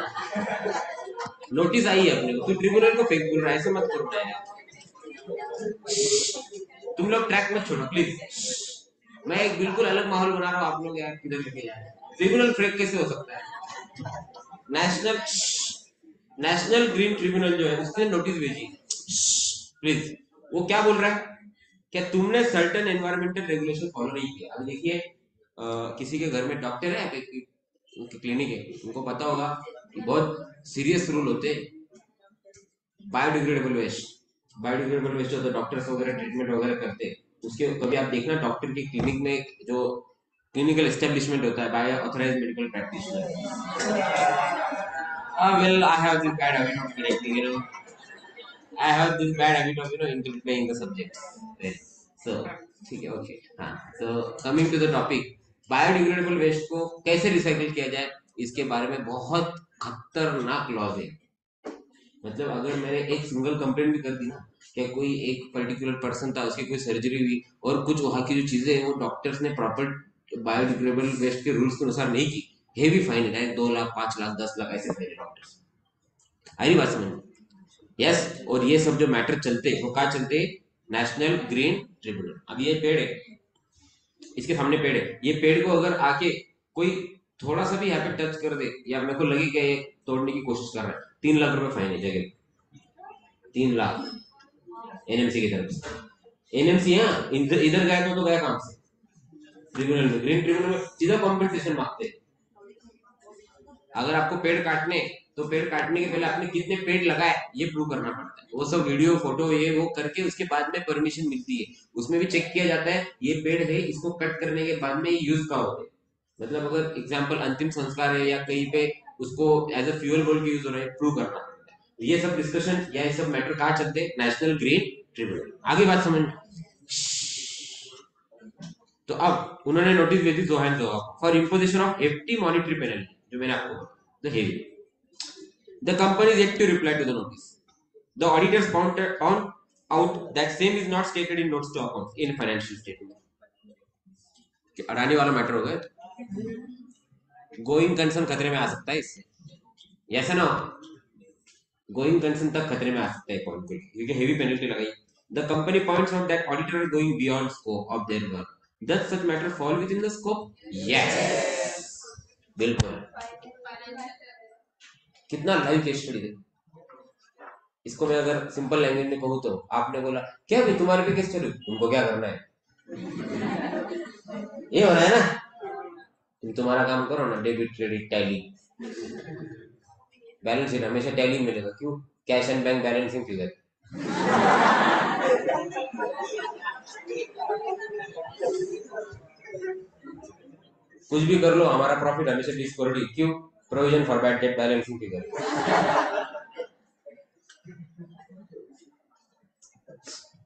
A: नोटिस आई है अपने को, तू ट्रिब्यूनल को फेक बोल रहा है, ऐसे मत करो ना यार। तुम लोग ट्रैक मत छोड़ो प्लीज। मैं एक बिल्कुल अलग माहौल बना रहा हूँ, आप लोग यार किधर लेके जा रहे हैं। ट्रिब्यूनल फेक कैसे हो सकता है? नेशनल नेशनल ग्रीन ट्रिब्यूनल जो है उसने नोटिस भेजी, प्लीज। वो क्या बोल रहा है? क्या तुमने सर्टेन एनवायरमेंटल रेगुलेशन फॉलो नहीं किया? अभी देखिए किसी के घर में डॉक्टर है, उनकी क्लिनिक है, उनको पता होगा कि बहुत सीरियस रूल होते हैं। बायोडिग्रेडेबल वेस्ट, बायोडिग्रेडेबल वेस्ट होता है, डॉक्टर्स वगैरह ट्रीटमेंट वगैरह करते हैं उसके। कभी आप देखना डॉक्टर की क्लिनिक में जो क्लिनिकल एस्टेब्लिशमेंट होता है, by authorised medical practitioner. Well, I have this bad habit of correcting, I have this bad habit of interplaying the subjects. Right. So ठीक है, ओके, हाँ। So coming to the topic, biodegradable waste को कैसे recycle किया जाए, इसके बारे में बहुत खतरनाक लॉज है। मतलब अगर मैंने एक सिंगल कंप्लेंट भी कर दी ना, क्या कोई एक पर्टिकुलर पर्सन था, उसकी कोई सर्जरी हुई और कुछ वहाँ की जो चीजें हैं वो डॉक्टर्स ने प्रॉपर बायोडिग्रेडेबल वेस्ट के रूल्स के अनुसार नहीं की, हेवी फाइन है, 2 लाख 5 लाख 10 लाख ऐसे फाइन डॉक्टर्स। आई बात समझ में? यस। और ये सब जो मैटर चलते वो कहाँ चलते? National green tribunal. अब ये पेड़ है, इसके सामने पेड़ है, ये पेड़ को अगर आके कोई थोड़ा सा भी यहाँ पे टच कर दे या मेरे को लगे कि ये तोड़ने की कोशिश कर रहा है, 3 लाख रुपए फाइन है जगह, 3 लाख एनएमसी की तरफ से। एनएमसी है इधर इधर गया तो गया कहां से? ट्रिब्यूनल में, ग्रीन ट्रिब्यूनल में सीधा कॉम्पेंसेशन मांगते हैं। अगर आपको पेड़ काटने, तो पेड़ काटने के पहले आपने कितने पेड़ लगाए ये प्रूव करना पड़ता है। वो सब वीडियो फोटो ये वो करके उसके बाद में परमिशन मिलती है, उसमें भी चेक किया जाता है ये पेड़ है, इसको कट करने के बाद में यूज का होता है। मतलब अगर एग्जाम्पल अंतिम संस्कार है या कहीं पे उसको एज अ फ्यूल बोल के यूज हो रहा है, प्रूव करना पड़ता है। ये सब डिस्कशन या ये सब मैटर कहाँ चलते हैं? National green tribunal. आगे बात समझ। तो अब उन्होंने नोटिस भेजी जोहान जोहा for imposition of hefty monetary penalty, जो मैंने आपको the heavy. The company is yet to reply to the notice. The auditors found out that same is not stated in notes to accounts in financial statement। Adani वाला matter हो गया, going concern खतरे में आ सकता है इससे, ऐसा ना हो, गोइंग कंसर्न तक खतरे में आ सकता है अकाउंट पे क्योंकि हेवी पेनल्टी लगाई। The company points out that auditor are going beyond scope of their work, does such matter fall with in the scope? Yes, बिल्कुल। कितना लाइव केस स्टडी है। इसको मैं अगर सिंपल लैंग्वेज में कहूँ तो आपने बोला क्या भाई तुम्हारे पे केस चलू, तुमको क्या करना है, ये हो रहा है ना, तुम तुम्हारा काम करो ना, debit credit tally, balance sheet हमेशा टैली मिलेगा, क्यों? Cash and bank balancing figure. कुछ भी कर लो हमारा प्रॉफिट हमेशा 20 करोड़, क्यों? Provision for bad debt balancing figure.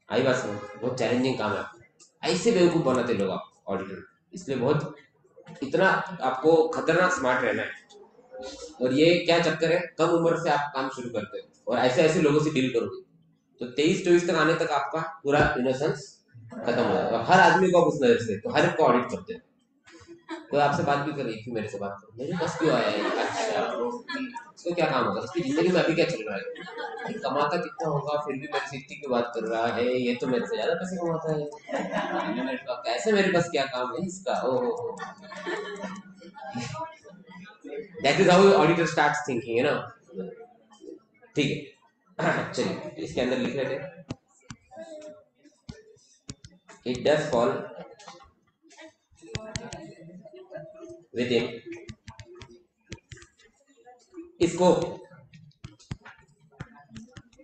A: आई बात समझ, बहुत चैलेंजिंग काम है, ऐसे बेवकूफ बनाते लोग आप ऑडिटर, इसलिए बहुत इतना आपको खतरनाक स्मार्ट रहना है। और ये क्या चक्कर है, कम उम्र से आप काम शुरू करते हो और ऐसे ऐसे लोगों से डील करोगे तो 23-24 तक आने तक आपका पूरा इनोसेंस खत्म हो जाएगा। हर आदमी को आप उस नजर से, तो हर एक को ऑडिट करते हैं। कोई आपसे बात भी कर रही, क्यों मेरे से बात करो, मेरे पास क्यों आया है, अच्छा इसको क्या काम होगा, इसकी जिंदगी में अभी क्या चल रहा है, कमाता कितना होगा फिर भी मेरे से इतनी की बात कर रहा है, ये तो मेरे से ज्यादा पैसे कमाता है, मेरे पास ऐसे, मेरे पास क्या काम है इसका, oh that is how auditor starts thinking, है ना। ठीक है, चलिए इसके अंदर लिख रहे थे, it does fall with in scope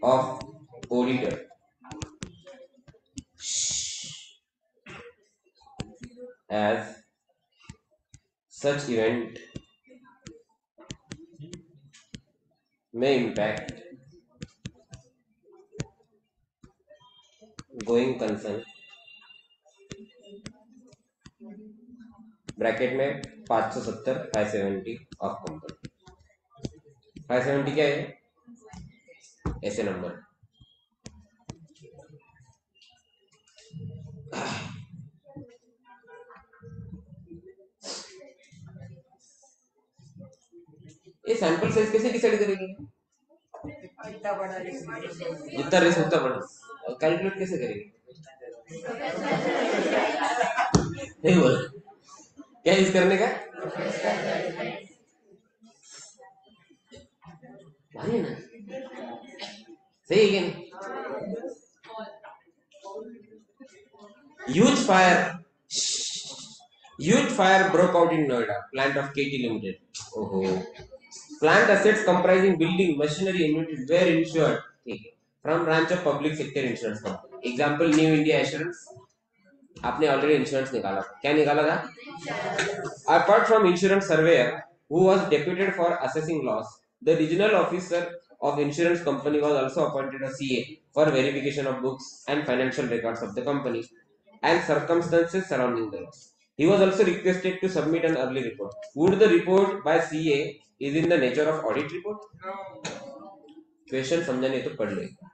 A: of auditor as such event may impact going concern bracket में 570 570 ऑफ कंपनी। 570 क्या है? ऐसे नंबर। ये सैंपल साइज कैसे डिसाइड करेंगे? जितना रिस्क उतना बड़ा, कैलकुलेट कैसे करेंगे? नहीं बोला क्या यूज करने का? भारी है ना, सही है क्या नहीं? Huge fire broke out in Noida, plant of KT Limited. Oh, plant assets comprising building, machinery, inventory were insured. ठीक है, from branch of public sector insurance company. Example New India Assurance. आपने ऑलरेडी इंश्योरेंस निकाला, क्या निकाला था? Apart from insurance surveyor who was deputed for assessing loss, the regional officer of insurance company was also appointed a CA for verification of books and financial records of the company and circumstances surrounding the loss. He was also requested to submit an early report. Would the report by CA is in the nature of audit report? Question समझा नहीं तो पढ़ लेगा।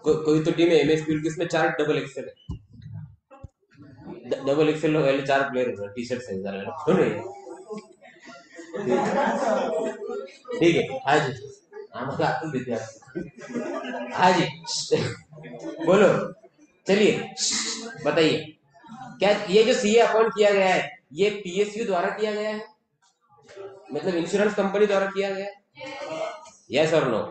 A: कोई तो team है MS school किसमें 4 double XL है, डबल एक्सेल वाले 4 प्लेयर हैं, टी शर्ट से सुनो ठीक है। हाँ जी, मतलब आपको विद्यार्थी। हाँ जी बोलो, चलिए बताइए, क्या ये जो सीए अपॉइंट किया गया है ये पीएसयू द्वारा किया गया है, मतलब इंश्योरेंस कंपनी द्वारा किया गया है? यस और नो?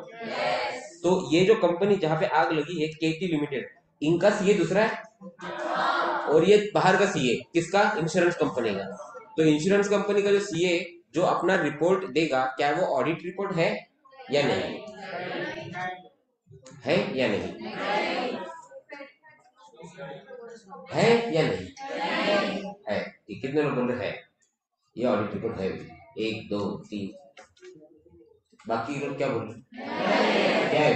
A: तो ये जो कंपनी जहां पे आग लगी है केटी लिमिटेड, इनका सीए दूसरा है और ये बाहर का सीए किसका? इंश्योरेंस कंपनी का। तो इंश्योरेंस कंपनी का जो सीए जो अपना रिपोर्ट देगा, क्या वो ऑडिट रिपोर्ट है या नहीं है? या नहीं है या नहीं है? कितने लोग बोल रहे हैं ये ऑडिट रिपोर्ट है? 1 2 3, बाकी लोग क्या बोल रहे? क्या है?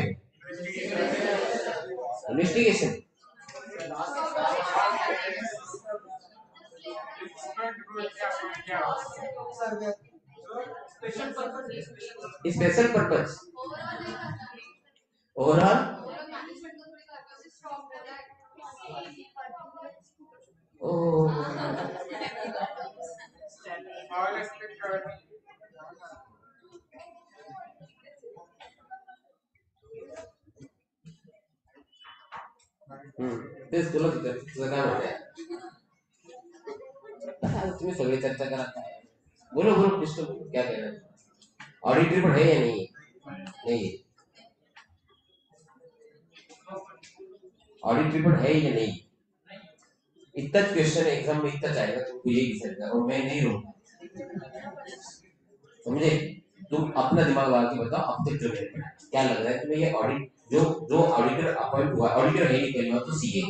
A: इन्वेस्टिगेशन। Special purpose overall. तेच तुला तुझं काय म्हणत आहे? तुम्ही सगळे चर्चा करा, बोलो बोलो कुछ तो क्या कहना है? ऑडिट रिपोर्ट है या नहीं? नहीं है। ऑडिट रिपोर्ट है या नहीं? इतना क्वेश्चन एग्जाम में इतना आएगा, तुमको ये डिसाइड करना और मैं नहीं रहूंगा, समझे? तुम अपना दिमाग लगा के बताओ अब तक जो क्या लग रहा है तुम्हें, ये ऑडिट जो जो ऑडिटर अपॉइंट हुआ, ऑडिटर है नहीं पहली बात तो सीए,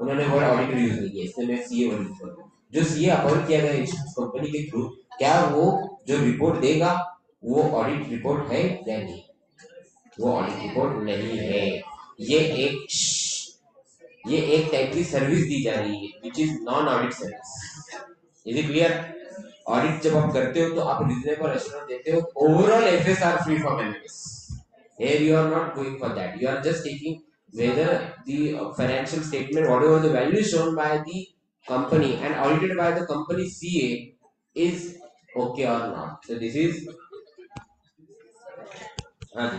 A: उन्होंने वर्ड ऑडिटर यूज नहीं किया, इसलिए मैं सीए वर्ड यूज कर रहा हूं। जो सीए अपॉइंट किया गया इंश्योरेंस कंपनी के थ्रू, क्या वो जो रिपोर्ट देगा वो ऑडिट रिपोर्ट है या नहीं? वो ऑडिट रिपोर्ट नहीं है, ये एक टाइप की सर्विस दी जा रही है which is non audit service. Is it clear? Audit जब आप करते हो तो आप रीजनेबल एश्योरेंस देते हो, overall FS are free from MS. Here you are not going for that, you are just taking whether the financial statement, whatever the value shown by the company and audited by the company CA is okay or not. So this is हाँ जी,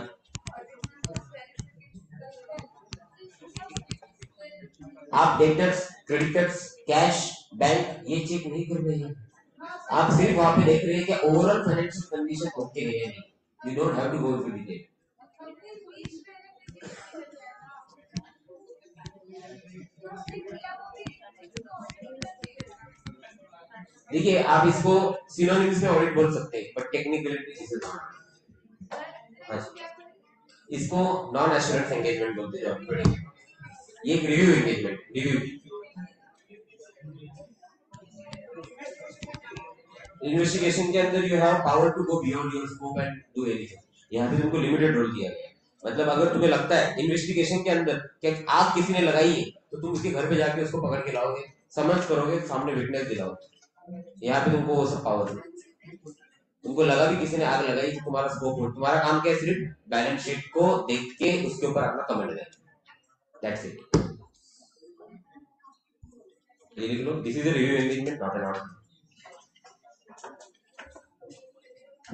A: आप debtors, creditors, cash, bank ये check नहीं कर रहे हैं, आप सिर्फ वहां पे देख रहे हैं कि ओवरऑल फाइनेंशियल कंडीशन ओके है या नहीं. You don't have to go into detail. देखिए आप इसको सिनोनिम्स में ऑडिट बोल सकते हैं, बट टेक्निकलिटी इज नॉट. इसको नॉन एश्योरेंस एंगेजमेंट बोलते हैं. ये एक रिव्यू एंगेजमेंट, रिव्यू. इन्वेस्टिगेशन के अंदर you have power to go beyond your scope and do anything. यहाँ पे तुमको लिमिटेड रोल दिया गया है. मतलब अगर तुम्हें लगता है इन्वेस्टिगेशन के अंदर कि आग किसी ने लगाई है, तो तुम उसके घर पे जाके उसको पकड़ के लाओगे, समझ करोगे, सामने विटनेस दिलाओगे. यहाँ पे तुमको वो सब पावर नहीं. तुमको लगा भी किसी ने आग लगाई, तो तुम्हारा स्कोप हो, तुम्हारा काम क्या है, सिर्फ बैलेंस शीट को देख के उसके ऊपर अपना कमेंट देना. That's it. ये लिख लो, this is a review engagement, not an audit.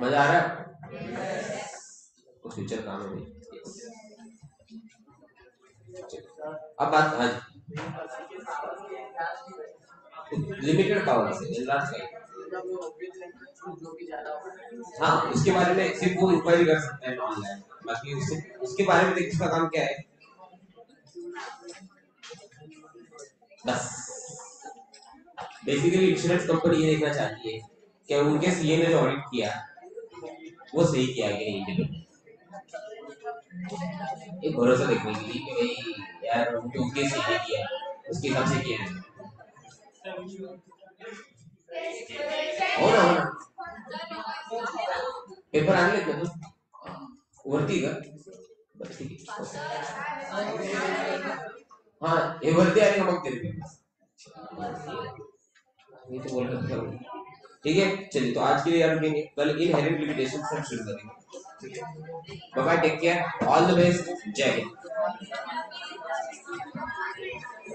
A: मजा आ रहा है? तो फ्यूचर काम है भाई. अब बात, हाँ लिमिटेड पावर से लार्ज का. हाँ उसके बारे में सिर्फ वो इंक्वायरी कर सकता है ऑनलाइन. बाकी उसके बारे में देखने का काम क्या है, बस बेसिकली इंश्योरेंस कंपनी ये देखना चाहती है कि उनके सीए ने जो ऑडिट किया वो सही किया कि नहीं. एक भरोसा देखने के लिए कि भाई यार उनके सीए किया उसके हिसाब से किया है. हो ना पेपर आने लेते ना वरती का. बरं ठीक आहे. हाँ हे वरती आले का मग तेरे ये तो बोल रहा था. ठीक है चलिए, तो आज के लिए यार रुकेंगे, कल इनहेरेंट लिमिटेशन से हम शुरू करेंगे. Bye bye, take care, all the best, जय हिंद.